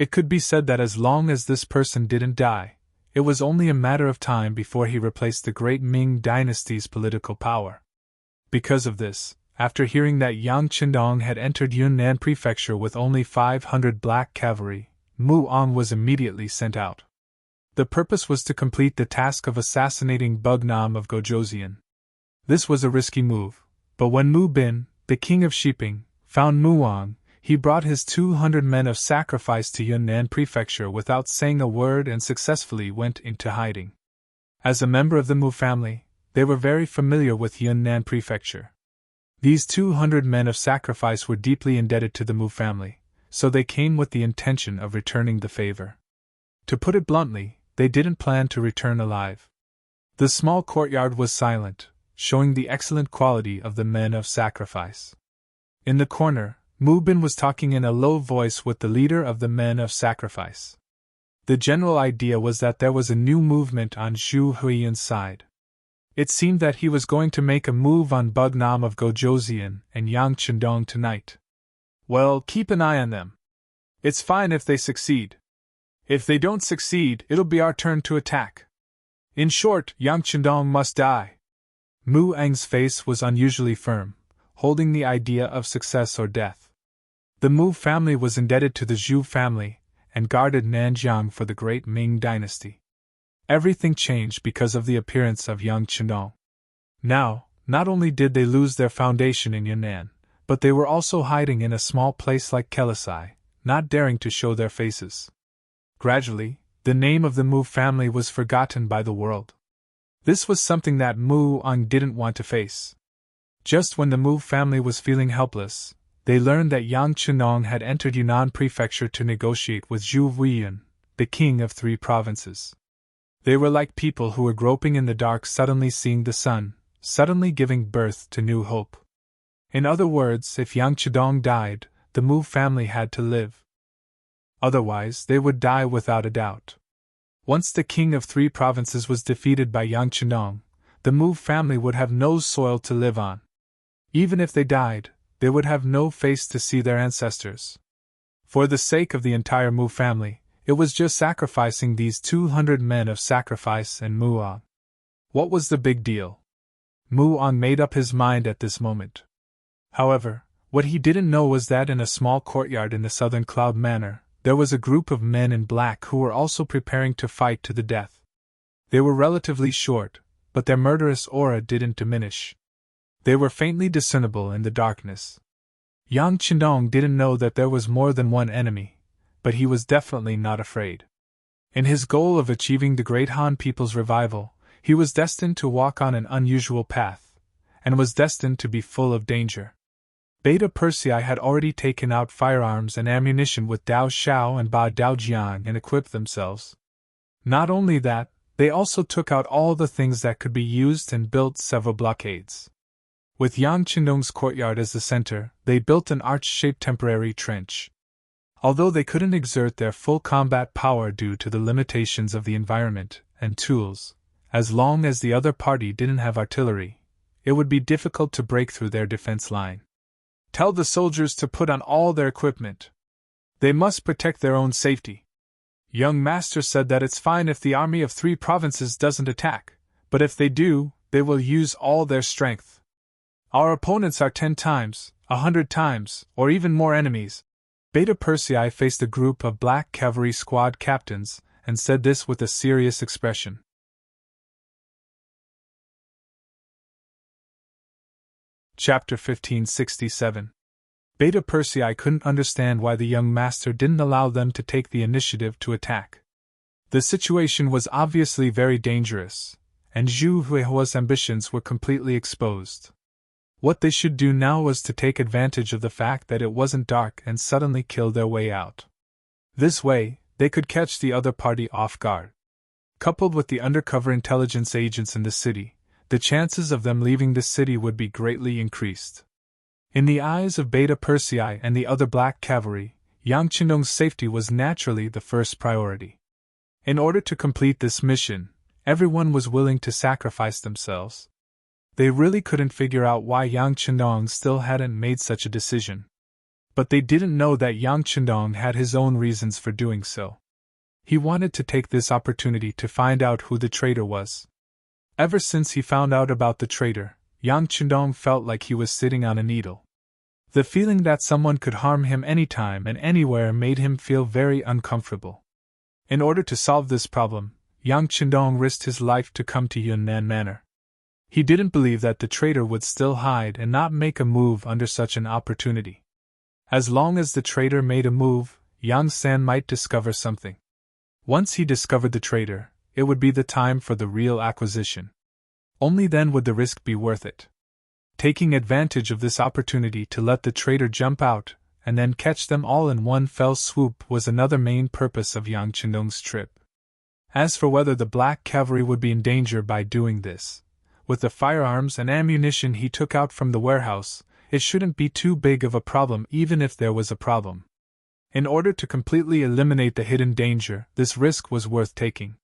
It could be said that as long as this person didn't die, it was only a matter of time before he replaced the great Ming dynasty's political power. Because of this, after hearing that Yang Chidong had entered Yunnan Prefecture with only 500 black cavalry, Mu Ang was immediately sent out. The purpose was to complete the task of assassinating Bugnam of Gojoseon. This was a risky move, but when Mu Bin, the king of Shiping, found Mu Ang, he brought his 200 men of sacrifice to Yunnan Prefecture without saying a word and successfully went into hiding. As a member of the Mu family, they were very familiar with Yunnan Prefecture. These 200 men of sacrifice were deeply indebted to the Mu family, so they came with the intention of returning the favor. To put it bluntly, they didn't plan to return alive. The small courtyard was silent, showing the excellent quality of the men of sacrifice. In the corner, Mu Bin was talking in a low voice with the leader of the men of sacrifice. The general idea was that there was a new movement on Xu Huiyun's side. It seemed that he was going to make a move on Bugnam of Gojoseon and Yang Chidong tonight. Well, keep an eye on them. It's fine if they succeed. If they don't succeed, it'll be our turn to attack. In short, Yang Chidong must die. Mu Ang's face was unusually firm, holding the idea of success or death. The Mu family was indebted to the Zhou family, and guarded Nanjiang for the great Ming dynasty. Everything changed because of the appearance of Yang Chidong. Now, not only did they lose their foundation in Yunnan, but they were also hiding in a small place like Kelisai, not daring to show their faces. Gradually, the name of the Mu family was forgotten by the world. This was something that Mu Ang didn't want to face. Just when the Mu family was feeling helpless, they learned that Yang Chidong had entered Yunnan Prefecture to negotiate with Xu Huiyun, the king of 3 provinces. They were like people who were groping in the dark suddenly seeing the sun, suddenly giving birth to new hope. In other words, if Yang Chidong died, the Mu family had to live. Otherwise, they would die without a doubt. Once the king of 3 provinces was defeated by Yang Chidong, the Mu family would have no soil to live on. Even if they died, they would have no face to see their ancestors. For the sake of the entire Mu family, It was just sacrificing these 200 men of sacrifice and Muon. What was the big deal? Muon made up his mind at this moment. However, what he didn't know was that in a small courtyard in the southern Cloud Manor, there was a group of men in black who were also preparing to fight to the death. They were relatively short, but their murderous aura didn't diminish. They were faintly discernible in the darkness. Yang Qindong didn't know that there was more than one enemy, but he was definitely not afraid. In his goal of achieving the great Han people's revival, he was destined to walk on an unusual path, and was destined to be full of danger. Beta Persei had already taken out firearms and ammunition with Dao Xiao and Ba Daojiang and equipped themselves. Not only that, they also took out all the things that could be used and built several blockades. With Yang Qindong's courtyard as the center, they built an arch-shaped temporary trench. Although they couldn't exert their full combat power due to the limitations of the environment and tools, as long as the other party didn't have artillery, it would be difficult to break through their defense line. Tell the soldiers to put on all their equipment. They must protect their own safety. Young Master said that it's fine if the army of 3 provinces doesn't attack, but if they do, they will use all their strength. Our opponents are 10 times, 100 times, or even more enemies. Beta Persei faced a group of black cavalry squad captains, and said this with a serious expression. Chapter 1567. Beta Persei couldn't understand why the young master didn't allow them to take the initiative to attack. The situation was obviously very dangerous, and Zhu Huihua's ambitions were completely exposed. What they should do now was to take advantage of the fact that it wasn't dark and suddenly kill their way out. This way, they could catch the other party off guard. Coupled with the undercover intelligence agents in the city, the chances of them leaving the city would be greatly increased. In the eyes of Beta Persei and the other black cavalry, Yang Qindong's safety was naturally the first priority. In order to complete this mission, everyone was willing to sacrifice themselves. They really couldn't figure out why Yang Qindong still hadn't made such a decision. But they didn't know that Yang Qindong had his own reasons for doing so. He wanted to take this opportunity to find out who the traitor was. Ever since he found out about the traitor, Yang Qindong felt like he was sitting on a needle. The feeling that someone could harm him anytime and anywhere made him feel very uncomfortable. In order to solve this problem, Yang Qindong risked his life to come to Yunnan Manor. He didn't believe that the traitor would still hide and not make a move under such an opportunity. As long as the traitor made a move, Yang San might discover something. Once he discovered the traitor, it would be the time for the real acquisition. Only then would the risk be worth it. Taking advantage of this opportunity to let the traitor jump out, and then catch them all in one fell swoop was another main purpose of Yang Qindong's trip. As for whether the black cavalry would be in danger by doing this, with the firearms and ammunition he took out from the warehouse, it shouldn't be too big of a problem even if there was a problem. In order to completely eliminate the hidden danger, this risk was worth taking.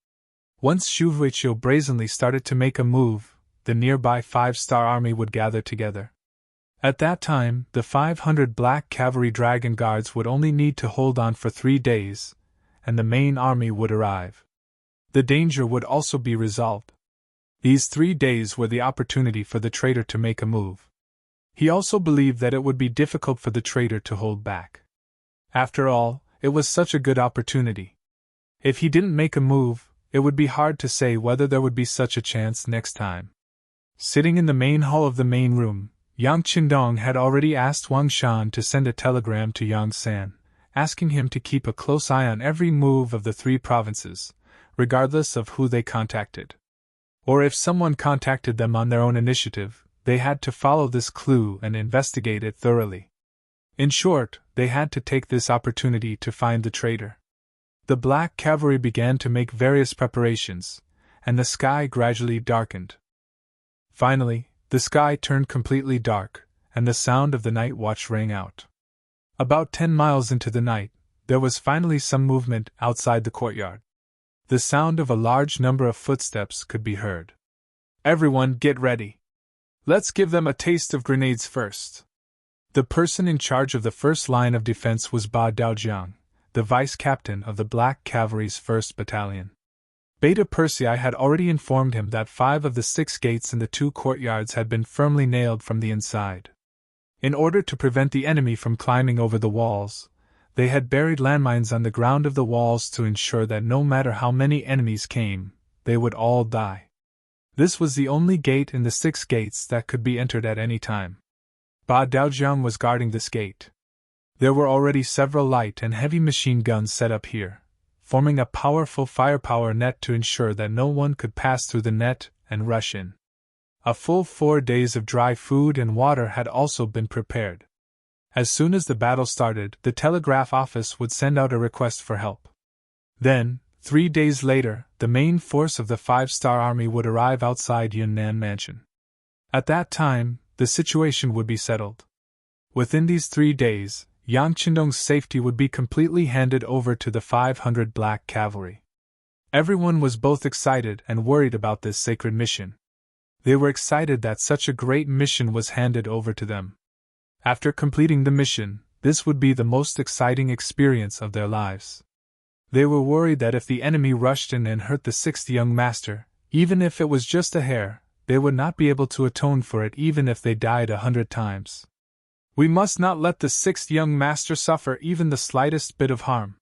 Once Shu Huiqiu brazenly started to make a move, the nearby 5-star army would gather together. At that time, the 500 black cavalry dragon guards would only need to hold on for 3 days, and the main army would arrive. The danger would also be resolved. These 3 days were the opportunity for the traitor to make a move. He also believed that it would be difficult for the traitor to hold back. After all, it was such a good opportunity. If he didn't make a move, it would be hard to say whether there would be such a chance next time. Sitting in the main hall of the main room, Yang Qindong had already asked Wang Shan to send a telegram to Yang San, asking him to keep a close eye on every move of the 3 provinces, regardless of who they contacted. Or if someone contacted them on their own initiative, they had to follow this clue and investigate it thoroughly. In short, they had to take this opportunity to find the traitor. The black cavalry began to make various preparations, and the sky gradually darkened. Finally, the sky turned completely dark, and the sound of the night watch rang out. About 10 miles into the night, there was finally some movement outside the courtyard. The sound of a large number of footsteps could be heard. Everyone get ready. Let's give them a taste of grenades first. The person in charge of the first line of defense was Ba Daojiang, the vice-captain of the Black Cavalry's 1st Battalion. Beta Persei had already informed him that 5 of the 6 gates in the 2 courtyards had been firmly nailed from the inside. In order to prevent the enemy from climbing over the walls, they had buried landmines on the ground of the walls to ensure that no matter how many enemies came, they would all die. This was the only gate in the 6 gates that could be entered at any time. Ba Daojiang was guarding this gate. There were already several light and heavy machine guns set up here, forming a powerful firepower net to ensure that no one could pass through the net and rush in. A full 4 days of dry food and water had also been prepared. As soon as the battle started, the telegraph office would send out a request for help. Then, 3 days later, the main force of the 5-star army would arrive outside Yunnan Mansion. At that time, the situation would be settled. Within these 3 days, Yang Qindong's safety would be completely handed over to the 500 Black Cavalry. Everyone was both excited and worried about this sacred mission. They were excited that such a great mission was handed over to them. After completing the mission, this would be the most exciting experience of their lives. They were worried that if the enemy rushed in and hurt the 6th young master, even if it was just a hair, they would not be able to atone for it even if they died 100 times. We must not let the 6th young master suffer even the slightest bit of harm.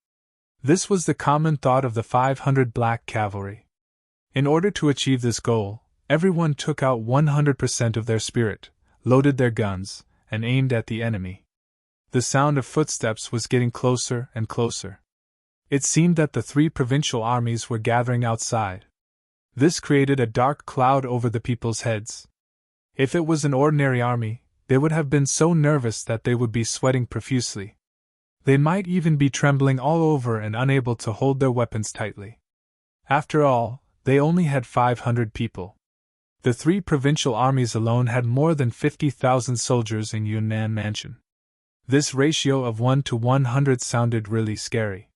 This was the common thought of the 500 Black Cavalry. In order to achieve this goal, everyone took out 100% of their spirit, loaded their guns, and aimed at the enemy. The sound of footsteps was getting closer and closer. It seemed that the 3 provincial armies were gathering outside. This created a dark cloud over the people's heads. If it was an ordinary army, they would have been so nervous that they would be sweating profusely. They might even be trembling all over and unable to hold their weapons tightly. After all, they only had 500 people. The 3 provincial armies alone had more than 50,000 soldiers in Yunnan Mansion. This ratio of 1 to 100 sounded really scary.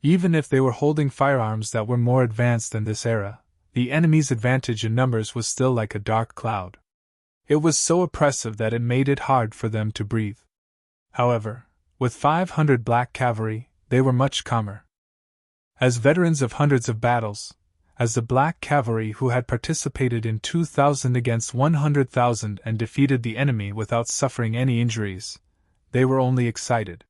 Even if they were holding firearms that were more advanced than this era, the enemy's advantage in numbers was still like a dark cloud. It was so oppressive that it made it hard for them to breathe. However, with 500 Black Cavalry, they were much calmer. As veterans of hundreds of battles, as the Black Cavalry who had participated in 2,000 against 100,000 and defeated the enemy without suffering any injuries, they were only excited.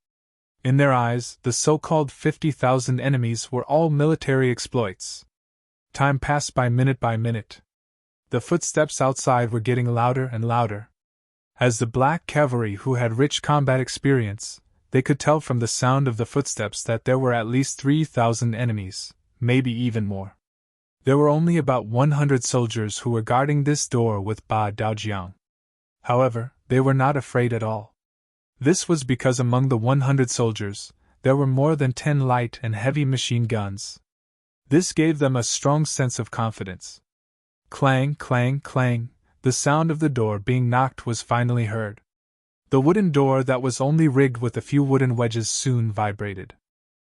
In their eyes, the so-called 50,000 enemies were all military exploits. Time passed by minute. The footsteps outside were getting louder and louder. As the Black Cavalry who had rich combat experience, they could tell from the sound of the footsteps that there were at least 3,000 enemies, maybe even more. There were only about 100 soldiers who were guarding this door with Ba Daojiang. However, they were not afraid at all. This was because among the 100 soldiers, there were more than 10 light and heavy machine guns. This gave them a strong sense of confidence. Clang, clang, clang, the sound of the door being knocked was finally heard. The wooden door that was only rigged with a few wooden wedges soon vibrated.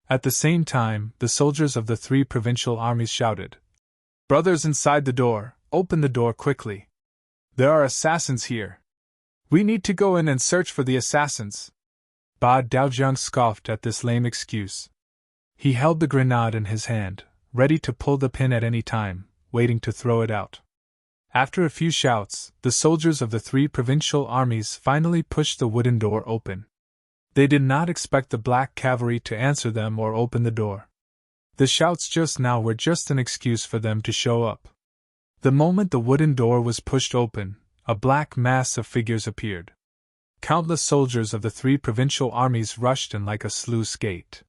At the same time, the soldiers of the 3 provincial armies shouted, "Brothers inside the door, open the door quickly. There are assassins here. We need to go in and search for the assassins." Ba Daojiang scoffed at this lame excuse. He held the grenade in his hand, ready to pull the pin at any time, waiting to throw it out. After a few shouts, the soldiers of the 3 provincial armies finally pushed the wooden door open. They did not expect the Black Cavalry to answer them or open the door. The shouts just now were just an excuse for them to show up. The moment the wooden door was pushed open, a black mass of figures appeared. Countless soldiers of the 3 provincial armies rushed in like a sluice gate.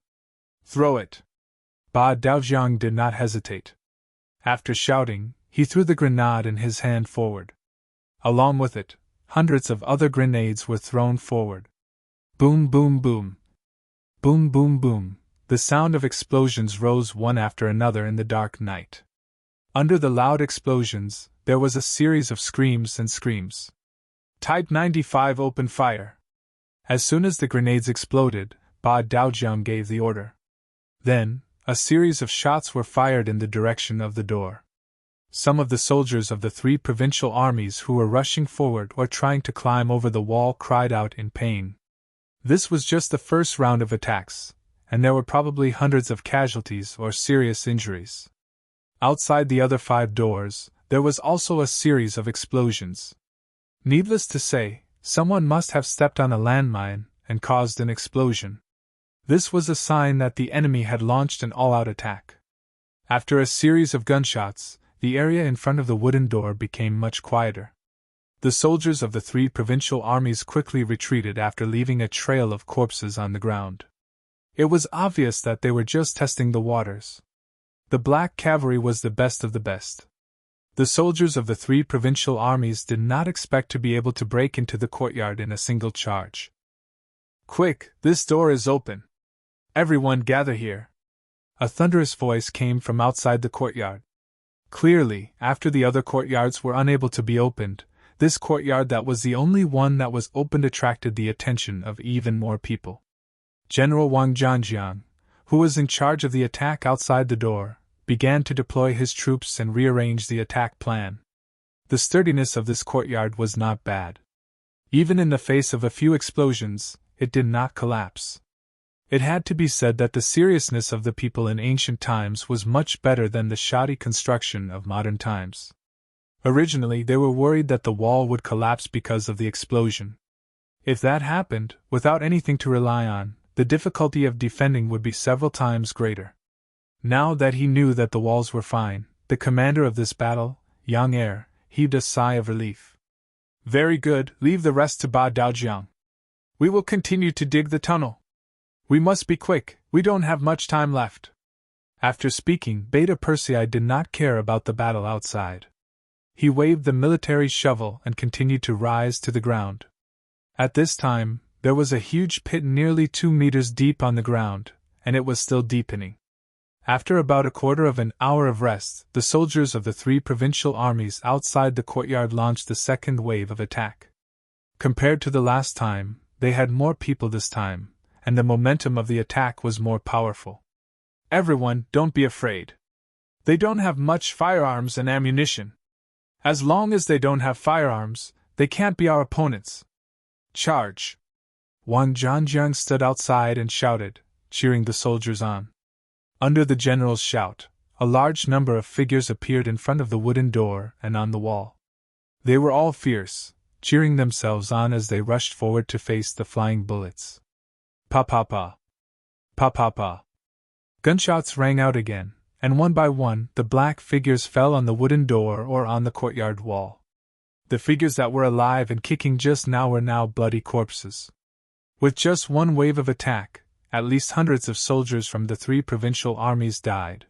"Throw it!" Ba Daojiang did not hesitate. After shouting, he threw the grenade in his hand forward. Along with it, hundreds of other grenades were thrown forward. Boom, boom, boom. Boom, boom, boom. The sound of explosions rose one after another in the dark night. Under the loud explosions, there was a series of screams and screams. "Type 95 open fire!" As soon as the grenades exploded, Ba Daojiang gave the order. Then, a series of shots were fired in the direction of the door. Some of the soldiers of the 3 provincial armies who were rushing forward or trying to climb over the wall cried out in pain. This was just the first round of attacks, and there were probably hundreds of casualties or serious injuries. Outside the other 5 doors, there was also a series of explosions. Needless to say, someone must have stepped on a landmine and caused an explosion. This was a sign that the enemy had launched an all-out attack. After a series of gunshots, the area in front of the wooden door became much quieter. The soldiers of the 3 provincial armies quickly retreated after leaving a trail of corpses on the ground. It was obvious that they were just testing the waters. The black cavalry was the best of the best. The soldiers of the 3 provincial armies did not expect to be able to break into the courtyard in a single charge. "Quick, this door is open. Everyone gather here." A thunderous voice came from outside the courtyard. Clearly, after the other courtyards were unable to be opened, this courtyard that was the only one that was opened attracted the attention of even more people. General Wang Zhanjiang, who was in charge of the attack outside the door, began to deploy his troops and rearrange the attack plan. The sturdiness of this courtyard was not bad. Even in the face of a few explosions, it did not collapse. It had to be said that the seriousness of the people in ancient times was much better than the shoddy construction of modern times. Originally, they were worried that the wall would collapse because of the explosion. If that happened, without anything to rely on, the difficulty of defending would be several times greater. Now that he knew that the walls were fine, the commander of this battle, Yang Er, heaved a sigh of relief. "Very good, leave the rest to Ba Daojiang. We will continue to dig the tunnel. We must be quick, we don't have much time left." After speaking, Beta Persei did not care about the battle outside. He waved the military shovel and continued to rise to the ground. At this time, there was a huge pit nearly 2 meters deep on the ground, and it was still deepening. After about a quarter of an hour of rest, the soldiers of the 3 provincial armies outside the courtyard launched the second wave of attack. Compared to the last time, they had more people this time, and the momentum of the attack was more powerful. "Everyone, don't be afraid. They don't have much firearms and ammunition. As long as they don't have firearms, they can't be our opponents. Charge!" Wang Zhanjiang stood outside and shouted, cheering the soldiers on. Under the general's shout, a large number of figures appeared in front of the wooden door and on the wall. They were all fierce, cheering themselves on as they rushed forward to face the flying bullets. Pa-pa-pa. Pa-pa-pa. Gunshots rang out again, and one by one the black figures fell on the wooden door or on the courtyard wall. The figures that were alive and kicking just now were now bloody corpses. With just one wave of attack, at least hundreds of soldiers from the 3 provincial armies died.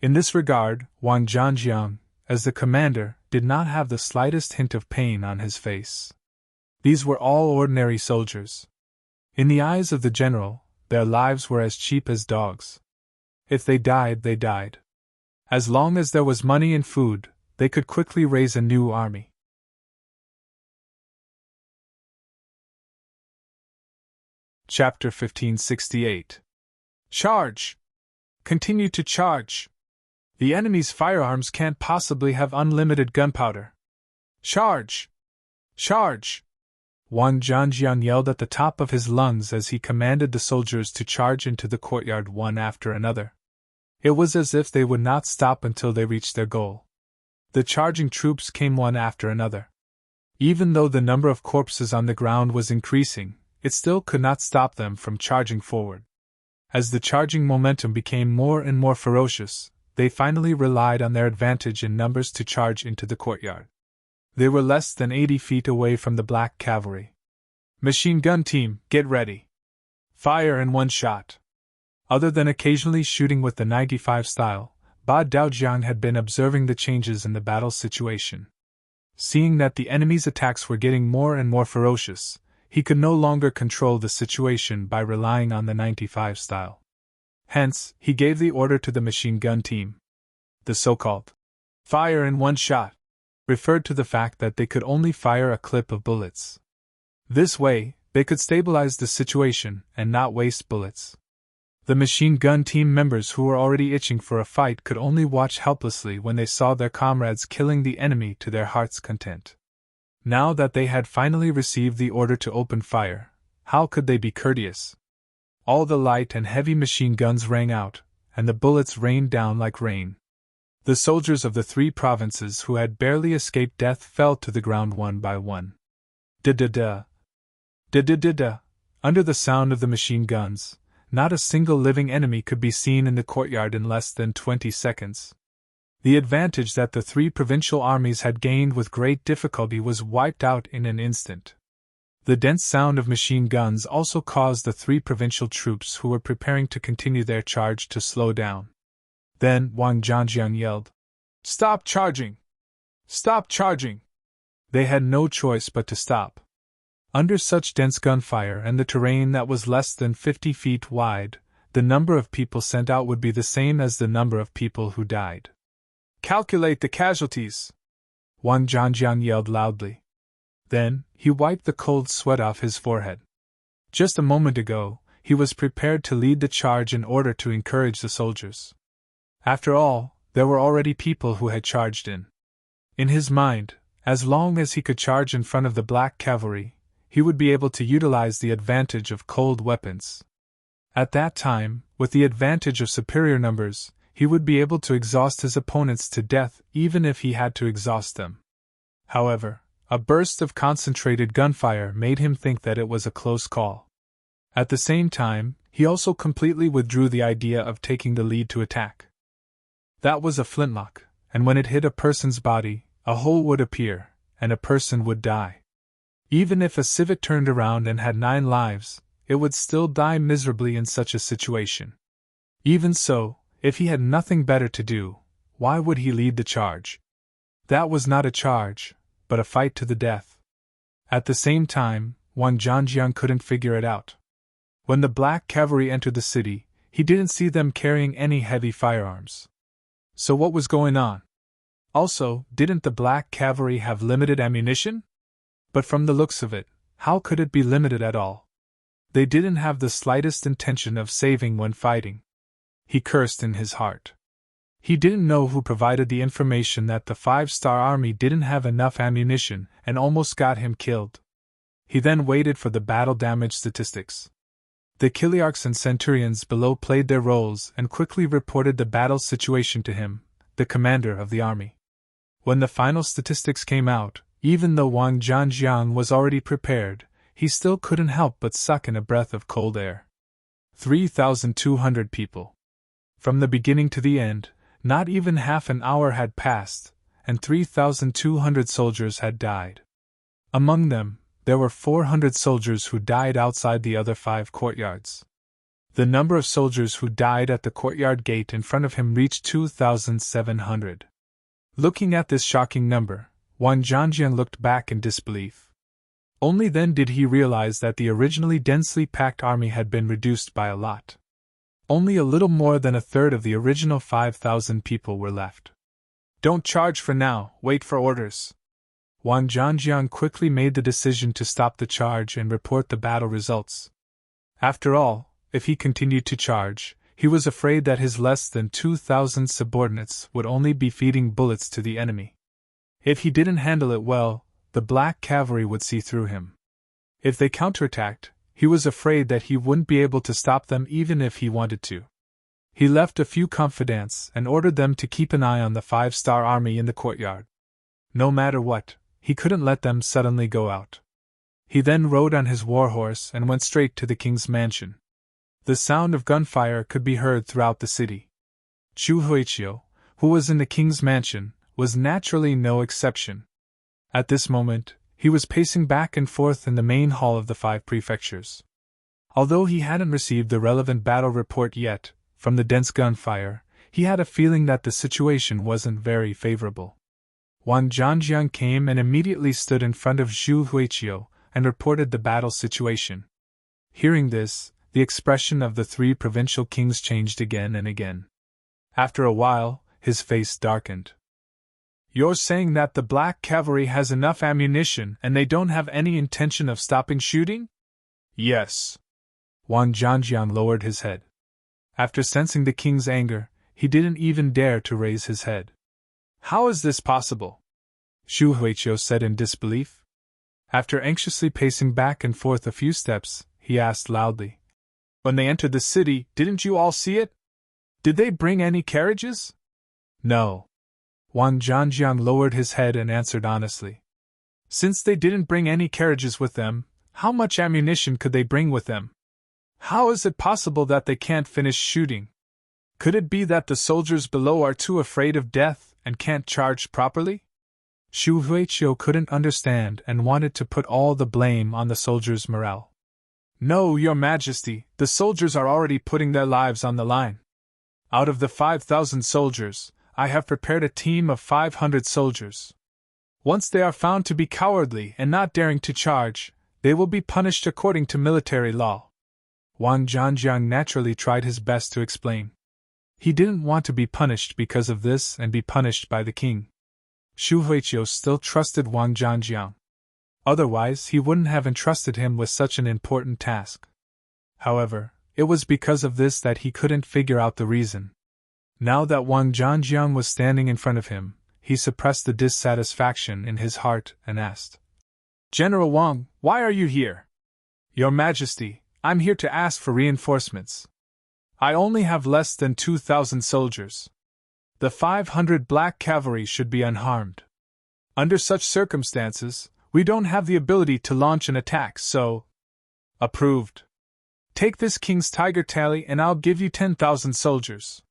In this regard, Wang Zhanjiang, as the commander, did not have the slightest hint of pain on his face. These were all ordinary soldiers. In the eyes of the general, their lives were as cheap as dogs. If they died, they died. As long as there was money and food, they could quickly raise a new army. Chapter 1568. Charge! Continue to charge! The enemy's firearms can't possibly have unlimited gunpowder. Charge! Charge! Wang Zhanjiang yelled at the top of his lungs as he commanded the soldiers to charge into the courtyard one after another. It was as if they would not stop until they reached their goal. The charging troops came one after another. Even though the number of corpses on the ground was increasing, it still could not stop them from charging forward. As the charging momentum became more and more ferocious, they finally relied on their advantage in numbers to charge into the courtyard. They were less than 80 feet away from the black cavalry. "Machine gun team, get ready. Fire in one shot." Other than occasionally shooting with the 95 style, Ba Daojiang had been observing the changes in the battle situation. Seeing that the enemy's attacks were getting more and more ferocious, he could no longer control the situation by relying on the 95 style. Hence, he gave the order to the machine gun team. The so-called "fire in one shot" referred to the fact that they could only fire a clip of bullets. This way, they could stabilize the situation and not waste bullets. The machine gun team members who were already itching for a fight could only watch helplessly when they saw their comrades killing the enemy to their heart's content. Now that they had finally received the order to open fire, how could they be courteous? All the light and heavy machine guns rang out, and the bullets rained down like rain. The soldiers of the 3 provinces who had barely escaped death fell to the ground one by one. Da-da-da. Da-da-da-da. Under the sound of the machine guns, not a single living enemy could be seen in the courtyard in less than 20 seconds. The advantage that the 3 provincial armies had gained with great difficulty was wiped out in an instant. The dense sound of machine guns also caused the 3 provincial troops who were preparing to continue their charge to slow down. Then Wang Zhangjiang yelled, "Stop charging! Stop charging!" They had no choice but to stop. Under such dense gunfire and the terrain that was less than 50 feet wide, the number of people sent out would be the same as the number of people who died. "Calculate the casualties!" Wang Zhangjiang yelled loudly. Then, he wiped the cold sweat off his forehead. Just a moment ago, he was prepared to lead the charge in order to encourage the soldiers. After all, there were already people who had charged in. In his mind, as long as he could charge in front of the black cavalry, he would be able to utilize the advantage of cold weapons. At that time, with the advantage of superior numbers, he would be able to exhaust his opponents to death even if he had to exhaust them. However, a burst of concentrated gunfire made him think that it was a close call. At the same time, he also completely withdrew the idea of taking the lead to attack. That was a flintlock, and when it hit a person's body, a hole would appear, and a person would die. Even if a civet turned around and had 9 lives, it would still die miserably in such a situation. Even so, if he had nothing better to do, why would he lead the charge? That was not a charge, but a fight to the death. At the same time, Wang Zhangjiang couldn't figure it out. When the black cavalry entered the city, he didn't see them carrying any heavy firearms. So what was going on? Also, didn't the black cavalry have limited ammunition? But from the looks of it, how could it be limited at all? They didn't have the slightest intention of saving when fighting. He cursed in his heart. He didn't know who provided the information that the 5-star army didn't have enough ammunition and almost got him killed. He then waited for the battle damage statistics. The Kiliarchs and Centurions below played their roles and quickly reported the battle situation to him, the commander of the army. When the final statistics came out, even though Wang Zhangjiang was already prepared, he still couldn't help but suck in a breath of cold air. 3,200 people. From the beginning to the end, not even half an hour had passed, and 3,200 soldiers had died. Among them, there were 400 soldiers who died outside the other 5 courtyards. The number of soldiers who died at the courtyard gate in front of him reached 2,700. Looking at this shocking number, Wang Zhangjiang looked back in disbelief. Only then did he realize that the originally densely packed army had been reduced by a lot. Only a little more than a third of the original 5,000 people were left. "Don't charge for now, wait for orders." Wang Zhangjiang quickly made the decision to stop the charge and report the battle results. After all, if he continued to charge, he was afraid that his less than 2,000 subordinates would only be feeding bullets to the enemy. If he didn't handle it well, the black cavalry would see through him. If they counterattacked, he was afraid that he wouldn't be able to stop them even if he wanted to. He left a few confidants and ordered them to keep an eye on the 5-star army in the courtyard. No matter what, he couldn't let them suddenly go out. He then rode on his warhorse and went straight to the king's mansion. The sound of gunfire could be heard throughout the city. Zhu Huiqiu, who was in the king's mansion, was naturally no exception. At this moment, he was pacing back and forth in the main hall of the 5 prefectures. Although he hadn't received the relevant battle report yet, from the dense gunfire, he had a feeling that the situation wasn't very favorable. Wang Zhangjiang came and immediately stood in front of Zhu Huiqiu and reported the battle situation. Hearing this, the expression of the 3 provincial kings changed again and again. After a while, his face darkened. "You're saying that the black cavalry has enough ammunition and they don't have any intention of stopping shooting?" "Yes." Wang Zhangjiang lowered his head. After sensing the king's anger, he didn't even dare to raise his head. "How is this possible?" Zhu Huiqiu said in disbelief. After anxiously pacing back and forth a few steps, he asked loudly, When they entered the city, didn't you all see it? Did they bring any carriages? No. Wang Zhanjiang lowered his head and answered honestly. Since they didn't bring any carriages with them, how much ammunition could they bring with them? How is it possible that they can't finish shooting? Could it be that the soldiers below are too afraid of death and can't charge properly? Xu Huiqiu couldn't understand and wanted to put all the blame on the soldiers' morale. No, Your Majesty, the soldiers are already putting their lives on the line. Out of the 5,000 soldiers, I have prepared a team of 500 soldiers. Once they are found to be cowardly and not daring to charge, they will be punished according to military law. Wang Zhanjiang naturally tried his best to explain. He didn't want to be punished because of this and be punished by the king. Xu Huiqiu still trusted Wang Zhanjiang. Otherwise, he wouldn't have entrusted him with such an important task. However, it was because of this that he couldn't figure out the reason. Now that Wang Zhanjiang was standing in front of him, he suppressed the dissatisfaction in his heart and asked, General Wang, why are you here? Your Majesty, I'm here to ask for reinforcements. I only have less than 2,000 soldiers. The 500 black cavalry should be unharmed. Under such circumstances, we don't have the ability to launch an attack, so… Approved. Take this king's tiger tally and I'll give you 10,000 soldiers.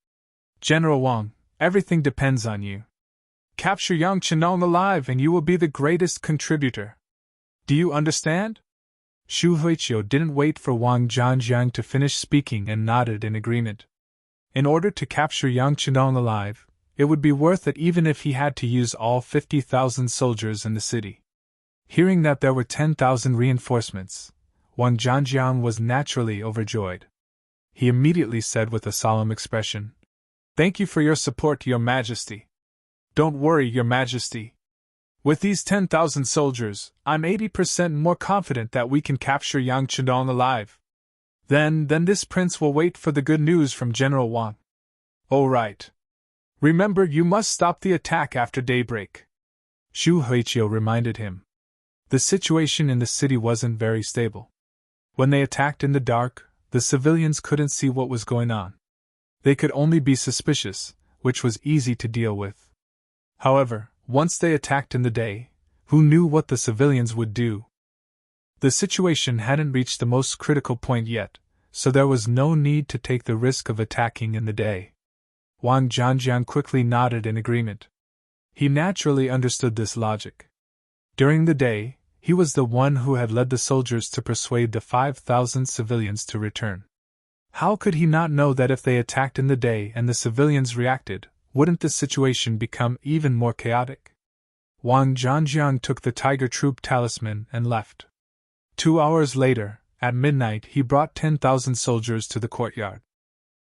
General Wang, everything depends on you. Capture Yang Chenong alive and you will be the greatest contributor. Do you understand? Xu Huiqiu didn't wait for Wang Zhanjiang to finish speaking and nodded in agreement. In order to capture Yang Chenong alive, it would be worth it even if he had to use all 50,000 soldiers in the city. Hearing that there were 10,000 reinforcements, Wang Zhanjiang was naturally overjoyed. He immediately said with a solemn expression, Thank you for your support, Your Majesty. Don't worry, Your Majesty. With these 10,000 soldiers, I'm 80% more confident that we can capture Yang Chenong alive. Then this prince will wait for the good news from General Wang. Oh right. Remember, you must stop the attack after daybreak. Xu Huiqiu reminded him. The situation in the city wasn't very stable. When they attacked in the dark, the civilians couldn't see what was going on. They could only be suspicious, which was easy to deal with. However, once they attacked in the day, who knew what the civilians would do? The situation hadn't reached the most critical point yet, so there was no need to take the risk of attacking in the day. Wang Zhanjiang quickly nodded in agreement. He naturally understood this logic. During the day, he was the one who had led the soldiers to persuade the 5,000 civilians to return. How could he not know that if they attacked in the day and the civilians reacted, wouldn't the situation become even more chaotic? Wang Zhanjiang took the Tiger Troop talisman and left. 2 hours later, at midnight, he brought 10,000 soldiers to the courtyard.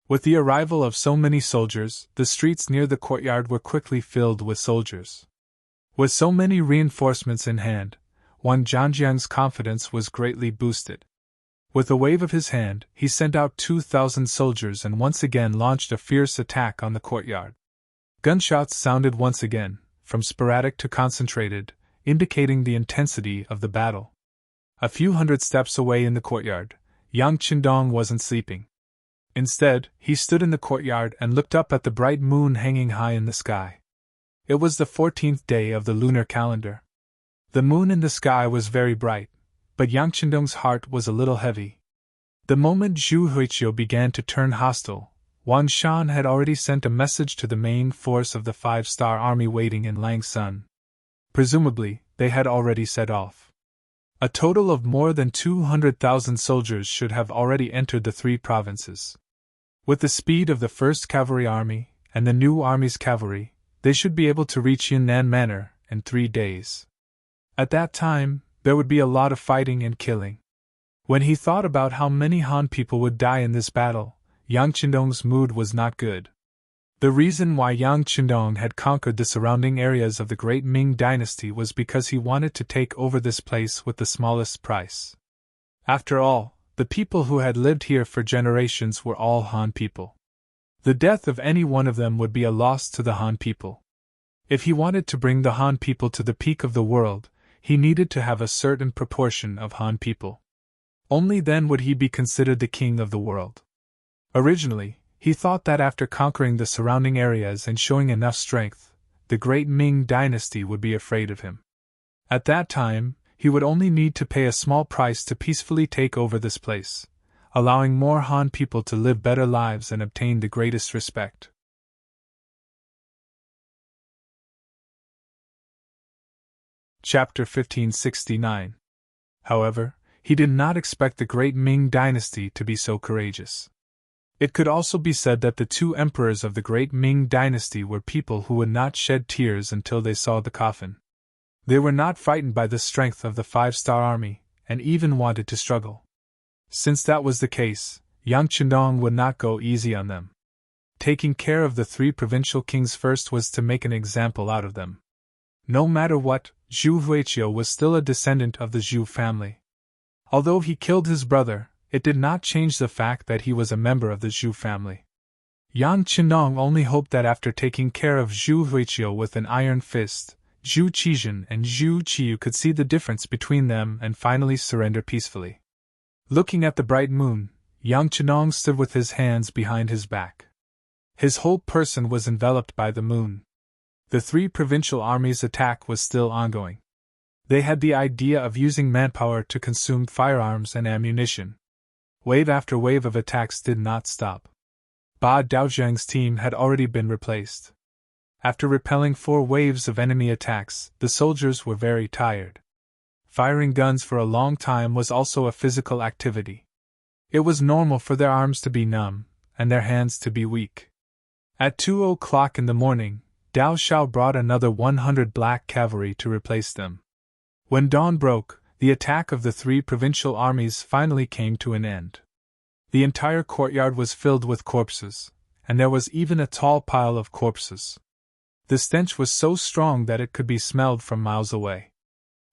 With the arrival of so many soldiers, the streets near the courtyard were quickly filled with soldiers. With so many reinforcements in hand, Wang Zhanjiang's confidence was greatly boosted. With a wave of his hand, he sent out 2,000 soldiers and once again launched a fierce attack on the courtyard. Gunshots sounded once again, from sporadic to concentrated, indicating the intensity of the battle. A few hundred steps away in the courtyard, Yang Chenong wasn't sleeping. Instead, he stood in the courtyard and looked up at the bright moon hanging high in the sky. It was the 14th day of the lunar calendar. The moon in the sky was very bright, but Yang Chenong's heart was a little heavy. The moment Xu Huiqiu began to turn hostile, Wang Shan had already sent a message to the main force of the 5-star army waiting in Langsun. Presumably, they had already set off. A total of more than 200,000 soldiers should have already entered the 3 provinces. With the speed of the 1st Cavalry Army and the new army's cavalry, they should be able to reach Yunnan Manor in 3 days. At that time, there would be a lot of fighting and killing. When he thought about how many Han people would die in this battle, Yang Chenong's mood was not good. The reason why Yang Chenong had conquered the surrounding areas of the great Ming dynasty was because he wanted to take over this place with the smallest price. After all, the people who had lived here for generations were all Han people. The death of any one of them would be a loss to the Han people. If he wanted to bring the Han people to the peak of the world, he needed to have a certain proportion of Han people. Only then would he be considered the king of the world. Originally, he thought that after conquering the surrounding areas and showing enough strength, the great Ming dynasty would be afraid of him. At that time, he would only need to pay a small price to peacefully take over this place, allowing more Han people to live better lives and obtain the greatest respect. Chapter 1569. However, he did not expect the great Ming dynasty to be so courageous. It could also be said that the two emperors of the great Ming dynasty were people who would not shed tears until they saw the coffin. They were not frightened by the strength of the five-star army, and even wanted to struggle. Since that was the case, Yang Chendong would not go easy on them. Taking care of the three provincial kings first was to make an example out of them. No matter what, Zhu Huiqiu was still a descendant of the Zhu family. Although he killed his brother, it did not change the fact that he was a member of the Zhu family. Yang Chendong only hoped that after taking care of Zhu Huiqiu with an iron fist, Zhu Qizhen and Zhu Qiyu could see the difference between them and finally surrender peacefully. Looking at the bright moon, Yang Chendong stood with his hands behind his back. His whole person was enveloped by the moon. The three provincial armies' attack was still ongoing. They had the idea of using manpower to consume firearms and ammunition. Wave after wave of attacks did not stop. Ba Daozhang's team had already been replaced. After repelling 4 waves of enemy attacks, the soldiers were very tired. Firing guns for a long time was also a physical activity. It was normal for their arms to be numb, and their hands to be weak. At 2 o'clock in the morning, Dao Xiao brought another 100 black cavalry to replace them. When dawn broke, the attack of the three provincial armies finally came to an end. The entire courtyard was filled with corpses, and there was even a tall pile of corpses. The stench was so strong that it could be smelled from miles away.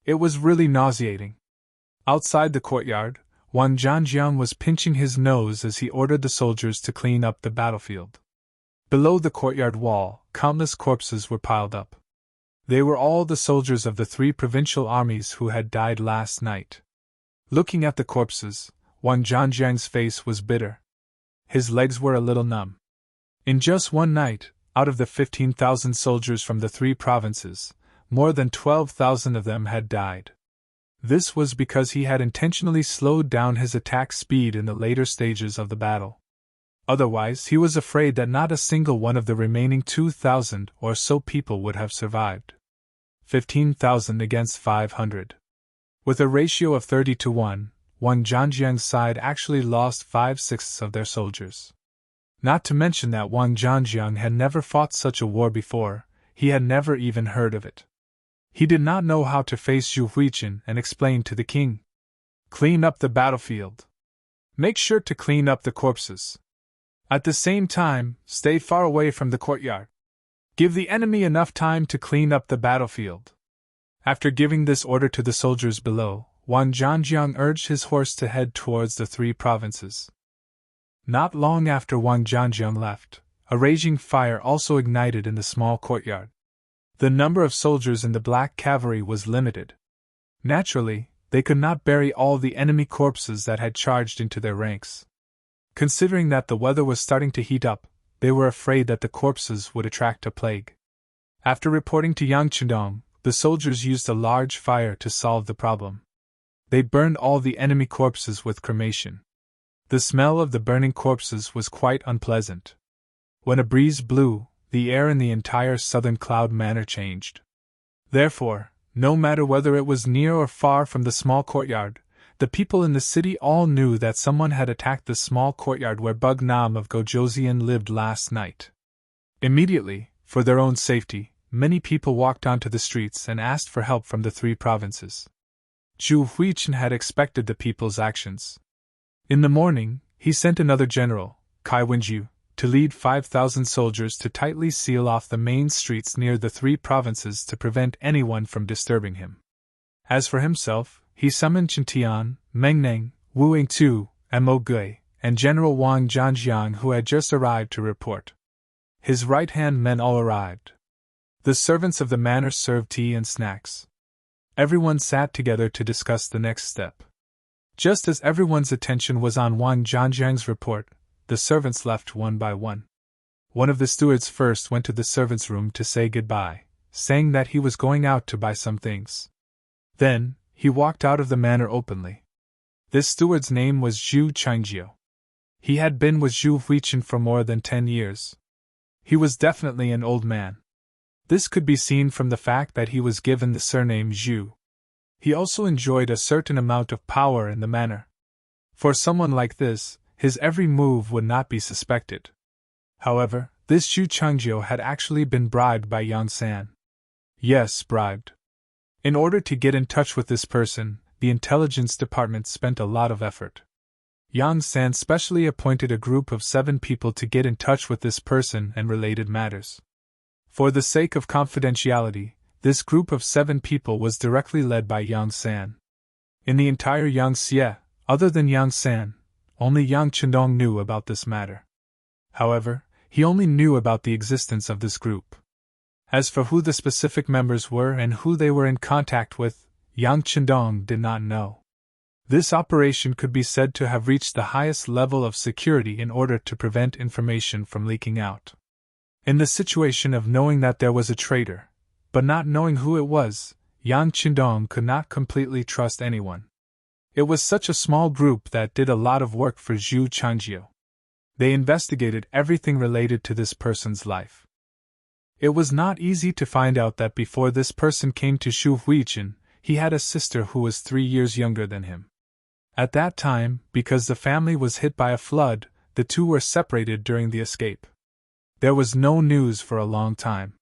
It was really nauseating. Outside the courtyard, Wang Zhanjiang was pinching his nose as he ordered the soldiers to clean up the battlefield. Below the courtyard wall, countless corpses were piled up. They were all the soldiers of the three provincial armies who had died last night. Looking at the corpses, Wang Zhanjiang's face was bitter. His legs were a little numb. In just one night, out of the 15,000 soldiers from the 3 provinces, more than 12,000 of them had died. This was because he had intentionally slowed down his attack speed in the later stages of the battle. Otherwise, he was afraid that not a single one of the remaining 2,000 or so people would have survived. 15,000 against 500. With a ratio of 30 to 1, Wang Zhanjiang's side actually lost 5/6 of their soldiers. Not to mention that Wang Zhanjiang had never fought such a war before, he had never even heard of it. He did not know how to face Zhu Huiqiu and explain to the king. Clean up the battlefield. Make sure to clean up the corpses. At the same time, stay far away from the courtyard. Give the enemy enough time to clean up the battlefield. After giving this order to the soldiers below, Wang Zhanjiang urged his horse to head towards the 3 provinces. Not long after Wang Zhanjiang left, a raging fire also ignited in the small courtyard. The number of soldiers in the black cavalry was limited. Naturally, they could not bury all the enemy corpses that had charged into their ranks. Considering that the weather was starting to heat up, they were afraid that the corpses would attract a plague. After reporting to Yang Chendong, the soldiers used a large fire to solve the problem. They burned all the enemy corpses with cremation. The smell of the burning corpses was quite unpleasant. When a breeze blew, the air in the entire southern cloud manor changed. Therefore, no matter whether it was near or far from the small courtyard, the people in the city all knew that someone had attacked the small courtyard where Bug Nam of Gojoseon lived last night. Immediately, for their own safety, many people walked onto the streets and asked for help from the 3 provinces. Zhu Huiqiu had expected the people's actions. In the morning, he sent another general, Kai Wenju, to lead 5,000 soldiers to tightly seal off the main streets near the 3 provinces to prevent anyone from disturbing him. As for himself, he summoned Chen Tian, Meng Neng, Wu Yingtu, and Mo Gui, and General Wang Zhanjiang who had just arrived to report. His right-hand men all arrived. The servants of the manor served tea and snacks. Everyone sat together to discuss the next step. Just as everyone's attention was on Wang Zhanjiang's report, the servants left one by one. One of the stewards first went to the servants' room to say goodbye, saying that he was going out to buy some things. Then, he walked out of the manor openly. This steward's name was Zhu Changjio. He had been with Zhu Huichen for more than 10 years. He was definitely an old man. This could be seen from the fact that he was given the surname Zhu. He also enjoyed a certain amount of power in the manor. For someone like this, his every move would not be suspected. However, this Zhu Changjio had actually been bribed by Yang San. Yes, bribed. In order to get in touch with this person, the intelligence department spent a lot of effort. Yang San specially appointed a group of 7 people to get in touch with this person and related matters. For the sake of confidentiality, this group of 7 people was directly led by Yang San. In the entire Yangtze, other than Yang San, only Yang Chendong knew about this matter. However, he only knew about the existence of this group. As for who the specific members were and who they were in contact with, Yang Chendong did not know. This operation could be said to have reached the highest level of security in order to prevent information from leaking out. In the situation of knowing that there was a traitor, but not knowing who it was, Yang Chendong could not completely trust anyone. It was such a small group that did a lot of work for Zhu Changjio. They investigated everything related to this person's life. It was not easy to find out that before this person came to Zhu Huichen, he had a sister who was 3 years younger than him. At that time, because the family was hit by a flood, the two were separated during the escape. There was no news for a long time.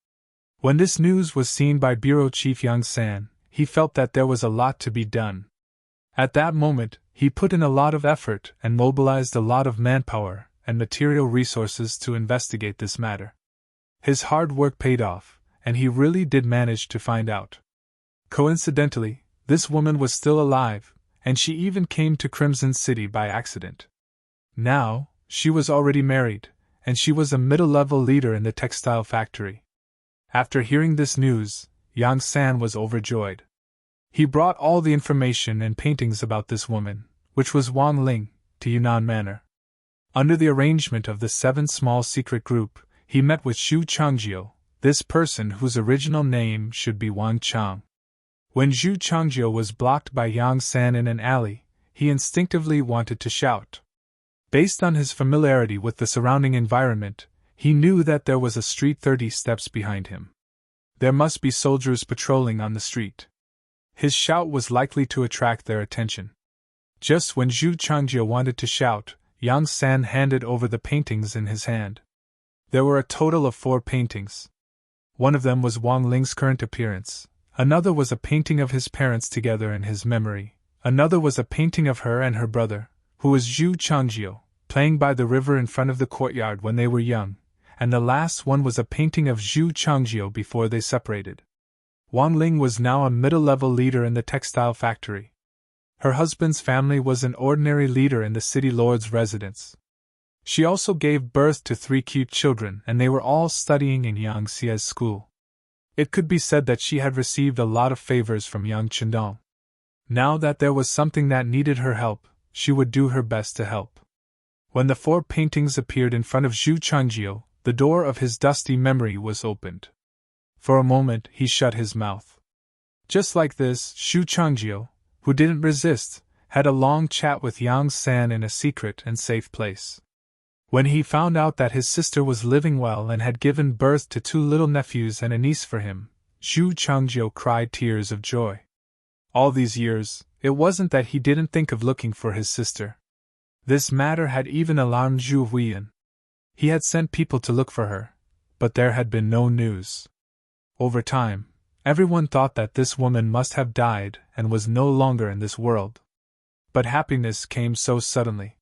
When this news was seen by Bureau Chief Yang San, he felt that there was a lot to be done. At that moment, he put in a lot of effort and mobilized a lot of manpower and material resources to investigate this matter. His hard work paid off, and he really did manage to find out. Coincidentally, this woman was still alive, and she even came to Crimson City by accident. Now, she was already married, and she was a middle-level leader in the textile factory. After hearing this news, Yang San was overjoyed. He brought all the information and paintings about this woman, which was Wang Ling, to Yunnan Manor. Under the arrangement of the 7 small secret group, he met with Zhu Changjio, this person whose original name should be Wang Chang. When Zhu Changjio was blocked by Yang San in an alley, he instinctively wanted to shout. Based on his familiarity with the surrounding environment, he knew that there was a street 30 steps behind him. There must be soldiers patrolling on the street. His shout was likely to attract their attention. Just when Zhu Changjio wanted to shout, Yang San handed over the paintings in his hand. There were a total of 4 paintings. One of them was Wang Ling's current appearance, another was a painting of his parents together in his memory, another was a painting of her and her brother, who was Zhu Changjio, playing by the river in front of the courtyard when they were young, and the last one was a painting of Zhu Changjio before they separated. Wang Ling was now a middle-level leader in the textile factory. Her husband's family was an ordinary leader in the city lord's residence. She also gave birth to 3 cute children, and they were all studying in Yang Xie's school. It could be said that she had received a lot of favors from Yang Chendong. Now that there was something that needed her help, she would do her best to help. When the 4 paintings appeared in front of Zhu Changjio, the door of his dusty memory was opened. For a moment he shut his mouth. Just like this, Zhu Changjio, who didn't resist, had a long chat with Yang San in a secret and safe place. When he found out that his sister was living well and had given birth to 2 little nephews and a niece for him, Zhu Changjio cried tears of joy. All these years, it wasn't that he didn't think of looking for his sister. This matter had even alarmed Zhu Huiyan. He had sent people to look for her, but there had been no news. Over time, everyone thought that this woman must have died and was no longer in this world. But happiness came so suddenly.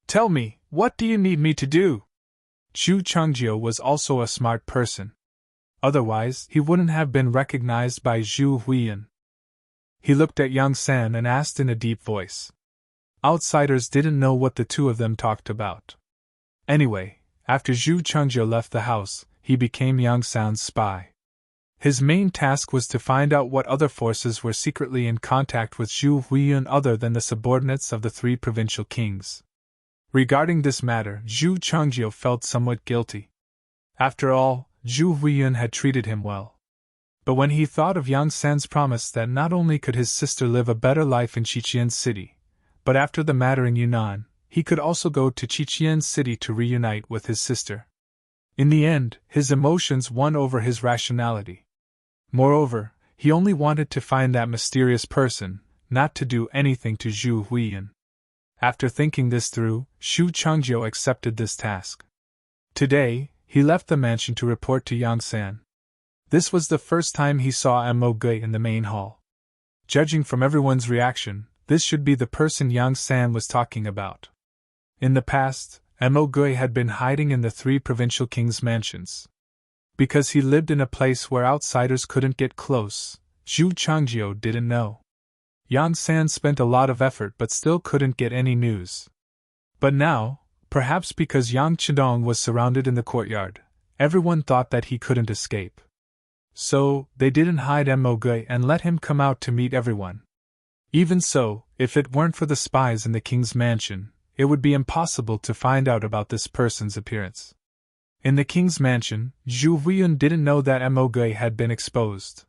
"Tell me, what do you need me to do?" Zhu Changjio was also a smart person. Otherwise, he wouldn't have been recognized by Zhu Huiyan. He looked at Yang San and asked in a deep voice. Outsiders didn't know what the two of them talked about. Anyway, after Zhu Changjio left the house, he became Yang San's spy. His main task was to find out what other forces were secretly in contact with Zhu Huiyun other than the subordinates of the three provincial kings. Regarding this matter, Zhu Changjiu felt somewhat guilty. After all, Zhu Huiyun had treated him well. But when he thought of Yang San's promise that not only could his sister live a better life in Qiqian City, but after the matter in Yunnan, he could also go to Qiqian City to reunite with his sister. In the end, his emotions won over his rationality. Moreover, he only wanted to find that mysterious person, not to do anything to Zhu Huiyun. After thinking this through, Zhu Changjiu accepted this task. Today, he left the mansion to report to Yang San. This was the first time he saw Mo Gui in the main hall. Judging from everyone's reaction, this should be the person Yang San was talking about. In the past, Mo Gui had been hiding in the three provincial kings' mansions. Because he lived in a place where outsiders couldn't get close, Zhu Changjiu didn't know. Yang San spent a lot of effort but still couldn't get any news. But now, perhaps because Yang Chidong was surrounded in the courtyard, everyone thought that he couldn't escape. So, they didn't hide Mo Gui and let him come out to meet everyone. Even so, if it weren't for the spies in the king's mansion, it would be impossible to find out about this person's appearance. In the king's mansion, Zhu Huiyun didn't know that Mo Gui had been exposed.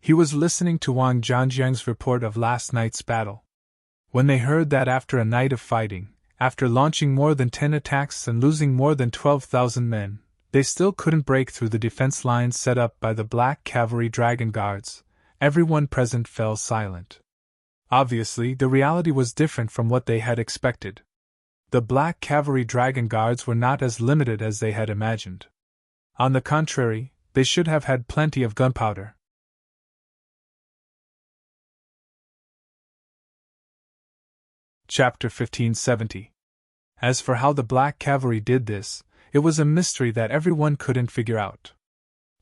He was listening to Wang Zhanjiang's report of last night's battle. When they heard that after a night of fighting, after launching more than 10 attacks and losing more than 12,000 men, they still couldn't break through the defense lines set up by the Black Cavalry Dragon Guards, everyone present fell silent. Obviously, the reality was different from what they had expected. The Black Cavalry Dragon Guards were not as limited as they had imagined. On the contrary, they should have had plenty of gunpowder. Chapter 1570. As for how the Black Cavalry did this, it was a mystery that everyone couldn't figure out.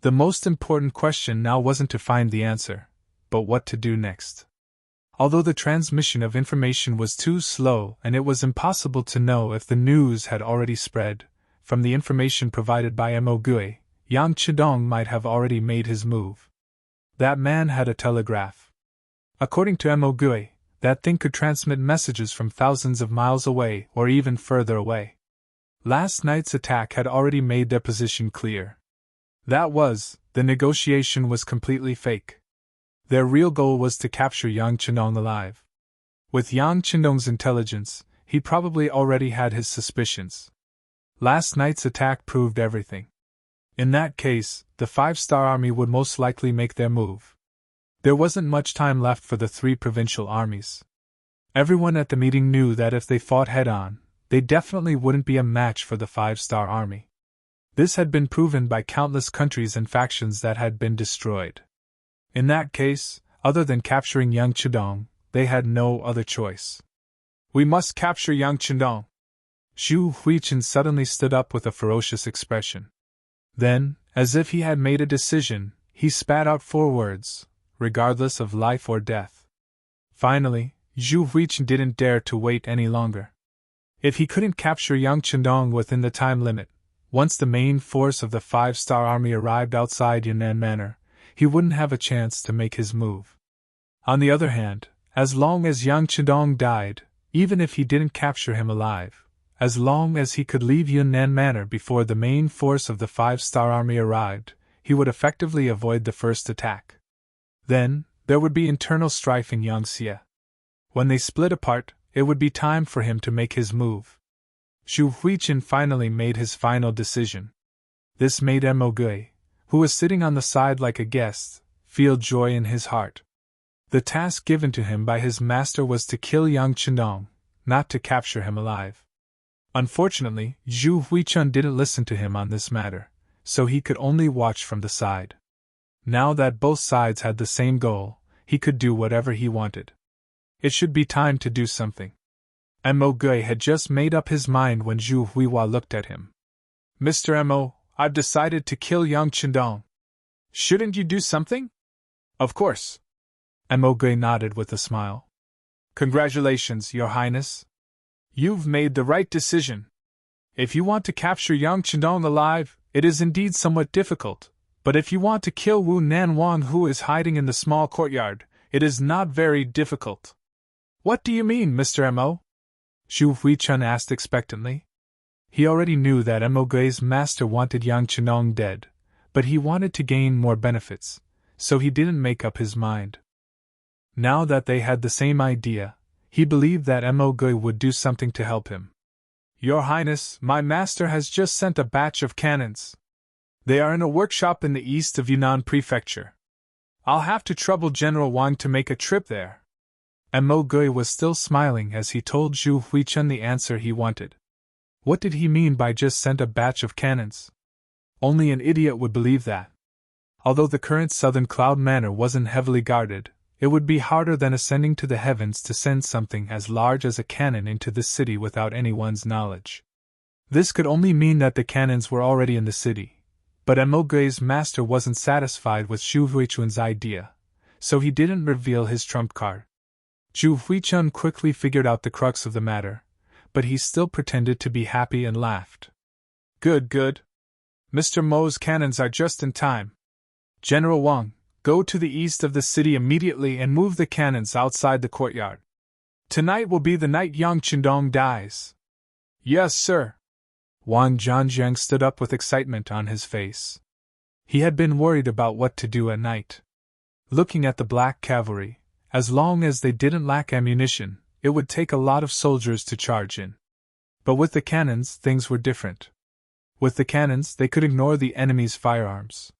The most important question now wasn't to find the answer, but what to do next. Although the transmission of information was too slow and it was impossible to know if the news had already spread, from the information provided by Mo Gui, Yang Chidong might have already made his move. That man had a telegraph. According to Mo Gui, that thing could transmit messages from thousands of miles away or even further away. Last night's attack had already made their position clear. That was, the negotiation was completely fake. Their real goal was to capture Yang Chidong alive. With Yang Chidong's intelligence, he probably already had his suspicions. Last night's attack proved everything. In that case, the 5-star army would most likely make their move. There wasn't much time left for the three provincial armies. Everyone at the meeting knew that if they fought head-on, they definitely wouldn't be a match for the 5-star army. This had been proven by countless countries and factions that had been destroyed. In that case, other than capturing Yang Chidong, they had no other choice. We must capture Yang Chidong. Zhu Huichen suddenly stood up with a ferocious expression. Then, as if he had made a decision, he spat out 4 words, regardless of life or death. Finally, Zhu Huichen didn't dare to wait any longer. If he couldn't capture Yang Chidong within the time limit, once the main force of the 5-star army arrived outside Yunnan Manor, he wouldn't have a chance to make his move. On the other hand, as long as Yang Chidong died, even if he didn't capture him alive, as long as he could leave Yunnan Manor before the main force of the 5-star army arrived, he would effectively avoid the first attack. Then, there would be internal strife in Yangxie. When they split apart, it would be time for him to make his move. Zhu Huichen finally made his final decision. This made Mo Gui, who was sitting on the side like a guest, feel joy in his heart. The task given to him by his master was to kill Yang Chidong, not to capture him alive. Unfortunately, Zhu Huichen didn't listen to him on this matter, so he could only watch from the side. Now that both sides had the same goal, he could do whatever he wanted. It should be time to do something. Mo Gui had just made up his mind when Zhu Huiwa looked at him. Mr. Mo, I've decided to kill Yang Chidong. Shouldn't you do something? Of course. Mo Gui nodded with a smile. Congratulations, Your Highness. You've made the right decision. If you want to capture Yang Chidong alive, it is indeed somewhat difficult, But if you want to kill Wu Nanwang, who is hiding in the small courtyard, it is not very difficult." "What do you mean, Mr. Mo?" Zhu Huichun asked expectantly. He already knew that Mo Gui's master wanted Yang Chenong dead, but he wanted to gain more benefits, so he didn't make up his mind. Now that they had the same idea, he believed that Mo Gui would do something to help him. "Your Highness, my master has just sent a batch of cannons. They are in a workshop in the east of Yunnan Prefecture. I'll have to trouble General Wang to make a trip there." Mo Gui was still smiling as he told Zhu Huichun the answer he wanted. What did he mean by just sent a batch of cannons? Only an idiot would believe that. Although the current southern Cloud Manor wasn't heavily guarded, it would be harder than ascending to the heavens to send something as large as a cannon into the city without anyone's knowledge. This could only mean that the cannons were already in the city. But Mo Gui's master wasn't satisfied with Zhu Huichun's idea, so he didn't reveal his trump card. Zhu Huichun quickly figured out the crux of the matter, but he still pretended to be happy and laughed. "Good, good. Mr. Mo's cannons are just in time. General Wang, go to the east of the city immediately and move the cannons outside the courtyard. Tonight will be the night Yang Chendong dies." "Yes, sir." Wang Zhanjiang stood up with excitement on his face. He had been worried about what to do at night. Looking at the black cavalry, as long as they didn't lack ammunition, it would take a lot of soldiers to charge in. But with the cannons, things were different. With the cannons, they could ignore the enemy's firearms.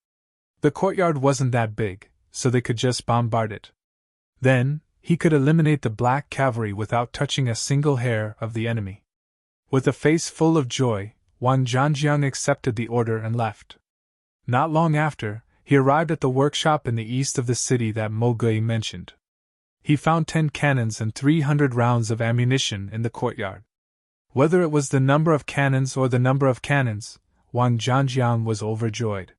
The courtyard wasn't that big, so they could just bombard it. Then, he could eliminate the black cavalry without touching a single hair of the enemy. With a face full of joy, Wang Zhanjiang accepted the order and left. Not long after, he arrived at the workshop in the east of the city that Mo Gui mentioned. He found 10 cannons and 300 rounds of ammunition in the courtyard. Whether it was the number of cannons or the number of cannons, Wang Zhanjiang was overjoyed.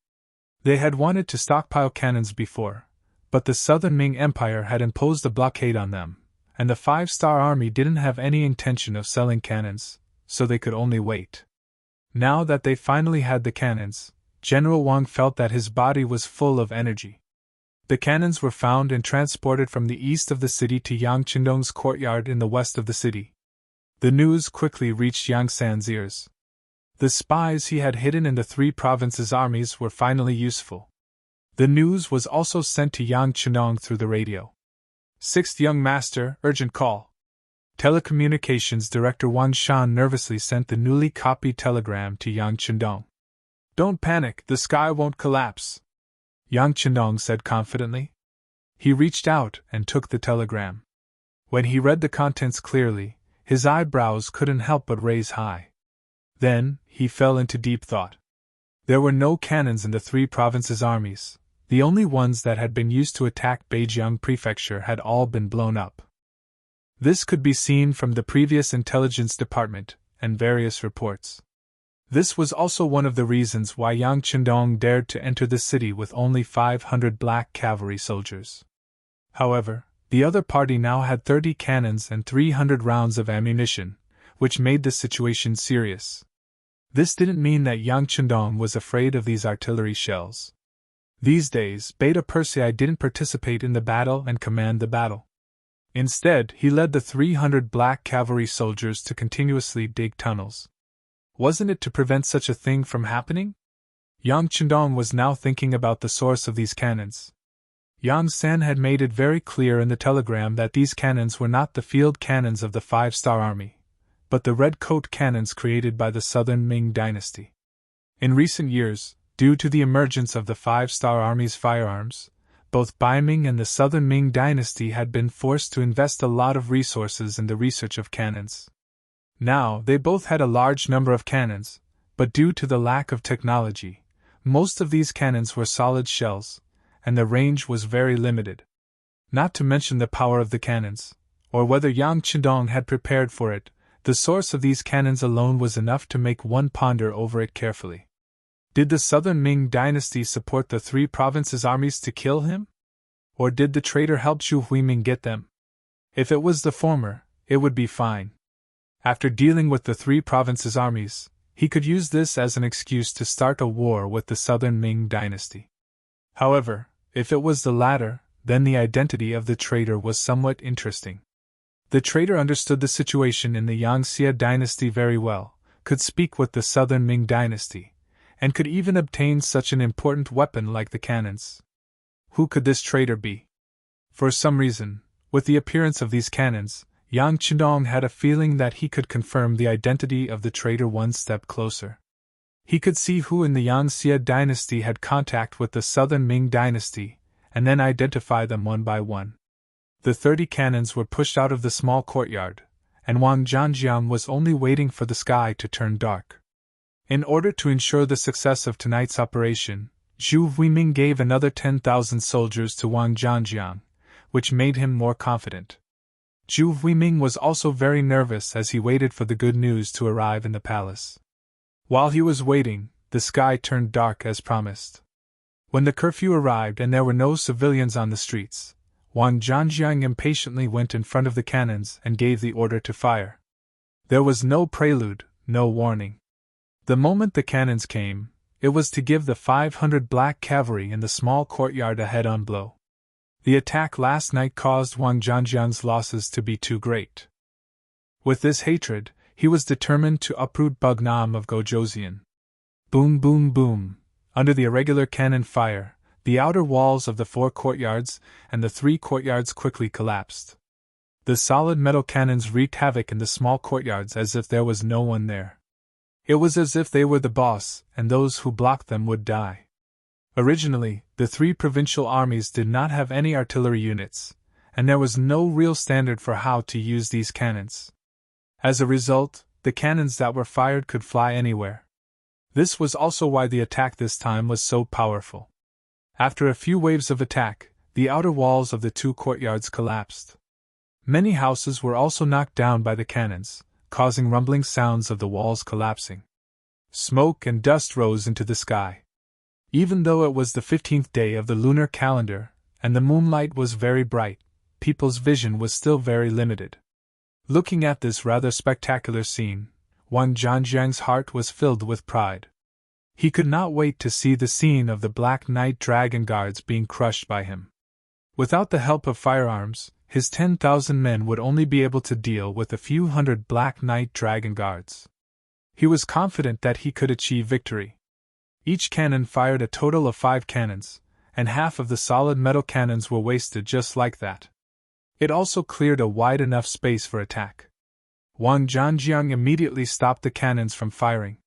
They had wanted to stockpile cannons before, but the southern Ming Empire had imposed a blockade on them, and the 5-star army didn't have any intention of selling cannons, so they could only wait. Now that they finally had the cannons, General Wang felt that his body was full of energy. The cannons were found and transported from the east of the city to Yang Chendong's courtyard in the west of the city. The news quickly reached Yang San's ears. The spies he had hidden in the 3 provinces' armies were finally useful. The news was also sent to Yang Chendong through the radio. "Sixth young master, urgent call." Telecommunications Director Wang Shan nervously sent the newly copied telegram to Yang Chendong. "Don't panic, the sky won't collapse," Yang Chendong said confidently. He reached out and took the telegram. When he read the contents clearly, his eyebrows couldn't help but raise high. Then, he fell into deep thought. There were no cannons in the 3 provinces' armies. The only ones that had been used to attack Beijiang Prefecture had all been blown up. This could be seen from the previous intelligence department and various reports. This was also one of the reasons why Yang Chendong dared to enter the city with only 500 black cavalry soldiers. However, the other party now had 30 cannons and 300 rounds of ammunition, which made the situation serious. This didn't mean that Yang Chendong was afraid of these artillery shells. These days, Beta Persei didn't participate in the battle and command the battle. Instead, he led the 300 black cavalry soldiers to continuously dig tunnels. Wasn't it to prevent such a thing from happening? Yang Chendong was now thinking about the source of these cannons. Yang San had made it very clear in the telegram that these cannons were not the field cannons of the 5-star army, but the red coat cannons created by the southern Ming dynasty. In recent years, due to the emergence of the 5-star army's firearms, both Bai Ming and the southern Ming dynasty had been forced to invest a lot of resources in the research of cannons. Now, they both had a large number of cannons, but due to the lack of technology, most of these cannons were solid shells, and the range was very limited. Not to mention the power of the cannons, or whether Yang Chendong had prepared for it, the source of these cannons alone was enough to make one ponder over it carefully. Did the southern Ming dynasty support the 3 provinces' armies to kill him? Or did the traitor help Zhu Huiming get them? If it was the former, it would be fine. After dealing with the 3 provinces' armies, he could use this as an excuse to start a war with the southern Ming dynasty. However, if it was the latter, then the identity of the traitor was somewhat interesting. The traitor understood the situation in the Yangxia dynasty very well, could speak with the southern Ming dynasty, and could even obtain such an important weapon like the cannons. Who could this traitor be? For some reason, with the appearance of these cannons, Yang Qindong had a feeling that he could confirm the identity of the traitor one step closer. He could see who in the Yangxia dynasty had contact with the southern Ming dynasty, and then identify them one by one. The 30 cannons were pushed out of the small courtyard, and Wang Zhanjiang was only waiting for the sky to turn dark. In order to ensure the success of tonight's operation, Zhu Huiming gave another 10,000 soldiers to Wang Zhanjiang, which made him more confident. Zhu Huiming was also very nervous as he waited for the good news to arrive in the palace. While he was waiting, the sky turned dark as promised. When the curfew arrived and there were no civilians on the streets, Wang Zhanjiang impatiently went in front of the cannons and gave the order to fire. There was no prelude, no warning. The moment the cannons came, it was to give the 500 black cavalry in the small courtyard a head-on blow. The attack last night caused Wang Zhanjiang's losses to be too great. With this hatred, he was determined to uproot Bugnam of Gojoseon. Boom, boom, boom. Under the irregular cannon fire, the outer walls of the 4 courtyards and the 3 courtyards quickly collapsed. The solid metal cannons wreaked havoc in the small courtyards as if there was no one there. It was as if they were the boss, and those who blocked them would die. Originally, the 3 provincial armies did not have any artillery units, and there was no real standard for how to use these cannons. As a result, the cannons that were fired could fly anywhere. This was also why the attack this time was so powerful. After a few waves of attack, the outer walls of the 2 courtyards collapsed. Many houses were also knocked down by the cannons, causing rumbling sounds of the walls collapsing. Smoke and dust rose into the sky. Even though it was the 15th day of the lunar calendar, and the moonlight was very bright, people's vision was still very limited. Looking at this rather spectacular scene, Wang Zhanjiang's heart was filled with pride. He could not wait to see the scene of the Black Knight Dragon Guards being crushed by him. Without the help of firearms, his 10,000 men would only be able to deal with a few hundred Black Knight Dragon Guards. He was confident that he could achieve victory. Each cannon fired a total of 5 cannons, and half of the solid metal cannons were wasted just like that. It also cleared a wide enough space for attack. Wang Zhanjiang immediately stopped the cannons from firing.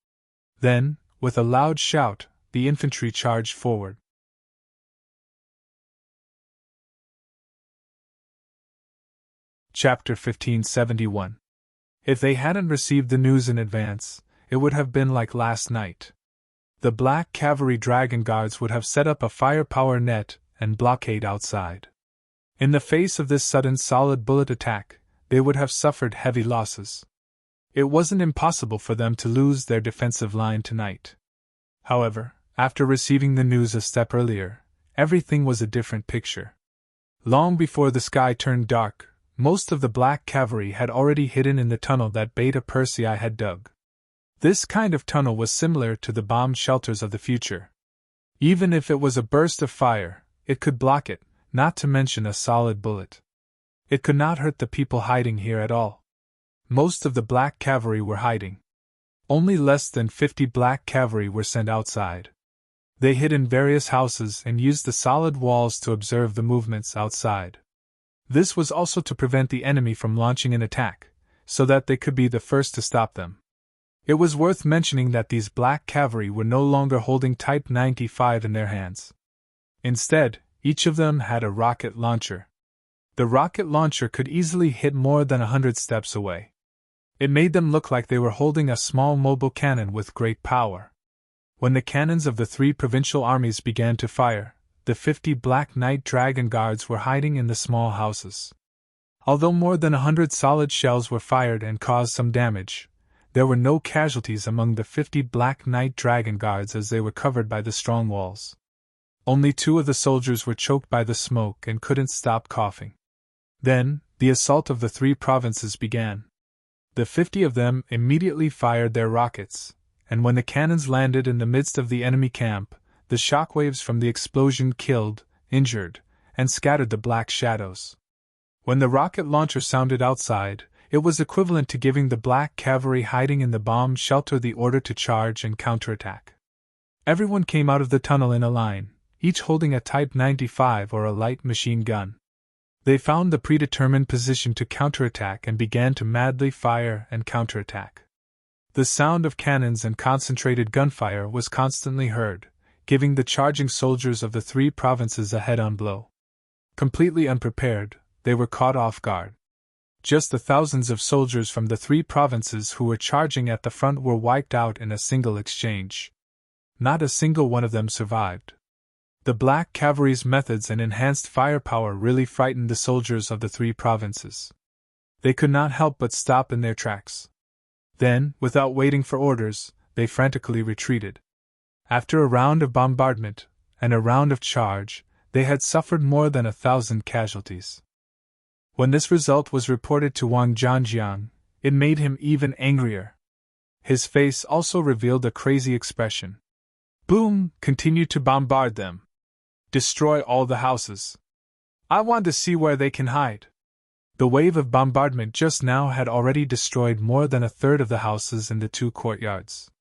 Then, with a loud shout, the infantry charged forward. Chapter 1571. If they hadn't received the news in advance, it would have been like last night. The Black Cavalry Dragon Guards would have set up a firepower net and blockade outside. In the face of this sudden solid bullet attack, they would have suffered heavy losses. It wasn't impossible for them to lose their defensive line tonight. However, after receiving the news a step earlier, everything was a different picture. Long before the sky turned dark, most of the Black Cavalry had already hidden in the tunnel that Beta Persei had dug. This kind of tunnel was similar to the bomb shelters of the future. Even if it was a burst of fire, it could block it, not to mention a solid bullet. It could not hurt the people hiding here at all. Most of the Black Cavalry were hiding. Only less than 50 Black Cavalry were sent outside. They hid in various houses and used the solid walls to observe the movements outside. This was also to prevent the enemy from launching an attack, so that they could be the first to stop them. It was worth mentioning that these Black Cavalry were no longer holding Type 95 in their hands. Instead, each of them had a rocket launcher. The rocket launcher could easily hit more than 100 steps away. It made them look like they were holding a small mobile cannon with great power. When the cannons of the 3 provincial armies began to fire, the 50 Black Knight Dragon Guards were hiding in the small houses. Although more than 100 solid shells were fired and caused some damage, there were no casualties among the 50 Black Knight Dragon Guards as they were covered by the strong walls. Only 2 of the soldiers were choked by the smoke and couldn't stop coughing. Then, the assault of the 3 provinces began. The 50 of them immediately fired their rockets, and when the cannons landed in the midst of the enemy camp, the shockwaves from the explosion killed, injured, and scattered the black shadows. When the rocket launcher sounded outside, it was equivalent to giving the black cavalry hiding in the bomb shelter the order to charge and counterattack. Everyone came out of the tunnel in a line, each holding a Type 95 or a light machine gun. They found the predetermined position to counterattack and began to madly fire and counterattack. The sound of cannons and concentrated gunfire was constantly heard, giving the charging soldiers of the three provinces a head-on blow. Completely unprepared, they were caught off guard. Just the thousands of soldiers from the three provinces who were charging at the front were wiped out in a single exchange. Not a single one of them survived. The Black Cavalry's methods and enhanced firepower really frightened the soldiers of the three provinces. They could not help but stop in their tracks. Then, without waiting for orders, they frantically retreated. After a round of bombardment, and a round of charge, they had suffered more than 1,000 casualties. When this result was reported to Wang Zhanjiang, it made him even angrier. His face also revealed a crazy expression. Boom! Continue to bombard them. Destroy all the houses. I want to see where they can hide. The wave of bombardment just now had already destroyed more than a third of the houses in the two courtyards.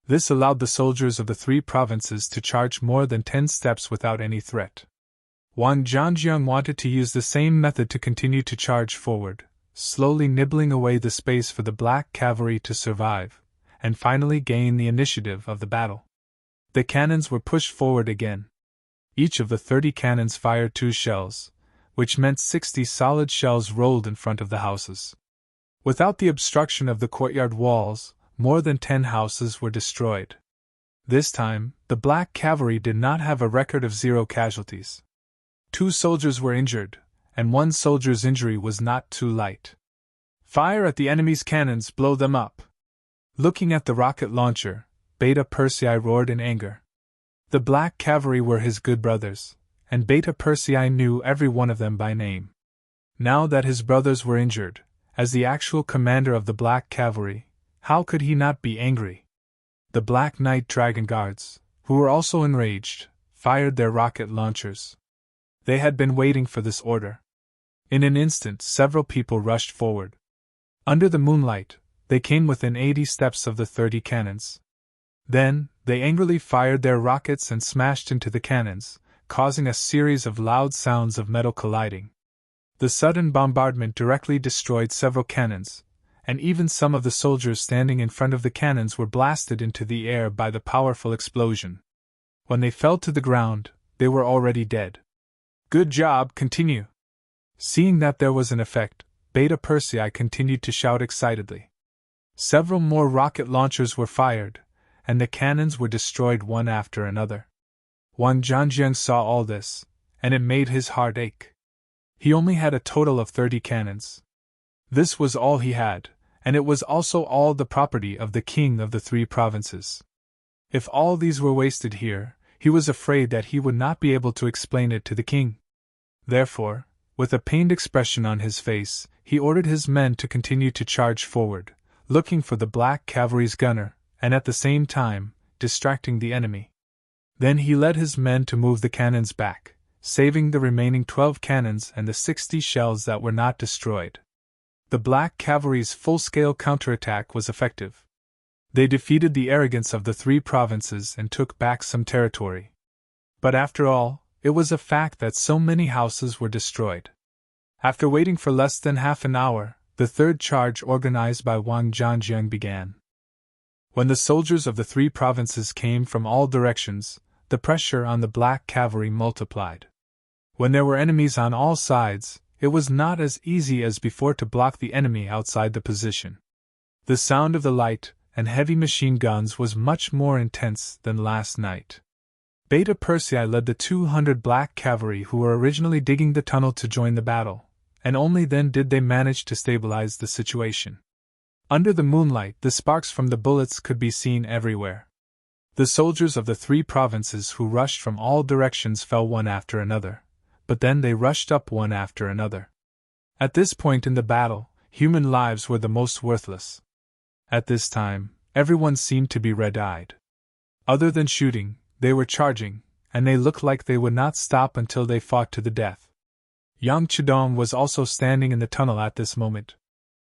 This allowed the soldiers of the three provinces to charge more than 10 steps without any threat. Wang Zhanjiang wanted to use the same method to continue to charge forward, slowly nibbling away the space for the Black Cavalry to survive, and finally gain the initiative of the battle. The cannons were pushed forward again. Each of the 30 cannons fired 2 shells, which meant 60 solid shells rolled in front of the houses. Without the obstruction of the courtyard walls, more than 10 houses were destroyed. This time, the Black Cavalry did not have a record of 0 casualties. 2 soldiers were injured, and 1 soldier's injury was not too light. Fire at the enemy's cannons, blow them up! Looking at the rocket launcher, Beta Persei roared in anger. The Black Cavalry were his good brothers, and Beta Persei knew every one of them by name. Now that his brothers were injured, as the actual commander of the Black Cavalry, how could he not be angry? The Black Knight Dragon Guards, who were also enraged, fired their rocket launchers. They had been waiting for this order. In an instant, several people rushed forward. Under the moonlight, they came within 80 steps of the 30 cannons. Then, they angrily fired their rockets and smashed into the cannons, causing a series of loud sounds of metal colliding. The sudden bombardment directly destroyed several cannons, and even some of the soldiers standing in front of the cannons were blasted into the air by the powerful explosion. When they fell to the ground, they were already dead. Good job, continue. Seeing that there was an effect, Beta Persei continued to shout excitedly. Several more rocket launchers were fired, and the cannons were destroyed one after another. Wang Zhanjiang saw all this, and it made his heart ache. He only had a total of 30 cannons. This was all he had, and it was also all the property of the king of the three provinces. If all these were wasted here, he was afraid that he would not be able to explain it to the king. Therefore, with a pained expression on his face, he ordered his men to continue to charge forward, looking for the Black Cavalry's gunner, and at the same time, distracting the enemy. Then he led his men to move the cannons back, saving the remaining 12 cannons and the 60 shells that were not destroyed. The Black Cavalry's full-scale counterattack was effective. They defeated the arrogance of the three provinces and took back some territory. But after all, it was a fact that so many houses were destroyed. After waiting for less than half an hour, the third charge organized by Wang Zhanjiang began. When the soldiers of the three provinces came from all directions, the pressure on the Black Cavalry multiplied. When there were enemies on all sides, it was not as easy as before to block the enemy outside the position. The sound of the light and heavy machine guns was much more intense than last night. Beta Persei led the 200 Black Cavalry who were originally digging the tunnel to join the battle, and only then did they manage to stabilize the situation. Under the moonlight, the sparks from the bullets could be seen everywhere. The soldiers of the three provinces who rushed from all directions fell one after another, but then they rushed up one after another. At this point in the battle, human lives were the most worthless. At this time, everyone seemed to be red-eyed. Other than shooting, they were charging, and they looked like they would not stop until they fought to the death. Yang Chidong was also standing in the tunnel at this moment.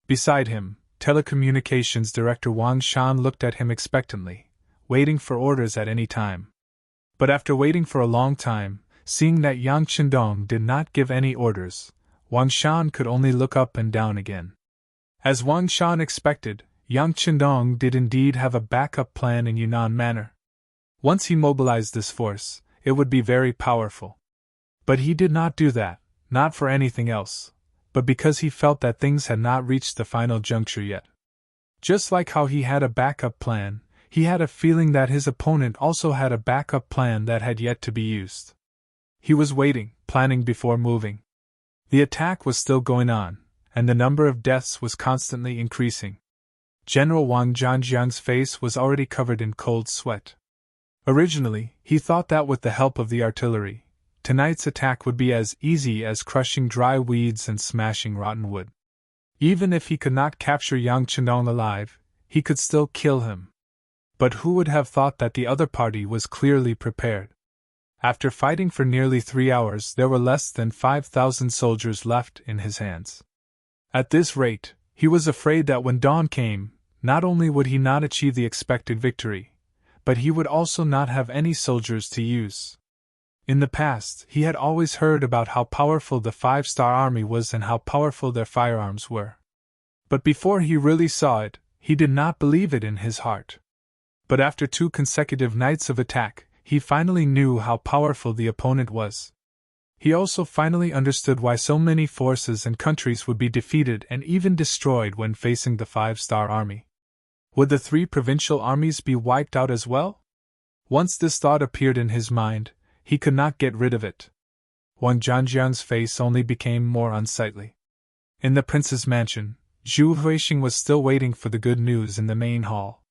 Beside him, Telecommunications Director Wang Shan looked at him expectantly, waiting for orders at any time. But after waiting for a long time, seeing that Yang Chidong did not give any orders, Wang Shan could only look up and down again. As Wang Shan expected, Yang Chidong did indeed have a backup plan in Yunnan Manor. Once he mobilized this force, it would be very powerful. But he did not do that, not for anything else, but because he felt that things had not reached the final juncture yet. Just like how he had a backup plan, he had a feeling that his opponent also had a backup plan that had yet to be used. He was waiting, planning before moving. The attack was still going on, and the number of deaths was constantly increasing. General Wang Zhanjiang's face was already covered in cold sweat. Originally, he thought that with the help of the artillery, tonight's attack would be as easy as crushing dry weeds and smashing rotten wood. Even if he could not capture Yang Chidong alive, he could still kill him. But who would have thought that the other party was clearly prepared? After fighting for nearly 3 hours, there were less than 5,000 soldiers left in his hands. At this rate, he was afraid that when dawn came, not only would he not achieve the expected victory, but he would also not have any soldiers to use. In the past, he had always heard about how powerful the 5-star army was and how powerful their firearms were. But before he really saw it, he did not believe it in his heart. But after 2 consecutive nights of attack, he finally knew how powerful the opponent was. He also finally understood why so many forces and countries would be defeated and even destroyed when facing the 5-star army. Would the 3 provincial armies be wiped out as well? Once this thought appeared in his mind, he could not get rid of it. Wang Zhanjiang's face only became more unsightly. In the prince's mansion, Zhu Huixing was still waiting for the good news in the main hall.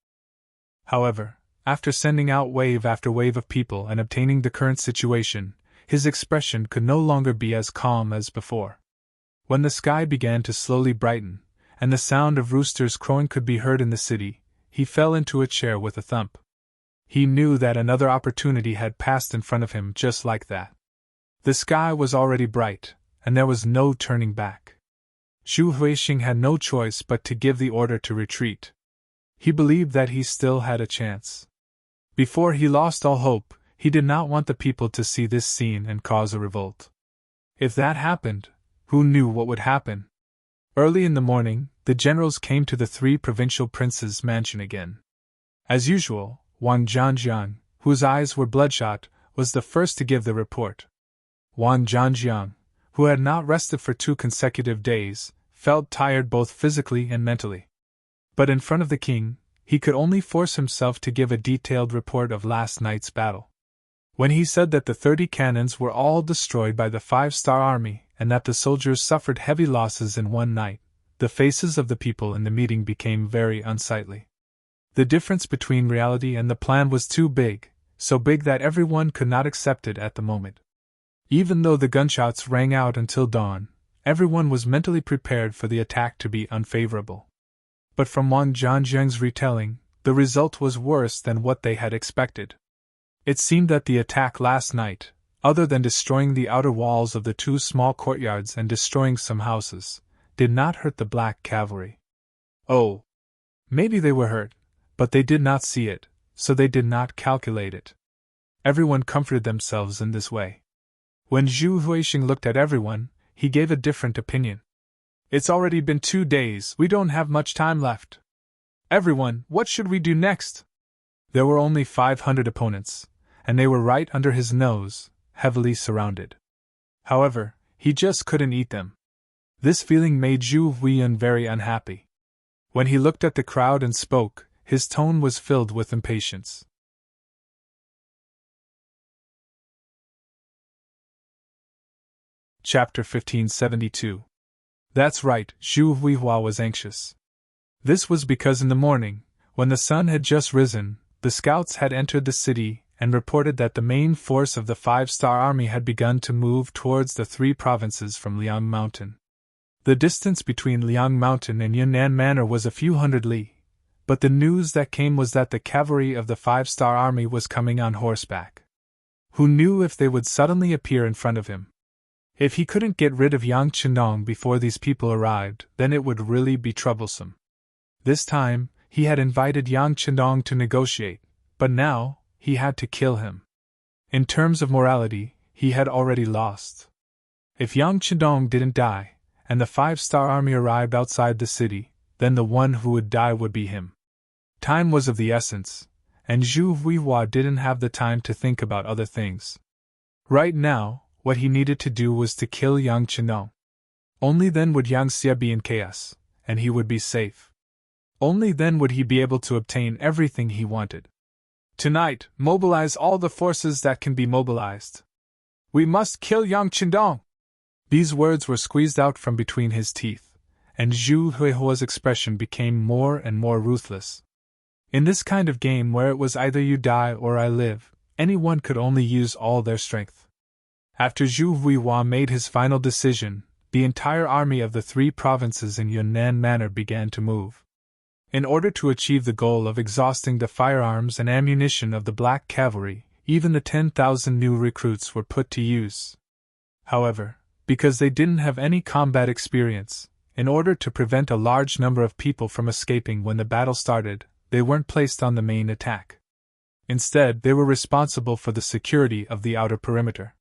However, after sending out wave after wave of people and obtaining the current situation, his expression could no longer be as calm as before. When the sky began to slowly brighten, and the sound of roosters crowing could be heard in the city, he fell into a chair with a thump. He knew that another opportunity had passed in front of him just like that. The sky was already bright, and there was no turning back. Zhu Huixing had no choice but to give the order to retreat. He believed that he still had a chance. Before he lost all hope, he did not want the people to see this scene and cause a revolt. If that happened, who knew what would happen? Early in the morning, the generals came to the 3 provincial princes' mansion again. As usual, Wang Zhanjiang, whose eyes were bloodshot, was the first to give the report. Wang Zhanjiang, who had not rested for 2 consecutive days, felt tired both physically and mentally. But in front of the king, he could only force himself to give a detailed report of last night's battle. When he said that the 30 cannons were all destroyed by the 5-star army and that the soldiers suffered heavy losses in one night, the faces of the people in the meeting became very unsightly. The difference between reality and the plan was too big, so big that everyone could not accept it at the moment. Even though the gunshots rang out until dawn, everyone was mentally prepared for the attack to be unfavorable. But from Wang Zhanjiang's retelling, the result was worse than what they had expected. It seemed that the attack last night, other than destroying the outer walls of the 2 small courtyards and destroying some houses, did not hurt the black cavalry. Oh! Maybe they were hurt, but they did not see it, so they did not calculate it. Everyone comforted themselves in this way. When Zhu Huixing looked at everyone, he gave a different opinion. It's already been 2 days, we don't have much time left. Everyone, what should we do next? There were only 500 opponents, and they were right under his nose, heavily surrounded. However, he just couldn't eat them. This feeling made Zhu Huiyan very unhappy. When he looked at the crowd and spoke, his tone was filled with impatience. Chapter 1572. That's right, Zhu Huihua was anxious. This was because in the morning, when the sun had just risen, the scouts had entered the city and reported that the main force of the 5-star army had begun to move towards the 3 provinces from Liang Mountain. The distance between Liang Mountain and Yunnan Manor was a few hundred li, but the news that came was that the cavalry of the 5-star army was coming on horseback. Who knew if they would suddenly appear in front of him? If he couldn't get rid of Yang Chendong before these people arrived, then it would really be troublesome. This time, he had invited Yang Chendong to negotiate, but now, he had to kill him. In terms of morality, he had already lost. If Yang Chendong didn't die, and the 5-star army arrived outside the city, then the one who would die would be him. Time was of the essence, and Zhu Huihua didn't have the time to think about other things. Right now, what he needed to do was to kill Yang Chendong. Only then would Yang Xie be in chaos, and he would be safe. Only then would he be able to obtain everything he wanted. Tonight, mobilize all the forces that can be mobilized. We must kill Yang Chendong! These words were squeezed out from between his teeth, and Zhu Huihua's expression became more and more ruthless. In this kind of game where it was either you die or I live, anyone could only use all their strength. After Zhu Huihua made his final decision, the entire army of the 3 provinces in Yunnan Manor began to move. In order to achieve the goal of exhausting the firearms and ammunition of the Black Cavalry, even the 10,000 new recruits were put to use. However, because they didn't have any combat experience, in order to prevent a large number of people from escaping when the battle started, they weren't placed on the main attack. Instead, they were responsible for the security of the outer perimeter.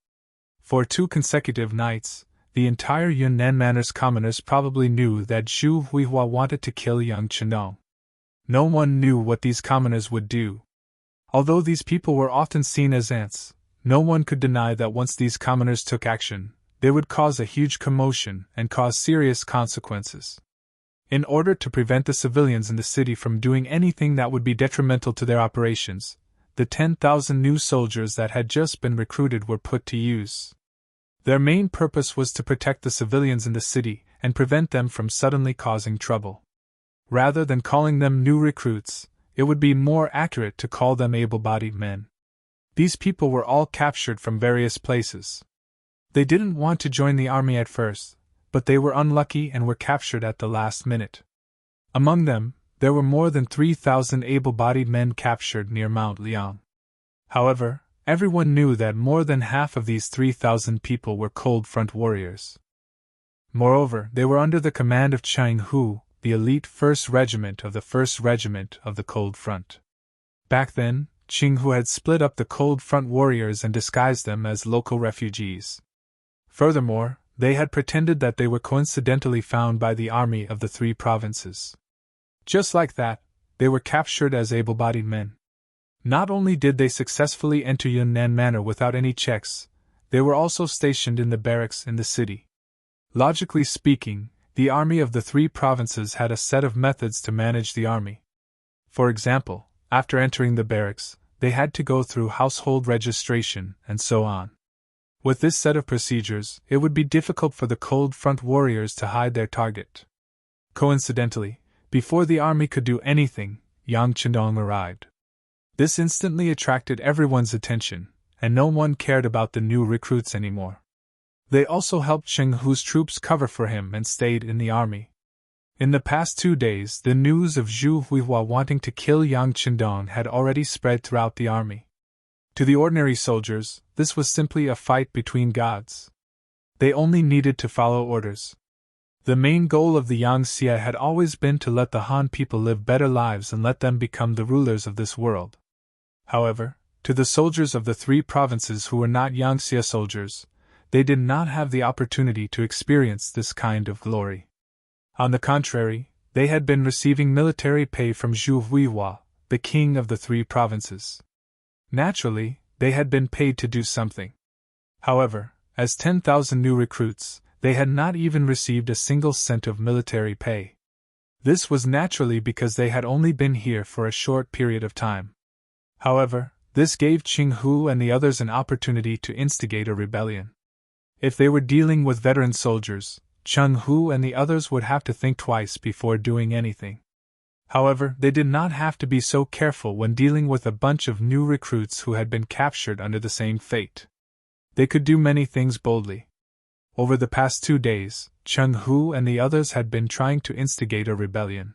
For 2 consecutive nights, the entire Yunnan Manor's commoners probably knew that Zhu Huihua wanted to kill Yang Chendong. No one knew what these commoners would do. Although these people were often seen as ants, no one could deny that once these commoners took action, they would cause a huge commotion and cause serious consequences. In order to prevent the civilians in the city from doing anything that would be detrimental to their operations, the 10,000 new soldiers that had just been recruited were put to use. Their main purpose was to protect the civilians in the city and prevent them from suddenly causing trouble. Rather than calling them new recruits, it would be more accurate to call them able-bodied men. These people were all captured from various places. They didn't want to join the army at first, but they were unlucky and were captured at the last minute. Among them, there were more than 3,000 able-bodied men captured near Mount Liang. However, everyone knew that more than half of these 3,000 people were cold front warriors. Moreover, they were under the command of Chang Hu, the elite 1st Regiment of the 1st Regiment of the Cold Front. Back then, Ching Hu had split up the Cold Front warriors and disguised them as local refugees. Furthermore, they had pretended that they were coincidentally found by the army of the 3 provinces. Just like that, they were captured as able-bodied men. Not only did they successfully enter Yunnan Manor without any checks, they were also stationed in the barracks in the city. Logically speaking, the army of the 3 provinces had a set of methods to manage the army. For example, after entering the barracks, they had to go through household registration, and so on. With this set of procedures, it would be difficult for the Cold Front warriors to hide their target. Coincidentally, before the army could do anything, Yang Chendong arrived. This instantly attracted everyone's attention, and no one cared about the new recruits anymore. They also helped Cheng Hu's troops cover for him and stayed in the army. In the past 2 days, the news of Zhu Huihua wanting to kill Yang Chendong had already spread throughout the army. To the ordinary soldiers, this was simply a fight between gods. They only needed to follow orders. The main goal of the Yang Xie had always been to let the Han people live better lives and let them become the rulers of this world. However, to the soldiers of the 3 provinces who were not Yang Xie soldiers, they did not have the opportunity to experience this kind of glory. On the contrary, they had been receiving military pay from Zhu Huihua, the king of the 3 provinces. Naturally, they had been paid to do something. However, as 10,000 new recruits, they had not even received a single cent of military pay. This was naturally because they had only been here for a short period of time. However, this gave Ching Hu and the others an opportunity to instigate a rebellion. If they were dealing with veteran soldiers, Cheng Hu and the others would have to think twice before doing anything. However, they did not have to be so careful when dealing with a bunch of new recruits who had been captured under the same fate. They could do many things boldly. Over the past 2 days, Cheng Hu and the others had been trying to instigate a rebellion.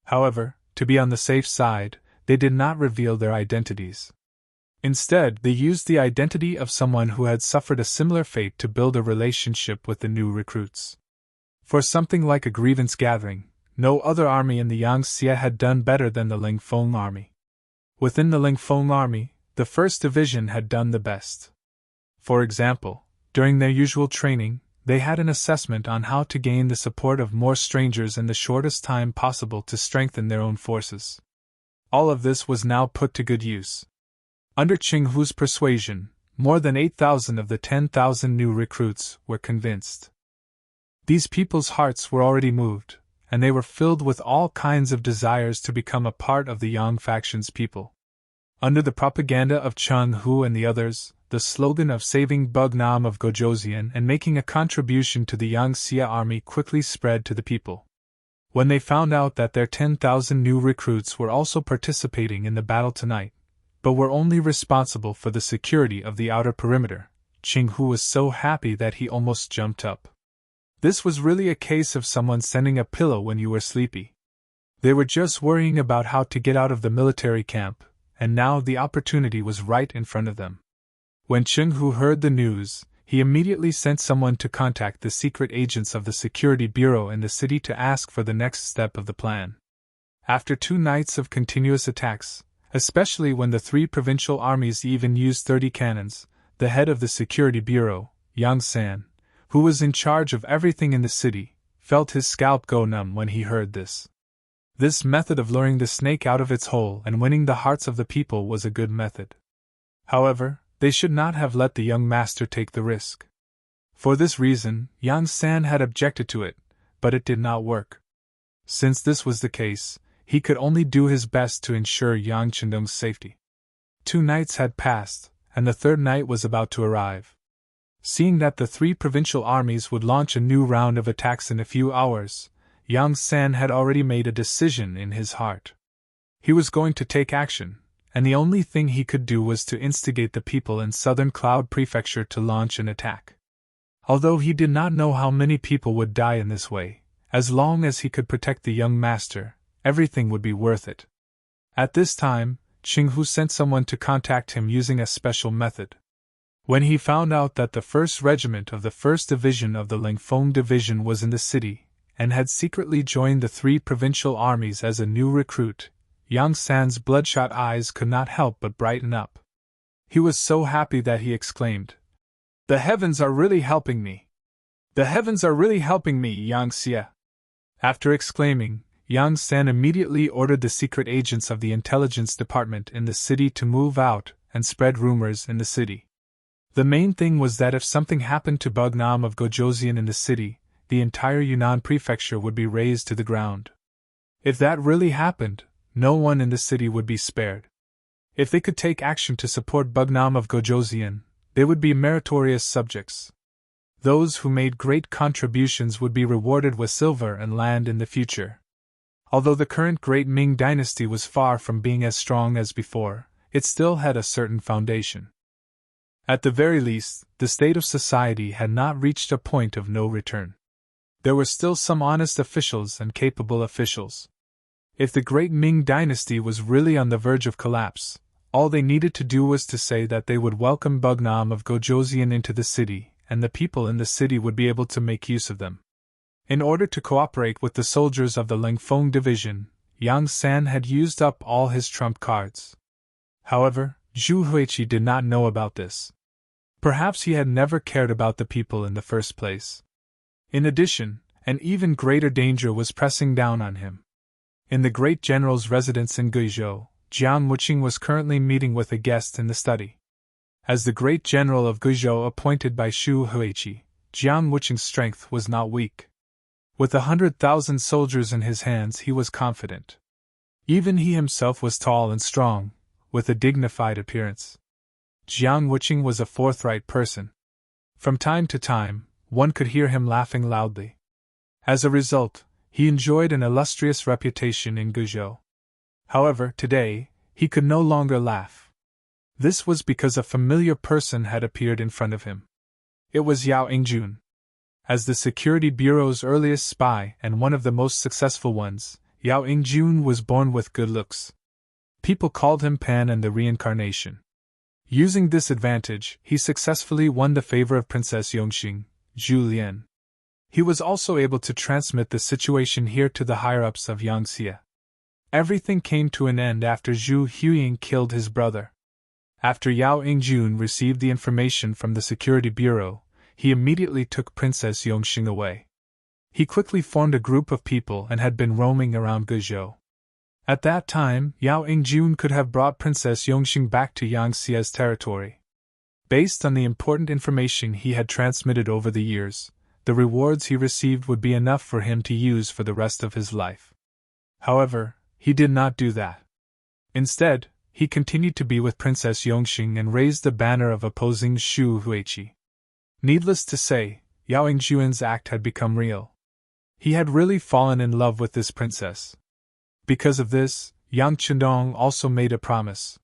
However, to be on the safe side, they did not reveal their identities. Instead, they used the identity of someone who had suffered a similar fate to build a relationship with the new recruits. For something like a grievance gathering, no other army in the Yangtze had done better than the Lingfeng army. Within the Lingfeng army, the 1st Division had done the best. For example, during their usual training, they had an assessment on how to gain the support of more strangers in the shortest time possible to strengthen their own forces. All of this was now put to good use. Under Qing Hu's persuasion, more than 8,000 of the 10,000 new recruits were convinced. These people's hearts were already moved, and they were filled with all kinds of desires to become a part of the Yang faction's people. Under the propaganda of Cheng Hu and the others, the slogan of saving Bugnam of Gojoseon and making a contribution to the Yangtze army quickly spread to the people. When they found out that their 10,000 new recruits were also participating in the battle tonight, but were only responsible for the security of the outer perimeter, Qing Hu was so happy that he almost jumped up. This was really a case of someone sending a pillow when you were sleepy. They were just worrying about how to get out of the military camp, and now the opportunity was right in front of them. When Qing Hu heard the news, he immediately sent someone to contact the secret agents of the Security Bureau in the city to ask for the next step of the plan. After 2 nights of continuous attacks, especially when the 3 provincial armies even used 30 cannons, the head of the Security Bureau, Yang San, who was in charge of everything in the city, felt his scalp go numb when he heard this. This method of luring the snake out of its hole and winning the hearts of the people was a good method. However, they should not have let the young master take the risk. For this reason, Yang San had objected to it, but it did not work. Since this was the case, he could only do his best to ensure Yang Chendong's safety. 2 nights had passed, and the 3rd night was about to arrive. Seeing that the 3 provincial armies would launch a new round of attacks in a few hours, Yang San had already made a decision in his heart. He was going to take action, and the only thing he could do was to instigate the people in southern Cloud Prefecture to launch an attack. Although he did not know how many people would die in this way, as long as he could protect the young master, everything would be worth it. At this time, Qing Hu sent someone to contact him using a special method. When he found out that the 1st Regiment of the 1st Division of the Lingfeng Division was in the city, and had secretly joined the 3 provincial armies as a new recruit, Yang San's bloodshot eyes could not help but brighten up. He was so happy that he exclaimed, "The heavens are really helping me! The heavens are really helping me, Yang Xie!" After exclaiming, Yang San immediately ordered the secret agents of the intelligence department in the city to move out and spread rumors in the city. The main thing was that if something happened to Bugnam of Gojoseon in the city, the entire Yunnan prefecture would be razed to the ground. If that really happened, no one in the city would be spared. If they could take action to support Bugnam of Gojoseon, they would be meritorious subjects. Those who made great contributions would be rewarded with silver and land in the future. Although the current great Ming dynasty was far from being as strong as before, it still had a certain foundation. At the very least, the state of society had not reached a point of no return. There were still some honest officials and capable officials. If the great Ming dynasty was really on the verge of collapse, all they needed to do was to say that they would welcome Bugnam of Gojoseon into the city, and the people in the city would be able to make use of them. In order to cooperate with the soldiers of the Lingfeng Division, Yang San had used up all his trump cards. However, Zhu Huiqi did not know about this. Perhaps he had never cared about the people in the first place. In addition, an even greater danger was pressing down on him. In the great general's residence in Guizhou, Jiang Wuqing was currently meeting with a guest in the study. As the great general of Guizhou appointed by Zhu Huiqi, Jiang Wuqing's strength was not weak. With 100,000 soldiers in his hands, he was confident. Even he himself was tall and strong, with a dignified appearance. Jiang Wuqing was a forthright person. From time to time, one could hear him laughing loudly. As a result, he enjoyed an illustrious reputation in Guizhou. However, today, he could no longer laugh. This was because a familiar person had appeared in front of him. It was Yao Ingjun. As the Security Bureau's earliest spy and one of the most successful ones, Yao Yingjun was born with good looks. People called him Pan and the reincarnation. Using this advantage, he successfully won the favor of Princess Yongxing, Zhu Lian. He was also able to transmit the situation here to the higher-ups of Yangxia. Everything came to an end after Zhu Huying killed his brother. After Yao Yingjun received the information from the Security Bureau, he immediately took Princess Yongxing away. He quickly formed a group of people and had been roaming around Guizhou. At that time, Yao Yingjun could have brought Princess Yongxing back to Yangxia's territory. Based on the important information he had transmitted over the years, the rewards he received would be enough for him to use for the rest of his life. However, he did not do that. Instead, he continued to be with Princess Yongxing and raised the banner of opposing Shu Huiqi. Needless to say, Yao Yingjun's act had become real. He had really fallen in love with this princess. Because of this, Yang Chendong also made a promise.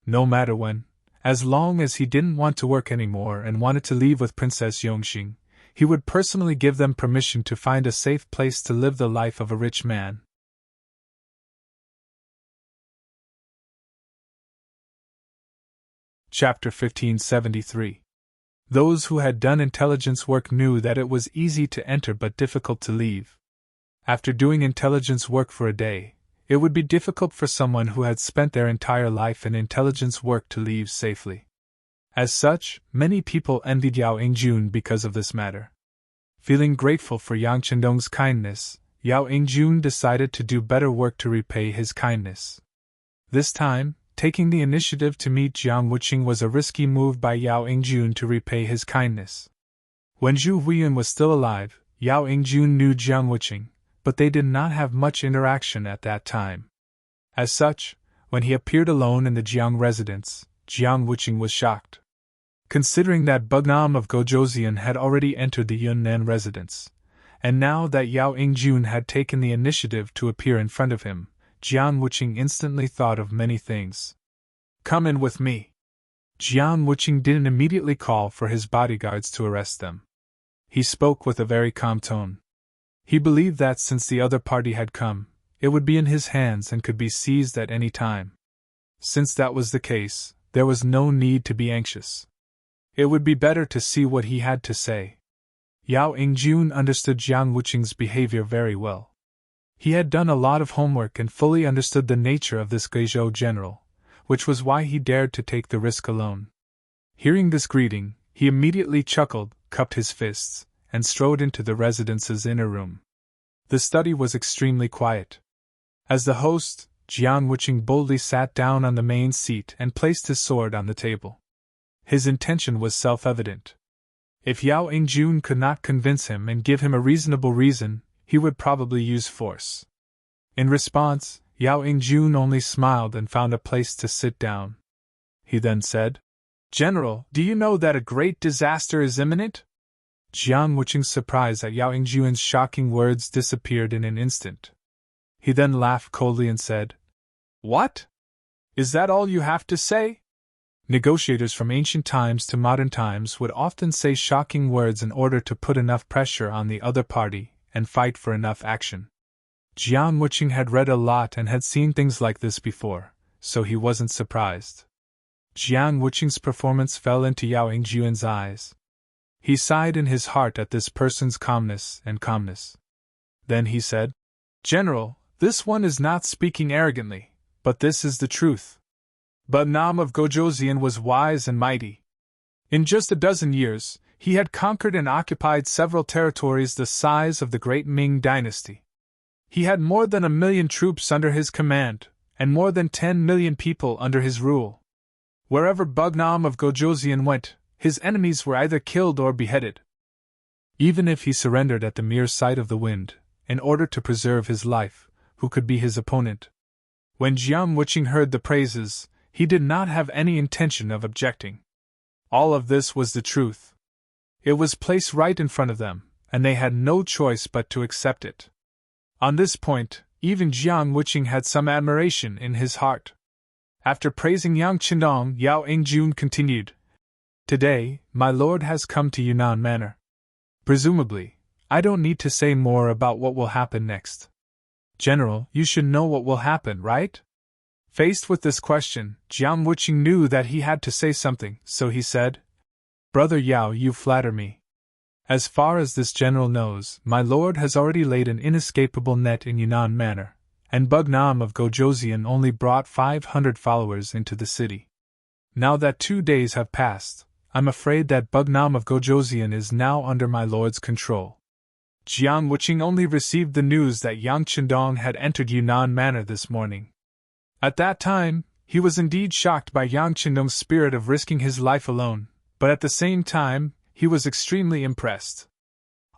No matter when, as long as he didn't want to work anymore and wanted to leave with Princess Yongxing, he would personally give them permission to find a safe place to live the life of a rich man. Chapter 1573. Those who had done intelligence work knew that it was easy to enter but difficult to leave. After doing intelligence work for a day, it would be difficult for someone who had spent their entire life in intelligence work to leave safely. As such, many people envied Yao Yingjun because of this matter. Feeling grateful for Yang Chendong's kindness, Yao Yingjun decided to do better work to repay his kindness. This time, taking the initiative to meet Jiang Wuqing was a risky move by Yao Yingjun to repay his kindness. When Zhu Huiyun was still alive, Yao Yingjun knew Jiang Wuqing, but they did not have much interaction at that time. As such, when he appeared alone in the Jiang residence, Jiang Wuqing was shocked. Considering that Bugnam of Gozhouzian had already entered the Yunnan residence, and now that Yao Yingjun had taken the initiative to appear in front of him, Jiang Wuqing instantly thought of many things. "Come in with me." Jiang Wuqing didn't immediately call for his bodyguards to arrest them. He spoke with a very calm tone. He believed that since the other party had come, it would be in his hands and could be seized at any time. Since that was the case, there was no need to be anxious. It would be better to see what he had to say. Yao Yingjun understood Jiang Wuqing's behavior very well. He had done a lot of homework and fully understood the nature of this Guizhou general, which was why he dared to take the risk alone. Hearing this greeting, he immediately chuckled, cupped his fists, and strode into the residence's inner room. The study was extremely quiet. As the host, Jiang Wuqing boldly sat down on the main seat and placed his sword on the table. His intention was self-evident. If Yao Yingjun could not convince him and give him a reasonable reason, he would probably use force. In response, Yao Yingjun only smiled and found a place to sit down. He then said, "General, do you know that a great disaster is imminent?" Jiang Wuqing's surprise at Yao Yingjun's shocking words disappeared in an instant. He then laughed coldly and said, "What? Is that all you have to say?" Negotiators from ancient times to modern times would often say shocking words in order to put enough pressure on the other party and fight for enough action. Jiang Wuqing had read a lot and had seen things like this before, so he wasn't surprised. Jiang Wuqing's performance fell into Yao Yingjun's eyes. He sighed in his heart at this person's calmness. Then he said, "General, this one is not speaking arrogantly, but this is the truth. Bugnam of Gozhouzian was wise and mighty. In just a dozen years, he had conquered and occupied several territories the size of the great Ming dynasty. He had more than 1 million troops under his command, and more than 10 million people under his rule. Wherever Bugnam of Gozhouzian went, his enemies were either killed or beheaded. Even if he surrendered at the mere sight of the wind, in order to preserve his life, who could be his opponent?" When Jiang Wuqing heard the praises, he did not have any intention of objecting. All of this was the truth. It was placed right in front of them, and they had no choice but to accept it. On this point, even Jiang Wuqing had some admiration in his heart. After praising Yang Chendong, Yao Yingjun continued, "Today, my lord has come to Yunnan Manor. Presumably, I don't need to say more about what will happen next. General, you should know what will happen, right? Faced with this question, Jiang Wuqing knew that he had to say something, so he said, Brother Yao, you flatter me. As far as this general knows, my lord has already laid an inescapable net in Yunnan Manor, and Bugnam of Gojoseon only brought 500 followers into the city. Now that 2 days have passed, I'm afraid that Bugnam of Gojoseon is now under my lord's control. Jiang Wuqing only received the news that Yang Chendong had entered Yunnan Manor this morning. At that time, he was indeed shocked by Yang Chendong's spirit of risking his life alone, but at the same time, he was extremely impressed.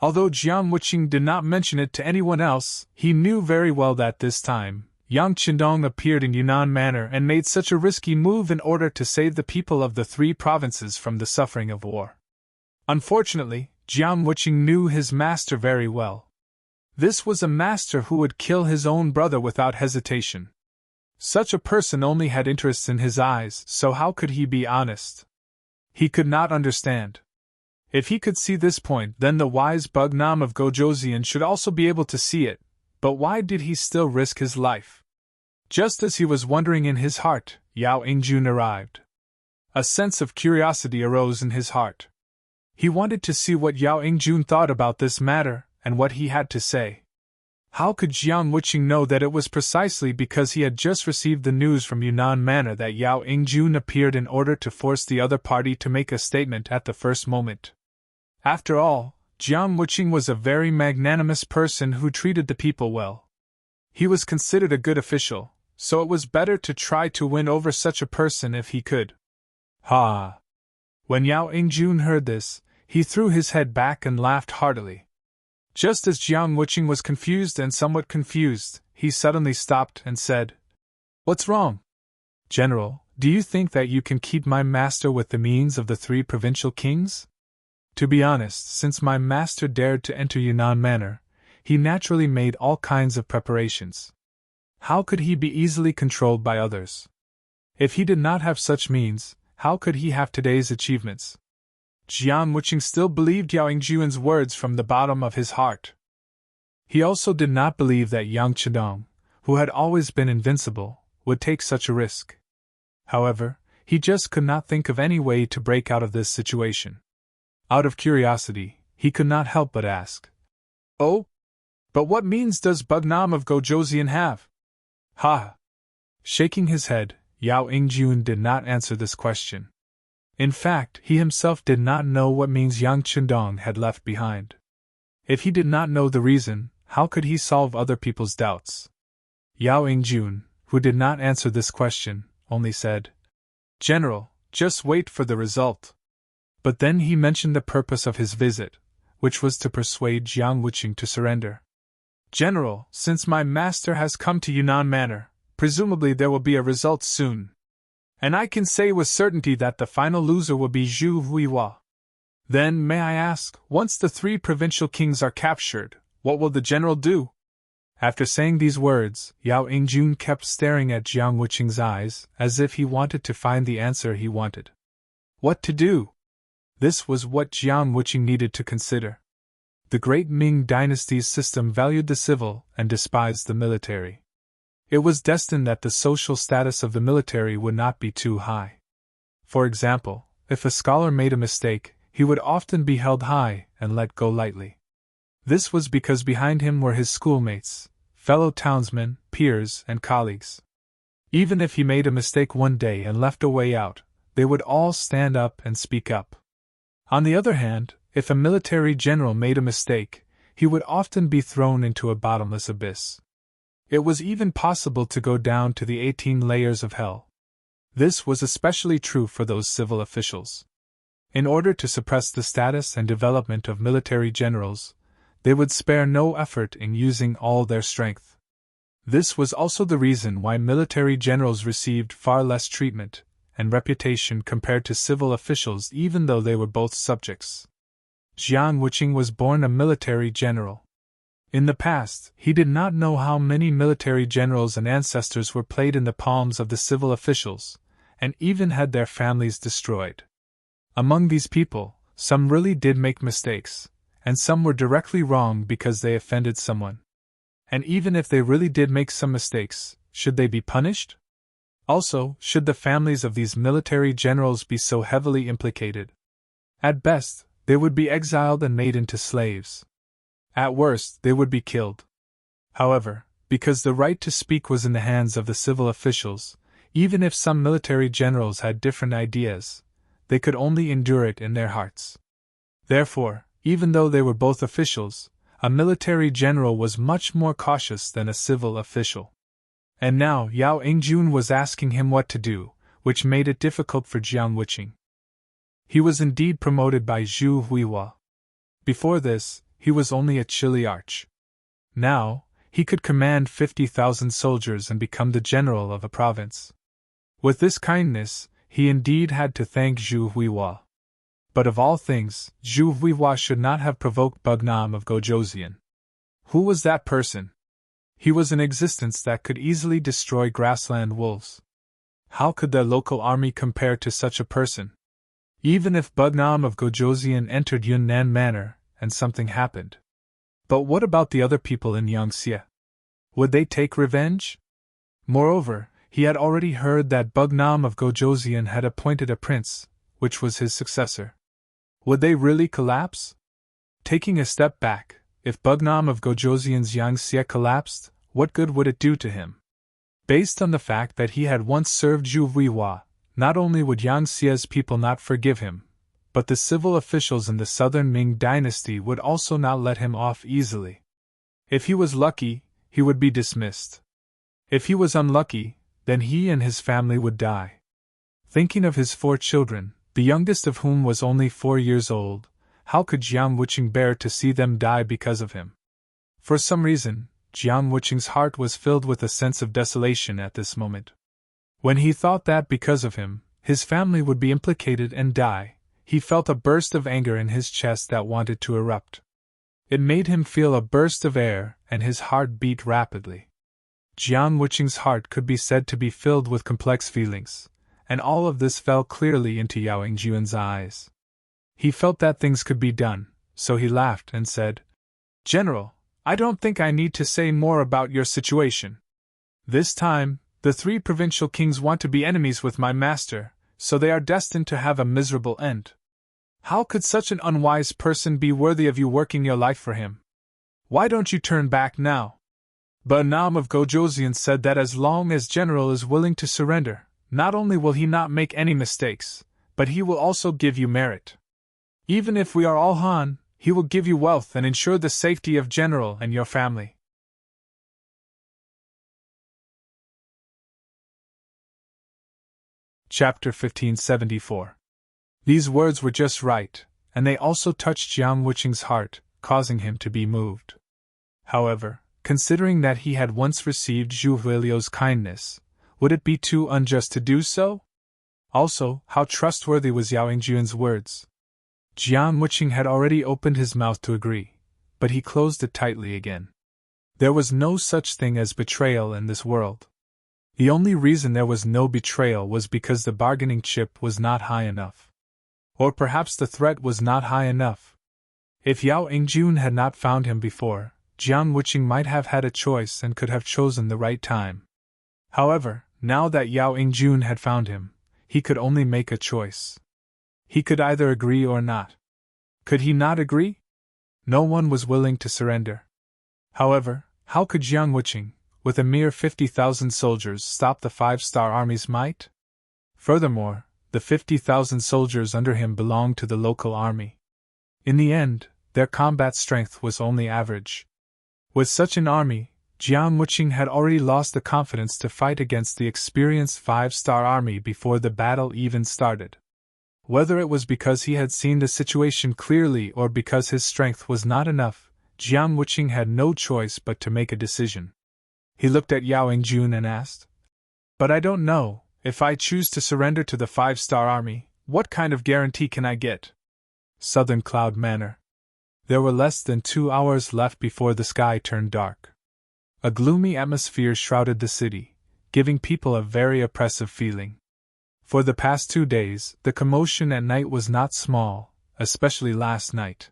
Although Jiang Wuqing did not mention it to anyone else, he knew very well that this time, Yang Chendong appeared in Yunnan Manor and made such a risky move in order to save the people of the 3 provinces from the suffering of war. Unfortunately, Jiang Wuqing knew his master very well. This was a master who would kill his own brother without hesitation. Such a person only had interests in his eyes, so how could he be honest? He could not understand. If he could see this point, then the wise Bugnam of Gojoseon should also be able to see it, but why did he still risk his life? Just as he was wondering in his heart, Yao Ingjun arrived. A sense of curiosity arose in his heart. He wanted to see what Yao Ingjun thought about this matter, and what he had to say. How could Jiang Wuqing know that it was precisely because he had just received the news from Yunnan Manor that Yao Ingjun appeared in order to force the other party to make a statement at the first moment? After all, Jiang Wuqing was a very magnanimous person who treated the people well. He was considered a good official, so it was better to try to win over such a person if he could. Ha! When Yao Ingjun heard this, he threw his head back and laughed heartily. Just as Jiang Wuqing was confused and somewhat confused, he suddenly stopped and said, What's wrong? General, do you think that you can keep my master with the means of the 3 provincial kings? To be honest, since my master dared to enter Yunnan Manor, he naturally made all kinds of preparations. How could he be easily controlled by others? If he did not have such means, how could he have today's achievements? Jiang Wuqing still believed Yao Ingjun's words from the bottom of his heart. He also did not believe that Yang Chendong, who had always been invincible, would take such a risk. However, he just could not think of any way to break out of this situation. Out of curiosity, he could not help but ask, Oh? But what means does Bugnam of Gojoseon have? Ha! Shaking his head, Yao Ingjun did not answer this question. In fact, he himself did not know what means Yang Chendong had left behind. If he did not know the reason, how could he solve other people's doubts? Yao Ingjun, who did not answer this question, only said, General, just wait for the result. But then he mentioned the purpose of his visit, which was to persuade Jiang Wuqing to surrender. General, since my master has come to Yunnan Manor, presumably there will be a result soon. And I can say with certainty that the final loser will be Zhu Huihua. Then, may I ask, once the 3 provincial kings are captured, what will the general do? After saying these words, Yao Ingjun kept staring at Jiang Wuqing's eyes, as if he wanted to find the answer he wanted. What to do? This was what Jiang Wuqing needed to consider. The great Ming dynasty's system valued the civil and despised the military. It was destined that the social status of the military would not be too high. For example, if a scholar made a mistake, he would often be held high and let go lightly. This was because behind him were his schoolmates, fellow townsmen, peers, and colleagues. Even if he made a mistake one day and left a way out, they would all stand up and speak up. On the other hand, if a military general made a mistake, he would often be thrown into a bottomless abyss. It was even possible to go down to the 18 layers of hell. This was especially true for those civil officials. In order to suppress the status and development of military generals, they would spare no effort in using all their strength. This was also the reason why military generals received far less treatment and reputation compared to civil officials, even though they were both subjects. Jiang Wuqing was born a military general. In the past, he did not know how many military generals and ancestors were played in the palms of the civil officials, and even had their families destroyed. Among these people, some really did make mistakes, and some were directly wrong because they offended someone. And even if they really did make some mistakes, should they be punished? Also, should the families of these military generals be so heavily implicated? At best, they would be exiled and made into slaves. At worst, they would be killed. However, because the right to speak was in the hands of the civil officials, even if some military generals had different ideas, they could only endure it in their hearts. Therefore, even though they were both officials, a military general was much more cautious than a civil official. And now Yao Ingjun was asking him what to do, which made it difficult for Jiang Wuqing. He was indeed promoted by Zhu Huihua. Before this, he was only a chili arch. Now, he could command 50,000 soldiers and become the general of a province. With this kindness, he indeed had to thank Zhu Huihua. But of all things, Zhu Huihua should not have provoked Bugnam of Gojoseon. Who was that person? He was an existence that could easily destroy grassland wolves. How could the local army compare to such a person? Even if Bugnam of Gojoseon entered Yunnan Manor, and something happened. But what about the other people in Yangtze? Would they take revenge? Moreover, he had already heard that Bugnam of Gojoseon had appointed a prince, which was his successor. Would they really collapse? Taking a step back, if Bugnam of Gojoseon's Yangtze collapsed, what good would it do to him? Based on the fact that he had once served Zhu Huihua, not only would Yangtze's people not forgive him, but the civil officials in the southern Ming dynasty would also not let him off easily. If he was lucky, he would be dismissed. If he was unlucky, then he and his family would die. Thinking of his 4 children, the youngest of whom was only 4 years old, how could Jiang Wuqing bear to see them die because of him? For some reason, Jiang Wuqing's heart was filled with a sense of desolation at this moment. When he thought that because of him, his family would be implicated and die, he felt a burst of anger in his chest that wanted to erupt. It made him feel a burst of air, and his heart beat rapidly. Jiang Wuqing's heart could be said to be filled with complex feelings, and all of this fell clearly into Yao Ingjun's eyes. He felt that things could be done, so he laughed and said, "General, I don't think I need to say more about your situation. This time, the 3 provincial kings want to be enemies with my master, so they are destined to have a miserable end. How could such an unwise person be worthy of you working your life for him? Why don't you turn back now?" Bugnam of Gojoseon said that as long as General is willing to surrender, not only will he not make any mistakes, but he will also give you merit. Even if we are all Han, he will give you wealth and ensure the safety of General and your family. Chapter 1574. These words were just right, and they also touched Jiang Wuqing's heart, causing him to be moved. However, considering that he had once received Zhu Huilio's kindness, would it be too unjust to do so? Also, how trustworthy was Yao Ingjun's words? Jiang Wuqing had already opened his mouth to agree, but he closed it tightly again. There was no such thing as betrayal in this world. The only reason there was no betrayal was because the bargaining chip was not high enough. Or perhaps the threat was not high enough. If Yao Ingjun had not found him before, Jiang Wuqing might have had a choice and could have chosen the right time. However, now that Yao Ingjun had found him, he could only make a choice. He could either agree or not. Could he not agree? No one was willing to surrender. However, how could Jiang Wuqing, with a mere 50,000 soldiers, stop the 5-star army's might? Furthermore, the 50,000 soldiers under him belonged to the local army. In the end, their combat strength was only average. With such an army, Jiang Wuqing had already lost the confidence to fight against the experienced 5-star army before the battle even started. Whether it was because he had seen the situation clearly or because his strength was not enough, Jiang Wuqing had no choice but to make a decision. He looked at Yao Ingjun and asked, "But I don't know, if I choose to surrender to the 5-star army, what kind of guarantee can I get?" Southern Cloud Manor. There were less than 2 hours left before the sky turned dark. A gloomy atmosphere shrouded the city, giving people a very oppressive feeling. For the past 2 days, the commotion at night was not small, especially last night.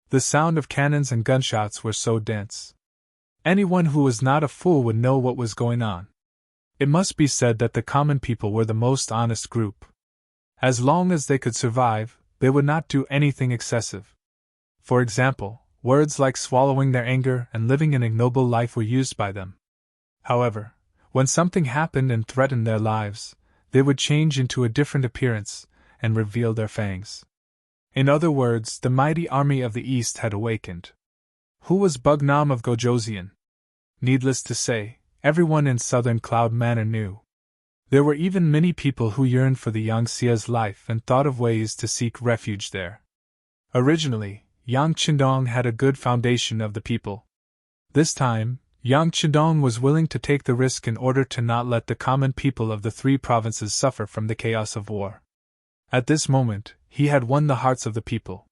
The sound of cannons and gunshots were so dense. Anyone who was not a fool would know what was going on. It must be said that the common people were the most honest group. As long as they could survive, they would not do anything excessive. For example, words like swallowing their anger and living an ignoble life were used by them. However, when something happened and threatened their lives, they would change into a different appearance and reveal their fangs. In other words, the mighty army of the East had awakened. Who was Bugnam of Gojoseon? Needless to say, everyone in southern Cloud Manor knew. There were even many people who yearned for the Yangtze's life and thought of ways to seek refuge there. Originally, Yang Chendong had a good foundation of the people. This time, Yang Chendong was willing to take the risk in order to not let the common people of the three provinces suffer from the chaos of war. At this moment, he had won the hearts of the people.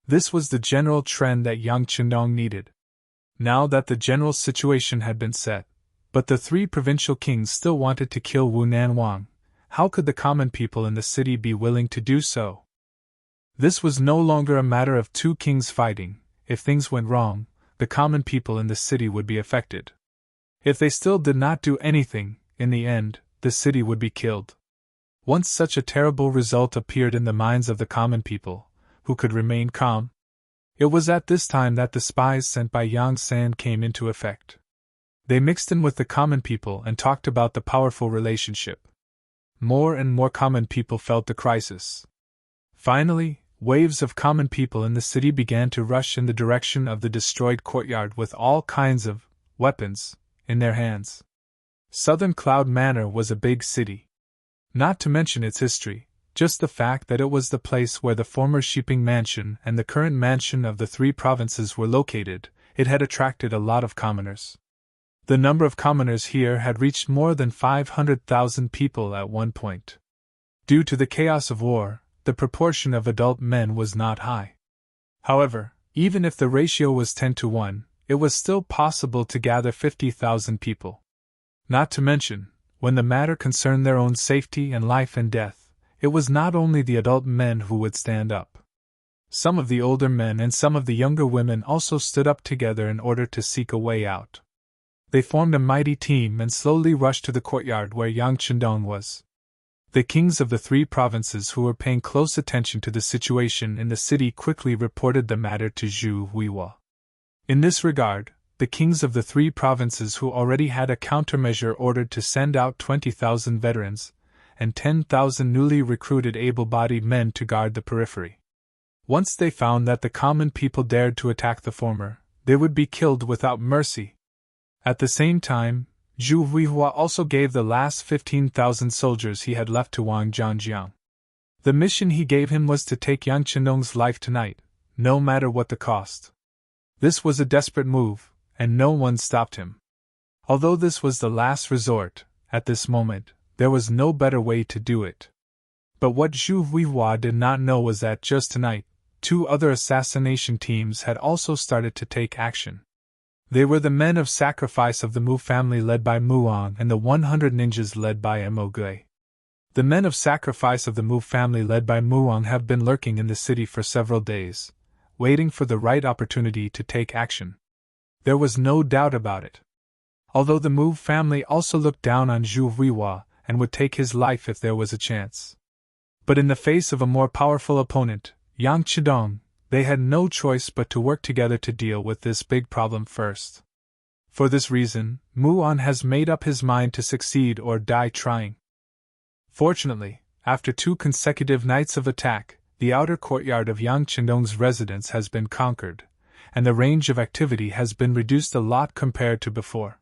This was the general trend that Yang Chendong needed. Now that the general situation had been set, but the three provincial kings still wanted to kill Wu Nanwang, how could the common people in the city be willing to do so? This was no longer a matter of two kings fighting. If things went wrong, the common people in the city would be affected. If they still did not do anything, in the end, the city would be killed. Once such a terrible result appeared in the minds of the common people, who could remain calm? It was at this time that the spies sent by Yang San came into effect. They mixed in with the common people and talked about the powerful relationship. More and more common people felt the crisis. Finally, waves of common people in the city began to rush in the direction of the destroyed courtyard with all kinds of weapons in their hands. Southern Cloud Manor was a big city. Not to mention its history, just the fact that it was the place where the former Shiping Mansion and the current mansion of the three provinces were located, it had attracted a lot of commoners. The number of commoners here had reached more than 500,000 people at one point. Due to the chaos of war, the proportion of adult men was not high. However, even if the ratio was 10-1, it was still possible to gather 50,000 people. Not to mention, when the matter concerned their own safety and life and death, it was not only the adult men who would stand up. Some of the older men and some of the younger women also stood up together in order to seek a way out. They formed a mighty team and slowly rushed to the courtyard where Yang Chendong was. The kings of the three provinces who were paying close attention to the situation in the city quickly reported the matter to Zhu Huihua. In this regard, the kings of the three provinces who already had a countermeasure ordered to send out 20,000 veterans and 10,000 newly recruited able-bodied men to guard the periphery. Once they found that the common people dared to attack the former, they would be killed without mercy. At the same time, Zhu Huihua also gave the last 15,000 soldiers he had left to Wang Zhangjiang. The mission he gave him was to take Yang Chendong's life tonight, no matter what the cost. This was a desperate move, and no one stopped him. Although this was the last resort, at this moment, there was no better way to do it. But what Zhu Huihua did not know was that just tonight, two other assassination teams had also started to take action. They were the men of sacrifice of the Mu family led by Muang and the 100 ninjas led by Emogui. The men of sacrifice of the Mu family led by Muang have been lurking in the city for several days, waiting for the right opportunity to take action. There was no doubt about it. Although the Mu family also looked down on Zhu Huihua and would take his life if there was a chance. But in the face of a more powerful opponent, Yang Chendong, they had no choice but to work together to deal with this big problem first. For this reason, Muan has made up his mind to succeed or die trying. Fortunately, after 2 consecutive nights of attack, the outer courtyard of Yang Chendong's residence has been conquered, and the range of activity has been reduced a lot compared to before.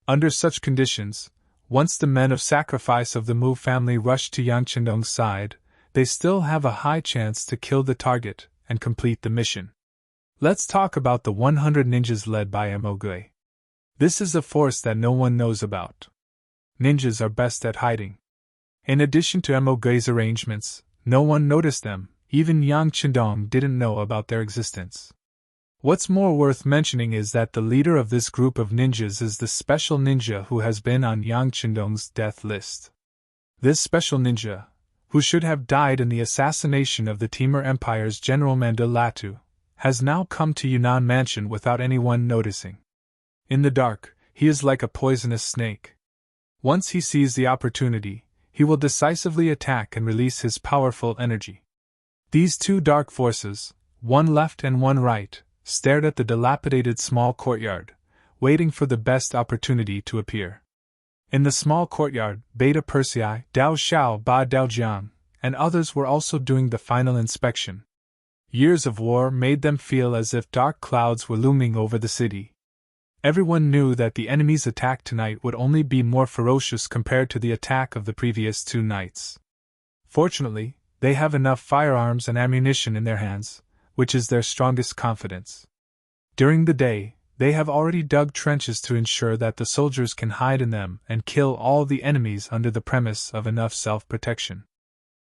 Under such conditions, once the men of sacrifice of the Mu family rush to Yang Chendong's side, they still have a high chance to kill the target and complete the mission. Let's talk about the 100 ninjas led by Emogui. This is a force that no one knows about. Ninjas are best at hiding. In addition to Emogui's arrangements, no one noticed them, even Yang Chendong didn't know about their existence. What's more worth mentioning is that the leader of this group of ninjas is the special ninja who has been on Yang Chendong's death list. This special ninja, who should have died in the assassination of the Timur Empire's General Mandalatu, has now come to Yunnan Mansion without anyone noticing. In the dark, he is like a poisonous snake. Once he sees the opportunity, he will decisively attack and release his powerful energy. These two dark forces, one left and one right, stared at the dilapidated small courtyard, waiting for the best opportunity to appear. In the small courtyard, Beta Persei, Dao Xiao Ba Dao Jiang, and others were also doing the final inspection. Years of war made them feel as if dark clouds were looming over the city. Everyone knew that the enemy's attack tonight would only be more ferocious compared to the attack of the previous 2 nights. Fortunately, they have enough firearms and ammunition in their hands, which is their strongest confidence. During the day, they have already dug trenches to ensure that the soldiers can hide in them and kill all the enemies under the premise of enough self-protection.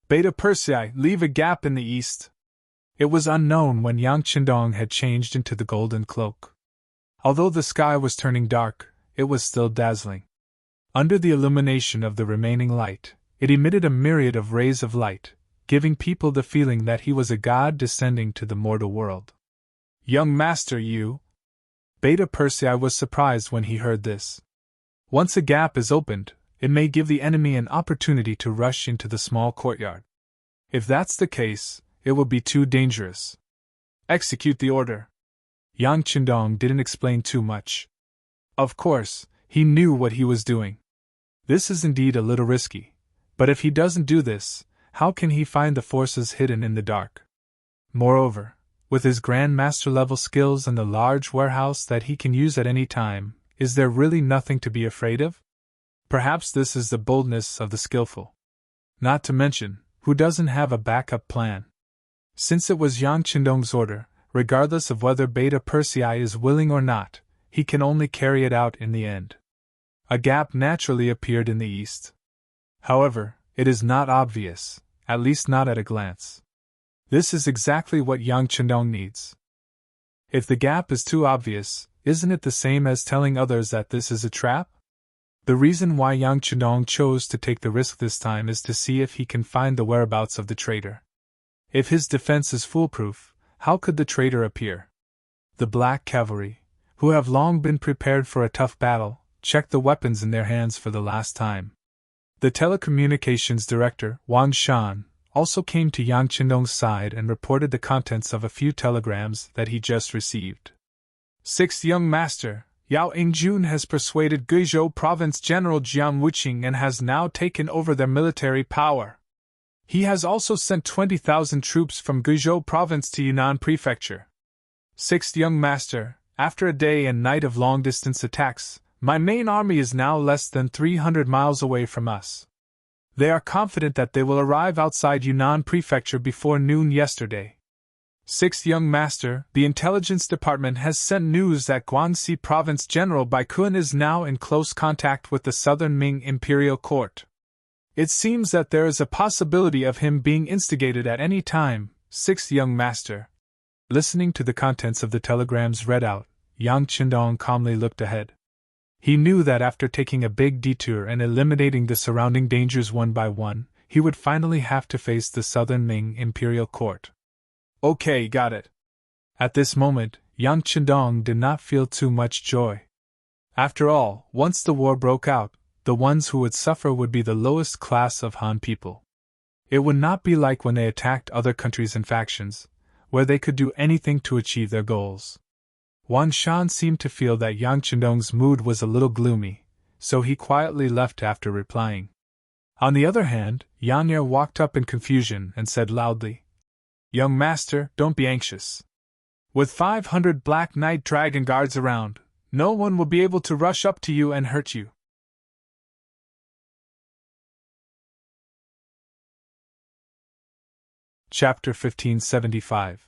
Beta Persei, leave a gap in the east. It was unknown when Yang Qindong had changed into the golden cloak. Although the sky was turning dark, it was still dazzling. Under the illumination of the remaining light, it emitted a myriad of rays of light, giving people the feeling that he was a god descending to the mortal world. Young master, you! Beta Persei was surprised when he heard this. Once a gap is opened, it may give the enemy an opportunity to rush into the small courtyard. If that's the case, it will be too dangerous. Execute the order. Yang Qindong didn't explain too much. Of course, he knew what he was doing. This is indeed a little risky, but if he doesn't do this, how can he find the forces hidden in the dark? Moreover, with his Grand Master level skills and the large warehouse that he can use at any time, is there really nothing to be afraid of? Perhaps this is the boldness of the skillful. Not to mention, who doesn't have a backup plan? Since it was Yang Qindong's order, regardless of whether Beta Persei is willing or not, he can only carry it out in the end. A gap naturally appeared in the east. However, it is not obvious, at least not at a glance. This is exactly what Yang Qindong needs. If the gap is too obvious, isn't it the same as telling others that this is a trap? The reason why Yang Qindong chose to take the risk this time is to see if he can find the whereabouts of the traitor. If his defense is foolproof, how could the traitor appear? The Black Cavalry, who have long been prepared for a tough battle, checked the weapons in their hands for the last time. The telecommunications director, Wang Shan, also came to Yang Qindong's side and reported the contents of a few telegrams that he just received. 6th Young Master, Yao Yingjun has persuaded Guizhou Province General Jiang Wuqing and has now taken over their military power. He has also sent 20,000 troops from Guizhou Province to Yunnan Prefecture. 6th Young Master, after a day and night of long-distance attacks, my main army is now less than 300 miles away from us. They are confident that they will arrive outside Yunnan Prefecture before noon yesterday. 6th Young Master, the Intelligence Department has sent news that Guangxi Province General Bai Kun is now in close contact with the Southern Ming Imperial Court. It seems that there is a possibility of him being instigated at any time, 6th Young Master. Listening to the contents of the telegrams read out, Yang Qindong calmly looked ahead. He knew that after taking a big detour and eliminating the surrounding dangers one by one, he would finally have to face the Southern Ming Imperial Court. Okay, got it. At this moment, Yang Qindong did not feel too much joy. After all, once the war broke out, the ones who would suffer would be the lowest class of Han people. It would not be like when they attacked other countries and factions, where they could do anything to achieve their goals. Wan Shan seemed to feel that Yang Qindong's mood was a little gloomy, so he quietly left after replying. On the other hand, Yan Ye walked up in confusion and said loudly, Young Master, don't be anxious. With 500 Black Knight Dragon Guards around, no one will be able to rush up to you and hurt you. Chapter 1575.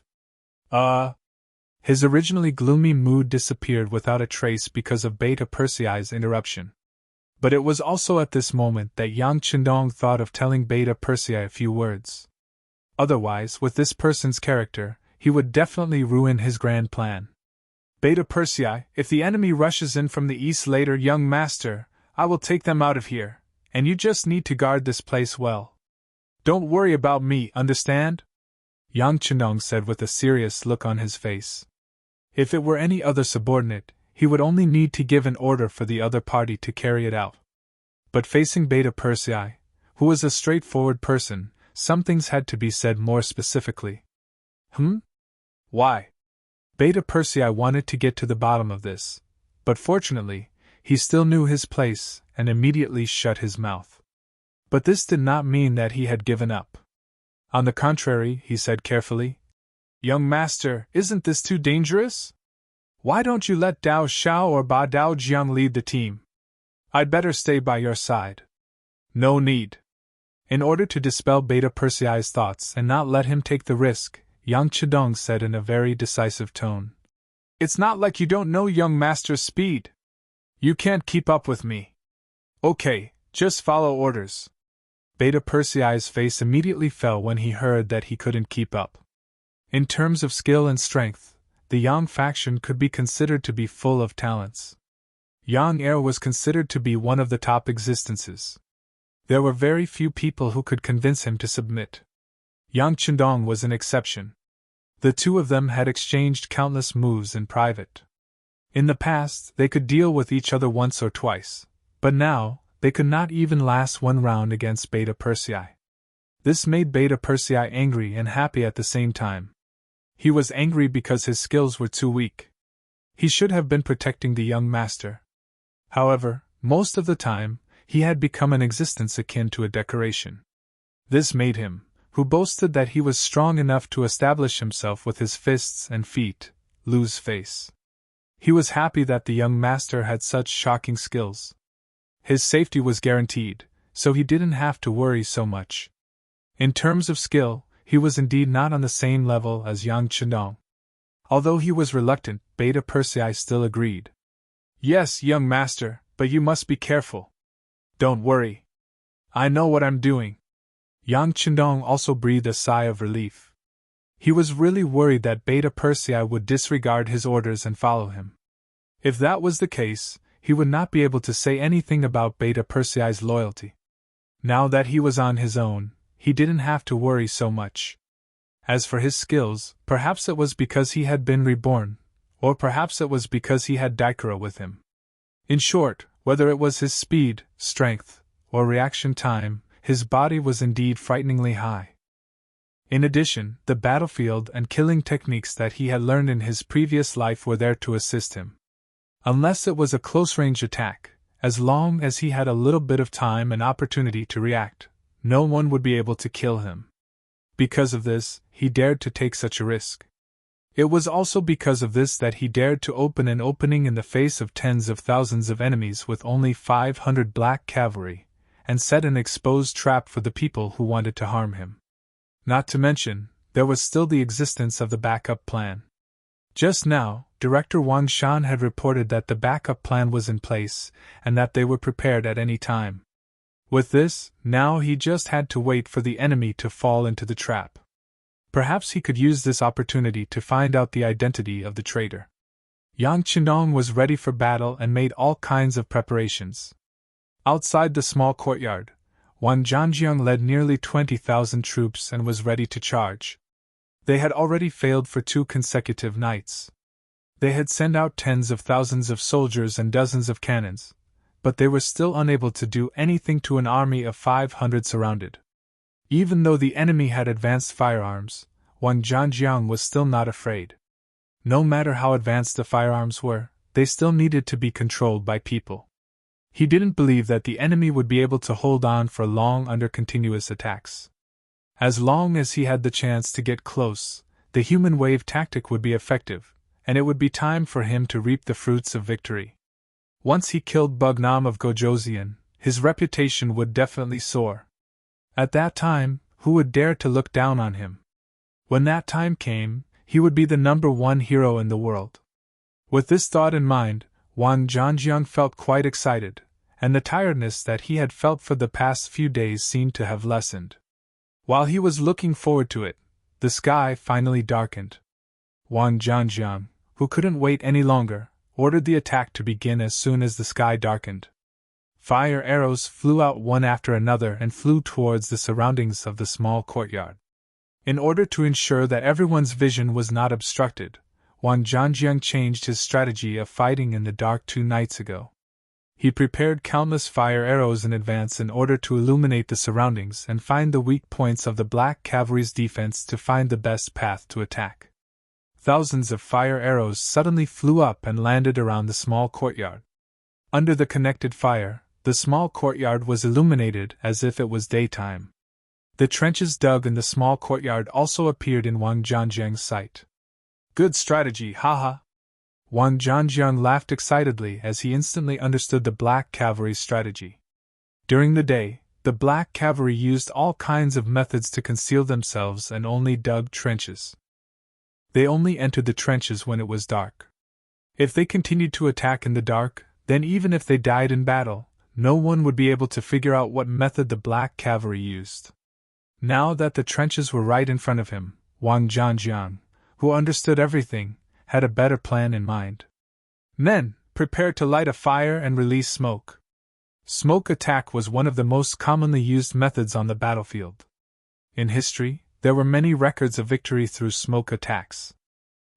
His originally gloomy mood disappeared without a trace because of Beta Persei's interruption. But it was also at this moment that Yang Qindong thought of telling Beta Persei a few words. Otherwise, with this person's character, he would definitely ruin his grand plan. Beta Persei, if the enemy rushes in from the east later, Young Master, I will take them out of here, and you just need to guard this place well. Don't worry about me, understand? Yang Qindong said with a serious look on his face. If it were any other subordinate, he would only need to give an order for the other party to carry it out. But facing Beta Persei, who was a straightforward person, some things had to be said more specifically. Why? Beta Persei wanted to get to the bottom of this, but fortunately, he still knew his place and immediately shut his mouth. But this did not mean that he had given up. On the contrary, he said carefully, "Young master, isn't this too dangerous? Why don't you let Dao Xiao or Ba Dao Jiang lead the team? I'd better stay by your side." "No need." In order to dispel Beta Persei's thoughts and not let him take the risk, Yang Chidong said in a very decisive tone, "It's not like you don't know young master's speed. You can't keep up with me. Okay, just follow orders." Beta Persei's face immediately fell when he heard that he couldn't keep up. In terms of skill and strength, the Yang faction could be considered to be full of talents. Yang Air was considered to be one of the top existences. There were very few people who could convince him to submit. Yang Chindong was an exception. The two of them had exchanged countless moves in private. In the past, they could deal with each other once or twice, but now, they could not even last one round against Beta Persei. This made Beta Persei angry and happy at the same time. He was angry because his skills were too weak. He should have been protecting the young master. However, most of the time, he had become an existence akin to a decoration. This made him, who boasted that he was strong enough to establish himself with his fists and feet, lose face. He was happy that the young master had such shocking skills. His safety was guaranteed, so he didn't have to worry so much. In terms of skill, he was indeed not on the same level as Yang Chindong. Although he was reluctant, Beta Persei still agreed. "Yes, young master, but you must be careful." "Don't worry. I know what I'm doing." Yang Chindong also breathed a sigh of relief. He was really worried that Beta Persei would disregard his orders and follow him. If that was the case, he would not be able to say anything about Beta Persei's loyalty. Now that he was on his own, he didn't have to worry so much. As for his skills, perhaps it was because he had been reborn, or perhaps it was because he had Daikura with him. In short, whether it was his speed, strength, or reaction time, his body was indeed frighteningly high. In addition, the battlefield and killing techniques that he had learned in his previous life were there to assist him. Unless it was a close-range attack, as long as he had a little bit of time and opportunity to react, no one would be able to kill him. Because of this, he dared to take such a risk. It was also because of this that he dared to open an opening in the face of tens of thousands of enemies with only 500 black cavalry, and set an exposed trap for the people who wanted to harm him. Not to mention, there was still the existence of the backup plan. Just now, Director Wang Shan had reported that the backup plan was in place, and that they were prepared at any time. With this, now he just had to wait for the enemy to fall into the trap. Perhaps he could use this opportunity to find out the identity of the traitor. Yang Chindong was ready for battle and made all kinds of preparations. Outside the small courtyard, Wan Zhanjiang led nearly 20,000 troops and was ready to charge. They had already failed for 2 consecutive nights. They had sent out tens of thousands of soldiers and dozens of cannons, but they were still unable to do anything to an army of 500 surrounded. Even though the enemy had advanced firearms, Wan Zhanjiang was still not afraid. No matter how advanced the firearms were, they still needed to be controlled by people. He didn't believe that the enemy would be able to hold on for long under continuous attacks. As long as he had the chance to get close, the human wave tactic would be effective, and it would be time for him to reap the fruits of victory. Once he killed Bugnam of Gojoseon, his reputation would definitely soar. At that time, who would dare to look down on him? When that time came, he would be the #1 hero in the world. With this thought in mind, Wan Zhanjiang felt quite excited, and the tiredness that he had felt for the past few days seemed to have lessened. While he was looking forward to it, the sky finally darkened. Wan Zhanjiang, who couldn't wait any longer, ordered the attack to begin as soon as the sky darkened. Fire arrows flew out one after another and flew towards the surroundings of the small courtyard. In order to ensure that everyone's vision was not obstructed, Wang Zhanjiang changed his strategy of fighting in the dark 2 nights ago. He prepared countless fire arrows in advance in order to illuminate the surroundings and find the weak points of the Black Cavalry's defense to find the best path to attack. Thousands of fire arrows suddenly flew up and landed around the small courtyard. Under the connected fire, the small courtyard was illuminated as if it was daytime. The trenches dug in the small courtyard also appeared in Wang Zhanjiang's sight. Good strategy, haha! Wang Zhanjiang laughed excitedly as he instantly understood the Black Cavalry's strategy. During the day, the Black Cavalry used all kinds of methods to conceal themselves and only dug trenches. They only entered the trenches when it was dark. If they continued to attack in the dark, then even if they died in battle, no one would be able to figure out what method the Black Cavalry used. Now that the trenches were right in front of him, Wang Zhanjiang, who understood everything, had a better plan in mind. Men, prepare to light a fire and release smoke. Smoke attack was one of the most commonly used methods on the battlefield. In history, there were many records of victory through smoke attacks.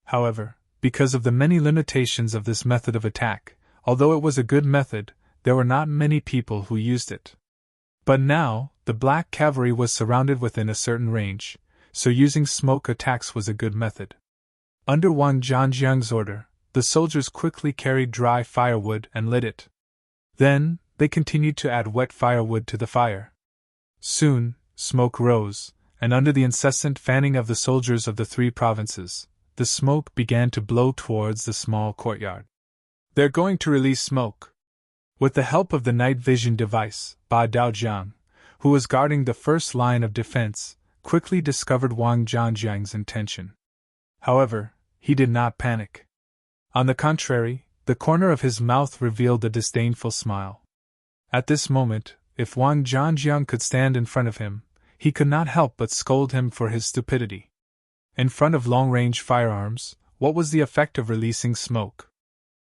However, because of the many limitations of this method of attack, although it was a good method, there were not many people who used it. But now, the Black Cavalry was surrounded within a certain range, so using smoke attacks was a good method. Under Wang Zhanjiang's order, the soldiers quickly carried dry firewood and lit it. Then, they continued to add wet firewood to the fire. Soon, smoke rose, and under the incessant fanning of the soldiers of the 3 provinces, the smoke began to blow towards the small courtyard. They're going to release smoke. With the help of the night vision device, Ba Daojiang, who was guarding the first line of defense, quickly discovered Wang Zhanjiang's intention. However, he did not panic. On the contrary, the corner of his mouth revealed a disdainful smile. At this moment, if Wang Zhanjiang could stand in front of him, he could not help but scold him for his stupidity. In front of long-range firearms, what was the effect of releasing smoke?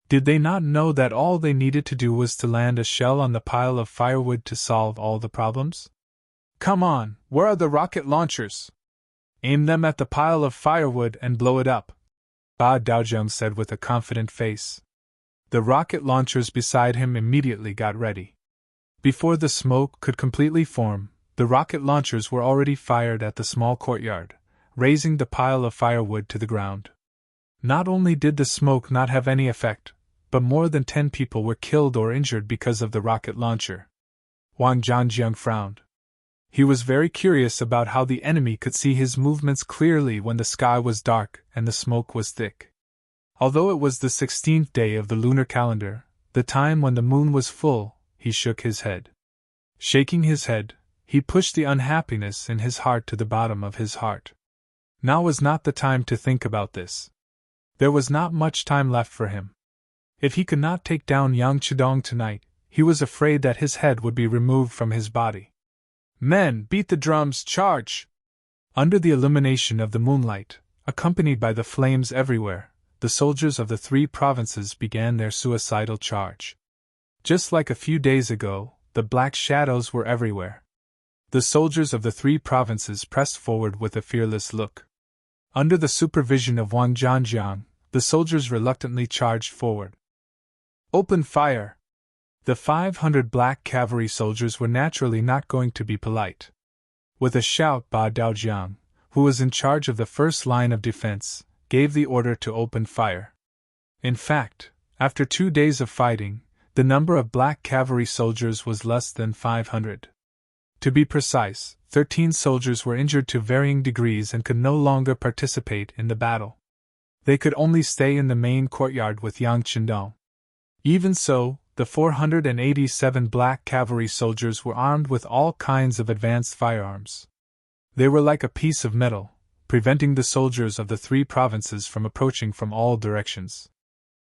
Did they not know that all they needed to do was to land a shell on the pile of firewood to solve all the problems? Come on, where are the rocket launchers? Aim them at the pile of firewood and blow it up, Ba Daojiang said with a confident face. The rocket launchers beside him immediately got ready. Before the smoke could completely form, the rocket launchers were already fired at the small courtyard, raising the pile of firewood to the ground. Not only did the smoke not have any effect, but more than 10 people were killed or injured because of the rocket launcher. Wang Zhanjiang frowned. He was very curious about how the enemy could see his movements clearly when the sky was dark and the smoke was thick. Although it was the 16th day of the lunar calendar, the time when the moon was full, he shook his head. Shaking his head, he pushed the unhappiness in his heart to the bottom of his heart. Now was not the time to think about this. There was not much time left for him. If he could not take down Yang Chidong tonight, he was afraid that his head would be removed from his body. Men, beat the drums, charge! Under the illumination of the moonlight, accompanied by the flames everywhere, the soldiers of the 3 provinces began their suicidal charge. Just like a few days ago, the black shadows were everywhere. The soldiers of the 3 provinces pressed forward with a fearless look. Under the supervision of Wang Zhanjiang, the soldiers reluctantly charged forward. Open fire! The 500 Black Cavalry soldiers were naturally not going to be polite. With a shout, Ba Daojiang, who was in charge of the first line of defense, gave the order to open fire. In fact, after 2 days of fighting, the number of Black Cavalry soldiers was less than 500. To be precise, 13 soldiers were injured to varying degrees and could no longer participate in the battle. They could only stay in the main courtyard with Yang Chindong. Even so, the 487 Black Cavalry soldiers were armed with all kinds of advanced firearms. They were like a piece of metal, preventing the soldiers of the 3 provinces from approaching from all directions.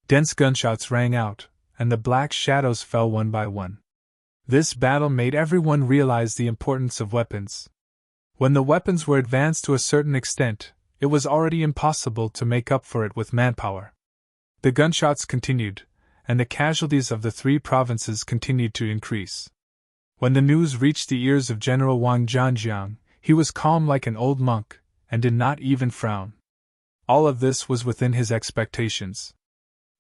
Dense gunshots rang out, and the black shadows fell one by one. This battle made everyone realize the importance of weapons. When the weapons were advanced to a certain extent, it was already impossible to make up for it with manpower. The gunshots continued, and the casualties of the 3 provinces continued to increase. When the news reached the ears of General Wang Zhanjiang, he was calm like an old monk, and did not even frown. All of this was within his expectations.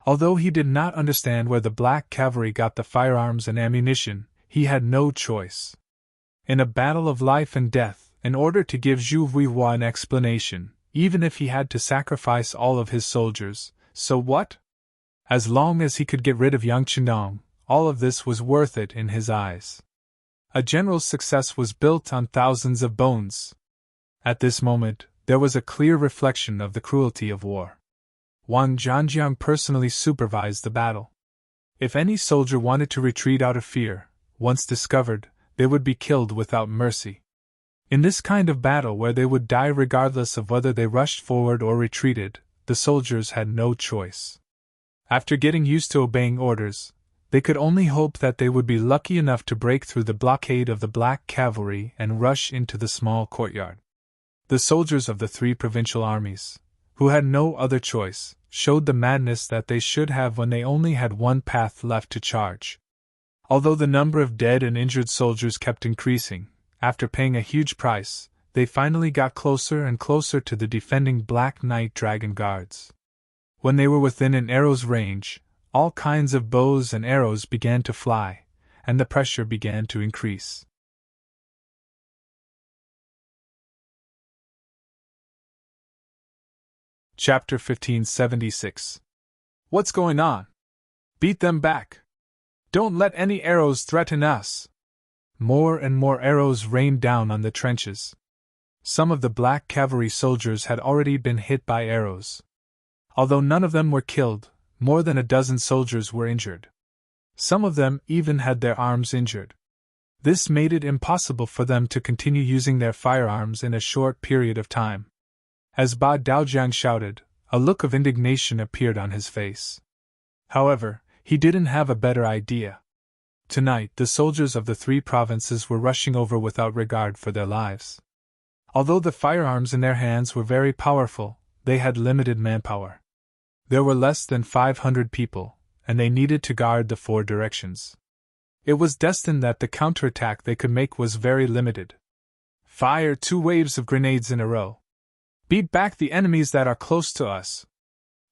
Although he did not understand where the black cavalry got the firearms and ammunition, he had no choice. In a battle of life and death, in order to give Zhu Huihua an explanation, even if he had to sacrifice all of his soldiers, so what? As long as he could get rid of Yang Qinong, all of this was worth it in his eyes. A general's success was built on thousands of bones. At this moment, there was a clear reflection of the cruelty of war. Wang Zhanjiang personally supervised the battle. If any soldier wanted to retreat out of fear, once discovered, they would be killed without mercy. In this kind of battle where they would die regardless of whether they rushed forward or retreated, the soldiers had no choice. After getting used to obeying orders, they could only hope that they would be lucky enough to break through the blockade of the black cavalry and rush into the small courtyard. The soldiers of the three provincial armies, who had no other choice, showed the madness that they should have when they only had one path left to charge. Although the number of dead and injured soldiers kept increasing, after paying a huge price, they finally got closer and closer to the defending Black Knight Dragon Guards. When they were within an arrow's range, all kinds of bows and arrows began to fly, and the pressure began to increase. Chapter 1576. What's going on? Beat them back! Don't let any arrows threaten us! More and more arrows rained down on the trenches. Some of the black cavalry soldiers had already been hit by arrows. Although none of them were killed, more than a dozen soldiers were injured. Some of them even had their arms injured. This made it impossible for them to continue using their firearms in a short period of time. As Ba Daojiang shouted, a look of indignation appeared on his face. However, he didn't have a better idea. Tonight, the soldiers of the three provinces were rushing over without regard for their lives. Although the firearms in their hands were very powerful, they had limited manpower. There were less than 500 people, and they needed to guard the four directions. It was destined that the counterattack they could make was very limited. Fire 2 waves of grenades in a row. Beat back the enemies that are close to us.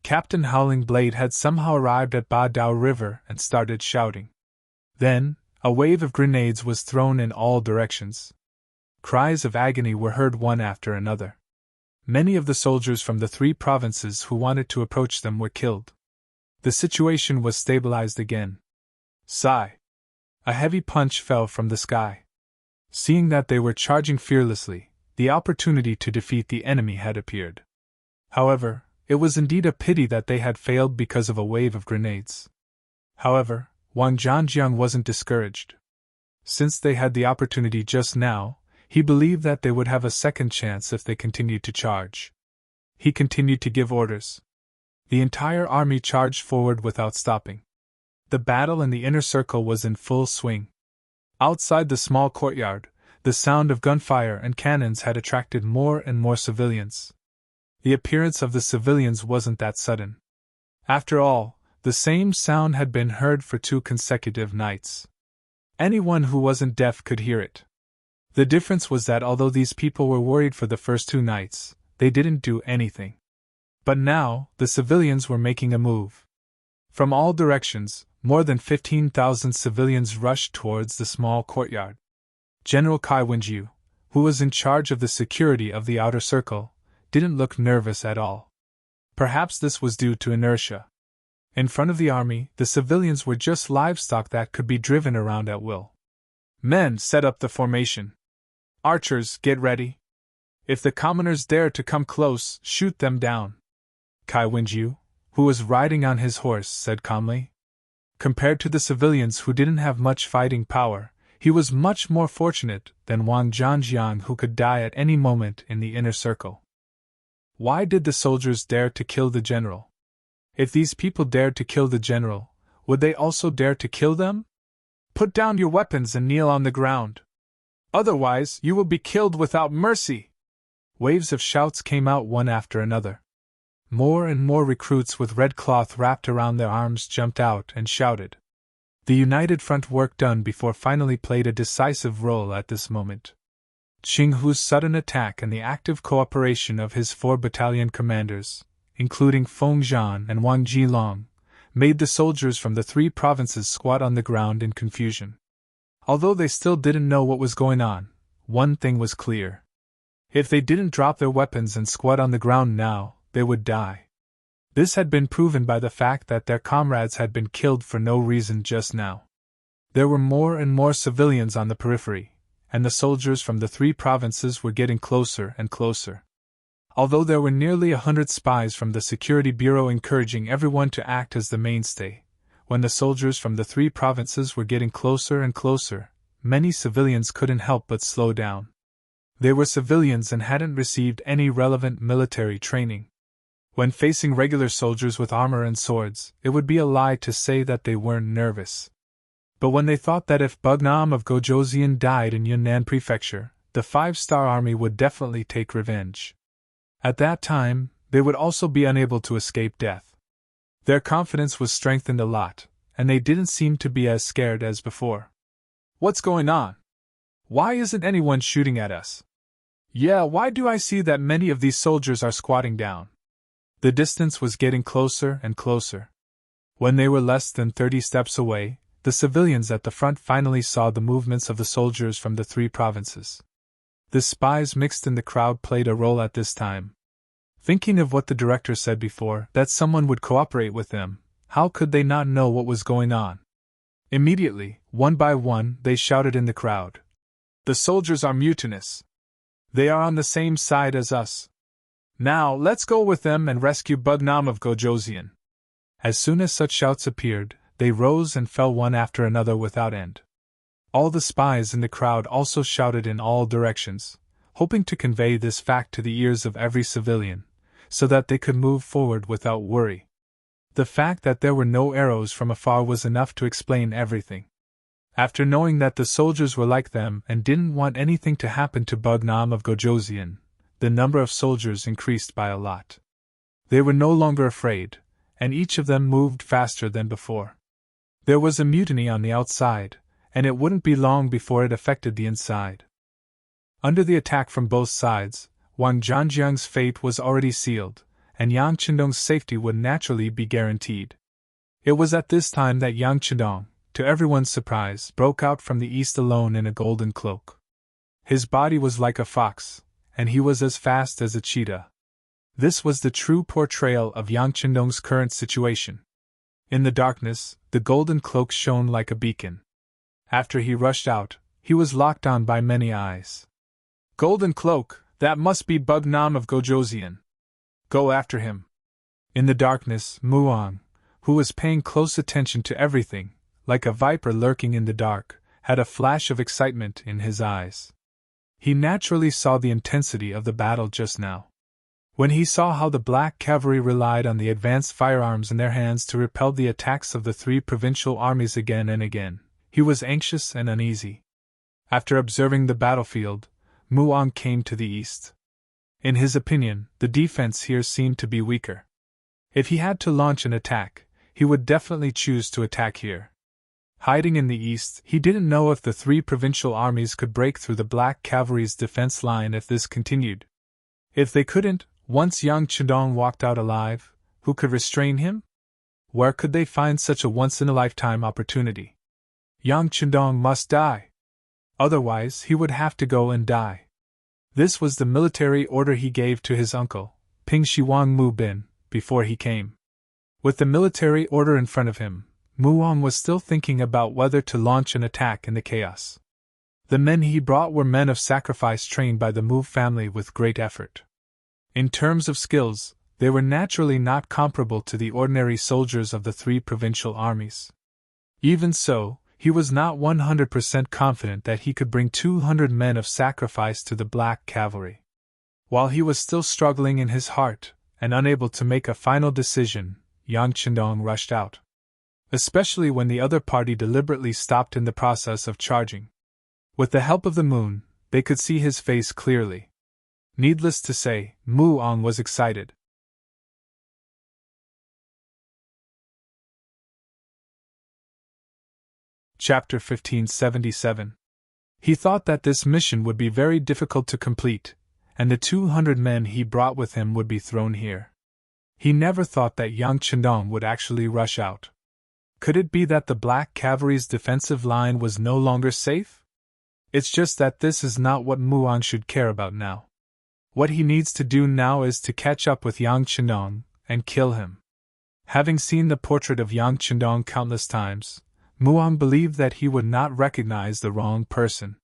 Captain Howling Blade had somehow arrived at Ba Dao River and started shouting. Then, a wave of grenades was thrown in all directions. Cries of agony were heard one after another. Many of the soldiers from the three provinces who wanted to approach them were killed. The situation was stabilized again. Sigh. A heavy punch fell from the sky. Seeing that they were charging fearlessly, the opportunity to defeat the enemy had appeared. However, it was indeed a pity that they had failed because of a wave of grenades. However, Wang Zhanjiang wasn't discouraged. Since they had the opportunity just now, he believed that they would have a second chance if they continued to charge. He continued to give orders. The entire army charged forward without stopping. The battle in the inner circle was in full swing. Outside the small courtyard, the sound of gunfire and cannons had attracted more and more civilians. The appearance of the civilians wasn't that sudden. After all, the same sound had been heard for 2 consecutive nights. Anyone who wasn't deaf could hear it. The difference was that although these people were worried for the first 2 nights, they didn't do anything. But now, the civilians were making a move. From all directions, more than 15,000 civilians rushed towards the small courtyard. General Kai Wenjiu, who was in charge of the security of the outer circle, didn't look nervous at all. Perhaps this was due to inertia. In front of the army, the civilians were just livestock that could be driven around at will. Men, set up the formation. Archers, get ready. If the commoners dare to come close, shoot them down. Kai Wenjiu, who was riding on his horse, said calmly. Compared to the civilians who didn't have much fighting power, he was much more fortunate than Wang Zhanjiang, who could die at any moment in the inner circle. Why did the soldiers dare to kill the general? If these people dared to kill the general, would they also dare to kill them? Put down your weapons and kneel on the ground. Otherwise, you will be killed without mercy. Waves of shouts came out one after another. More and more recruits with red cloth wrapped around their arms jumped out and shouted. The united front work done before finally played a decisive role at this moment. Qing Hu's sudden attack and the active cooperation of his 4 battalion commanders, including Feng Zhan and Wang Jilong, made the soldiers from the 3 provinces squat on the ground in confusion. Although they still didn't know what was going on, one thing was clear. If they didn't drop their weapons and squat on the ground now, they would die. This had been proven by the fact that their comrades had been killed for no reason just now. There were more and more civilians on the periphery, and the soldiers from the 3 provinces were getting closer and closer. Although there were nearly 100 spies from the Security Bureau encouraging everyone to act as the mainstay, when the soldiers from the 3 provinces were getting closer and closer, many civilians couldn't help but slow down. They were civilians and hadn't received any relevant military training. When facing regular soldiers with armor and swords, it would be a lie to say that they weren't nervous. But when they thought that if Bugnam of Gojoseon died in Yunnan Prefecture, the 5-star army would definitely take revenge. At that time, they would also be unable to escape death. Their confidence was strengthened a lot, and they didn't seem to be as scared as before. What's going on? Why isn't anyone shooting at us? Yeah, why do I see that many of these soldiers are squatting down? The distance was getting closer and closer. When they were less than 30 steps away, the civilians at the front finally saw the movements of the soldiers from the 3 provinces. The spies mixed in the crowd played a role at this time. Thinking of what the director said before, that someone would cooperate with them, how could they not know what was going on? Immediately, one by one, they shouted in the crowd. The soldiers are mutinous. They are on the same side as us. Now, let's go with them and rescue Bugnam of Gojoseon. As soon as such shouts appeared, they rose and fell one after another without end. All the spies in the crowd also shouted in all directions, hoping to convey this fact to the ears of every civilian, so that they could move forward without worry. The fact that there were no arrows from afar was enough to explain everything. After knowing that the soldiers were like them and didn't want anything to happen to Bugnam of Gojoseon, the number of soldiers increased by a lot. They were no longer afraid, and each of them moved faster than before. There was a mutiny on the outside, and it wouldn't be long before it affected the inside. Under the attack from both sides, Wang Zhanjiang's fate was already sealed, and Yang Qindong's safety would naturally be guaranteed. It was at this time that Yang Qindong, to everyone's surprise, broke out from the east alone in a golden cloak. His body was like a fox, and he was as fast as a cheetah. This was the true portrayal of Yang Qindong's current situation. In the darkness, the golden cloak shone like a beacon. After he rushed out, he was locked on by many eyes. Golden cloak, that must be Bugnam of Gojoseon. Go after him. In the darkness, Muang, who was paying close attention to everything, like a viper lurking in the dark, had a flash of excitement in his eyes. He naturally saw the intensity of the battle just now. When he saw how the Black Cavalry relied on the advanced firearms in their hands to repel the attacks of the 3 provincial armies again and again, he was anxious and uneasy. After observing the battlefield, Muang came to the east. In his opinion, the defense here seemed to be weaker. If he had to launch an attack, he would definitely choose to attack here. Hiding in the east, he didn't know if the 3 provincial armies could break through the Black Cavalry's defense line if this continued. If they couldn't, once Yang Qindong walked out alive, who could restrain him? Where could they find such a once-in-a-lifetime opportunity? Yang Qindong must die. Otherwise, he would have to go and die. This was the military order he gave to his uncle, Ping Shiwang Mu Bin, before he came. With the military order in front of him, Muang was still thinking about whether to launch an attack in the chaos. The men he brought were men of sacrifice trained by the Mu family with great effort. In terms of skills, they were naturally not comparable to the ordinary soldiers of the 3 provincial armies. Even so, he was not 100% confident that he could bring 200 men of sacrifice to the Black Cavalry. While he was still struggling in his heart, and unable to make a final decision, Yang Qindong rushed out. Especially when the other party deliberately stopped in the process of charging. With the help of the moon, they could see his face clearly. Needless to say, Muang was excited. Chapter 1577. He thought that this mission would be very difficult to complete, and the 200 men he brought with him would be thrown here. He never thought that Yang Chendong would actually rush out. Could it be that the Black Cavalry's defensive line was no longer safe? It's just that this is not what Muang should care about now. What he needs to do now is to catch up with Yang Chendong and kill him. Having seen the portrait of Yang Chendong countless times, Muang believed that he would not recognize the wrong person.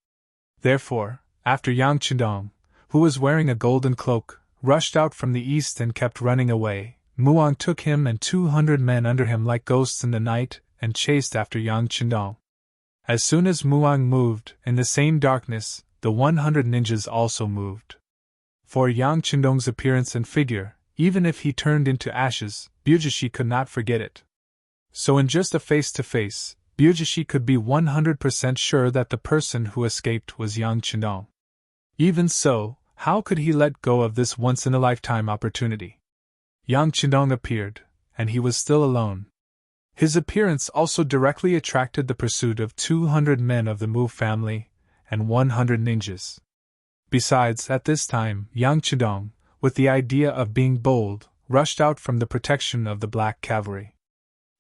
Therefore, after Yang Chendong, who was wearing a golden cloak, rushed out from the east and kept running away, Muang took him and 200 men under him like ghosts in the night and chased after Yang Chendong. As soon as Muang moved, in the same darkness, the 100 ninjas also moved. For Yang Chendong's appearance and figure, even if he turned into ashes, Bujishi could not forget it. So in just a face-to-face, Bujishi could be 100% sure that the person who escaped was Yang Chendong. Even so, how could he let go of this once-in-a-lifetime opportunity? Yang Chendong appeared, and he was still alone. His appearance also directly attracted the pursuit of 200 men of the Mu family and 100 ninjas. Besides, at this time, Yang Chendong, with the idea of being bold, rushed out from the protection of the Black Cavalry.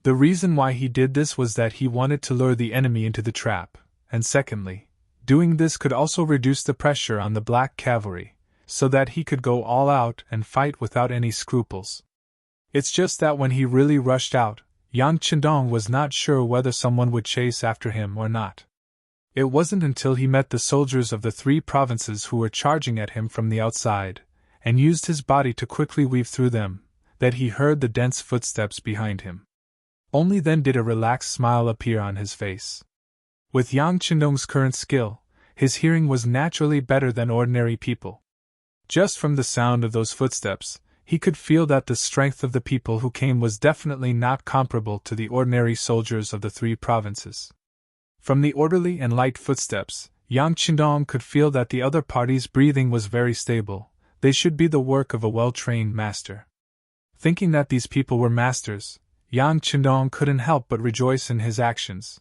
The reason why he did this was that he wanted to lure the enemy into the trap, and secondly, doing this could also reduce the pressure on the Black Cavalry, so that he could go all out and fight without any scruples. It's just that when he really rushed out, Yang Chendong was not sure whether someone would chase after him or not. It wasn't until he met the soldiers of the 3 provinces who were charging at him from the outside, and used his body to quickly weave through them, that he heard the dense footsteps behind him. Only then did a relaxed smile appear on his face. With Yang Chendong's current skill, his hearing was naturally better than ordinary people. Just from the sound of those footsteps, he could feel that the strength of the people who came was definitely not comparable to the ordinary soldiers of the 3 provinces. From the orderly and light footsteps, Yang Chendong could feel that the other party's breathing was very stable. They should be the work of a well-trained master. Thinking that these people were masters, Yang Chendong couldn't help but rejoice in his actions.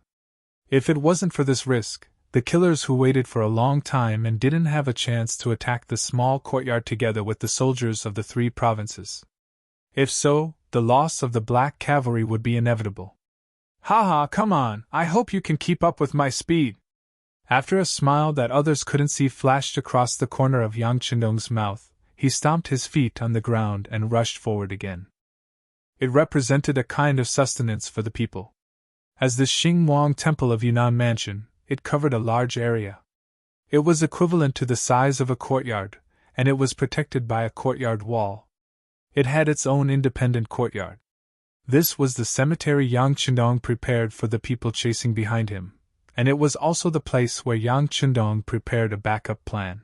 If it wasn't for this risk, the killers who waited for a long time and didn't have a chance to attack the small courtyard together with the soldiers of the 3 provinces. If so, the loss of the Black Cavalry would be inevitable. "Haha, come on, I hope you can keep up with my speed." After a smile that others couldn't see flashed across the corner of Yang Chendong's mouth, he stomped his feet on the ground and rushed forward again. It represented a kind of sustenance for the people. As the Xingwang Temple of Yunnan Mansion, it covered a large area. It was equivalent to the size of a courtyard, and it was protected by a courtyard wall. It had its own independent courtyard. This was the cemetery Yang Chendong prepared for the people chasing behind him, and it was also the place where Yang Chendong prepared a backup plan.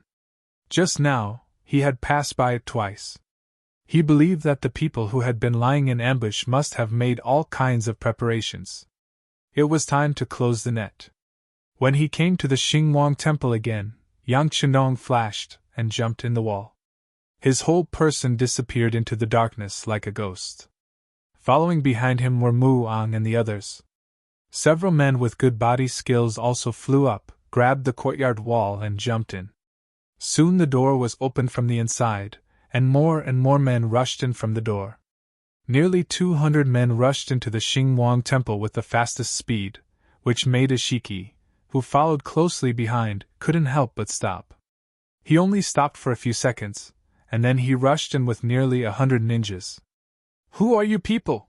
Just now, he had passed by it twice. He believed that the people who had been lying in ambush must have made all kinds of preparations. It was time to close the net. When he came to the Xingwang Temple again, Yang Chendong flashed and jumped in the wall. His whole person disappeared into the darkness like a ghost. Following behind him were Muang and the others. Several men with good body skills also flew up, grabbed the courtyard wall and jumped in. Soon the door was opened from the inside, and more men rushed in from the door. Nearly 200 men rushed into the Xingwang Temple with the fastest speed, which made Ishiki, who followed closely behind, couldn't help but stop. He only stopped for a few seconds, and then he rushed in with nearly 100 ninjas. "Who are you people?"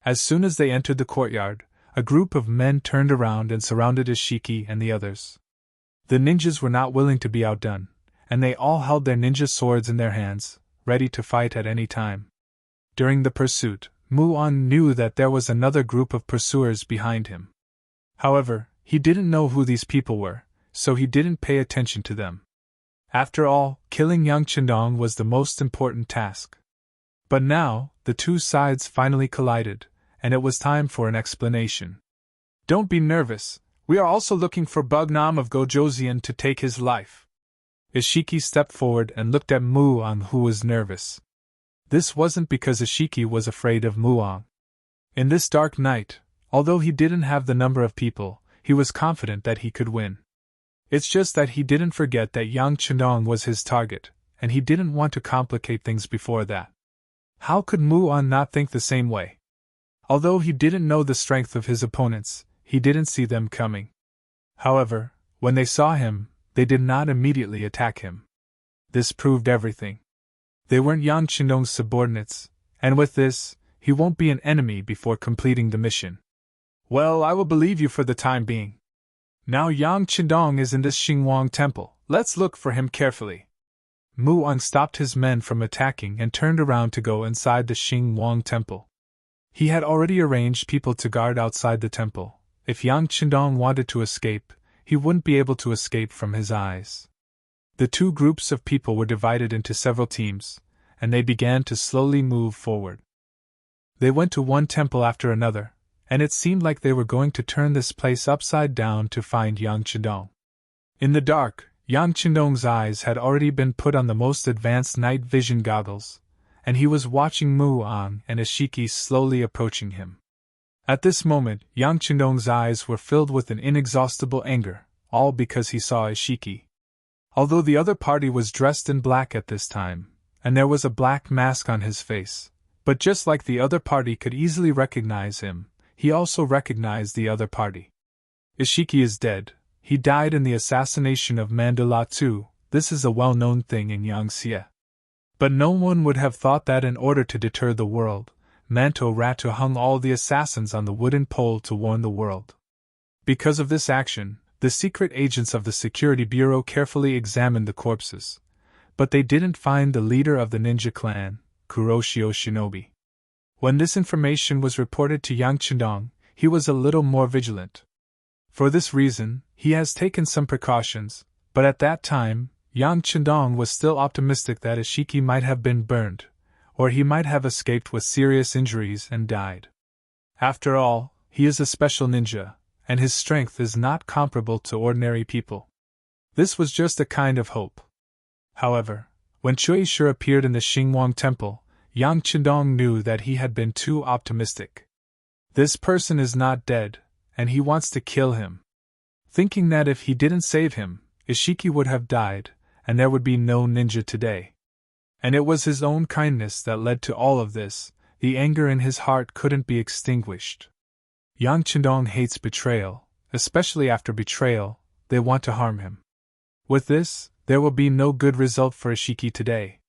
As soon as they entered the courtyard, a group of men turned around and surrounded Ishiki and the others. The ninjas were not willing to be outdone, and they all held their ninja swords in their hands, ready to fight at any time. During the pursuit, Muang knew that there was another group of pursuers behind him. However, he didn't know who these people were, so he didn't pay attention to them. After all, killing Yang Chendong was the most important task. But now, the two sides finally collided, and it was time for an explanation. "Don't be nervous, we are also looking for Bugnam of Gojoseon to take his life." Ishiki stepped forward and looked at Muang, who was nervous. This wasn't because Ishiki was afraid of Muang. In this dark night, although he didn't have the number of people, he was confident that he could win. It's just that he didn't forget that Yang Chendong was his target, and he didn't want to complicate things before that. How could Muon not think the same way? Although he didn't know the strength of his opponents, he didn't see them coming. However, when they saw him, they did not immediately attack him. This proved everything. They weren't Yang Chendong's subordinates, and with this, he won't be an enemy before completing the mission. Well, I will believe you for the time being. Now Yang Chendong is in this Xingwang temple. Let's look for him carefully. Muon stopped his men from attacking and turned around to go inside the Xingwang temple. He had already arranged people to guard outside the temple. If Yang Chendong wanted to escape, he wouldn't be able to escape from his eyes. The two groups of people were divided into several teams, and they began to slowly move forward. They went to one temple after another, and it seemed like they were going to turn this place upside down to find Yang Chendong. In the dark, Yang Chendong's eyes had already been put on the most advanced night vision goggles, and he was watching Muon and Ishiki slowly approaching him. At this moment, Yang Chendong's eyes were filled with an inexhaustible anger, all because he saw Ishiki. Although the other party was dressed in black at this time, and there was a black mask on his face, but just like the other party could easily recognize him, he also recognized the other party. Ishiki is dead. He died in the assassination of Mandala Tu. This is a well-known thing in Yangtze. But no one would have thought that in order to deter the world, Manto Ratu hung all the assassins on the wooden pole to warn the world. Because of this action, the secret agents of the Security Bureau carefully examined the corpses, but they didn't find the leader of the ninja clan, Kuroshio Shinobi. When this information was reported to Yang Chendong, he was a little more vigilant. For this reason, he has taken some precautions, but at that time, Yang Chendong was still optimistic that Ishiki might have been burned, or he might have escaped with serious injuries and died. After all, he is a special ninja, and his strength is not comparable to ordinary people. This was just a kind of hope. However, when Cui Shi appeared in the Xingwang temple, Yang Chendong knew that he had been too optimistic. This person is not dead, and he wants to kill him. Thinking that if he didn't save him, Ishiki would have died, and there would be no ninja today. And it was his own kindness that led to all of this. The anger in his heart couldn't be extinguished. Yang Chendong hates betrayal, especially after betrayal, they want to harm him. With this, there will be no good result for Ishiki today.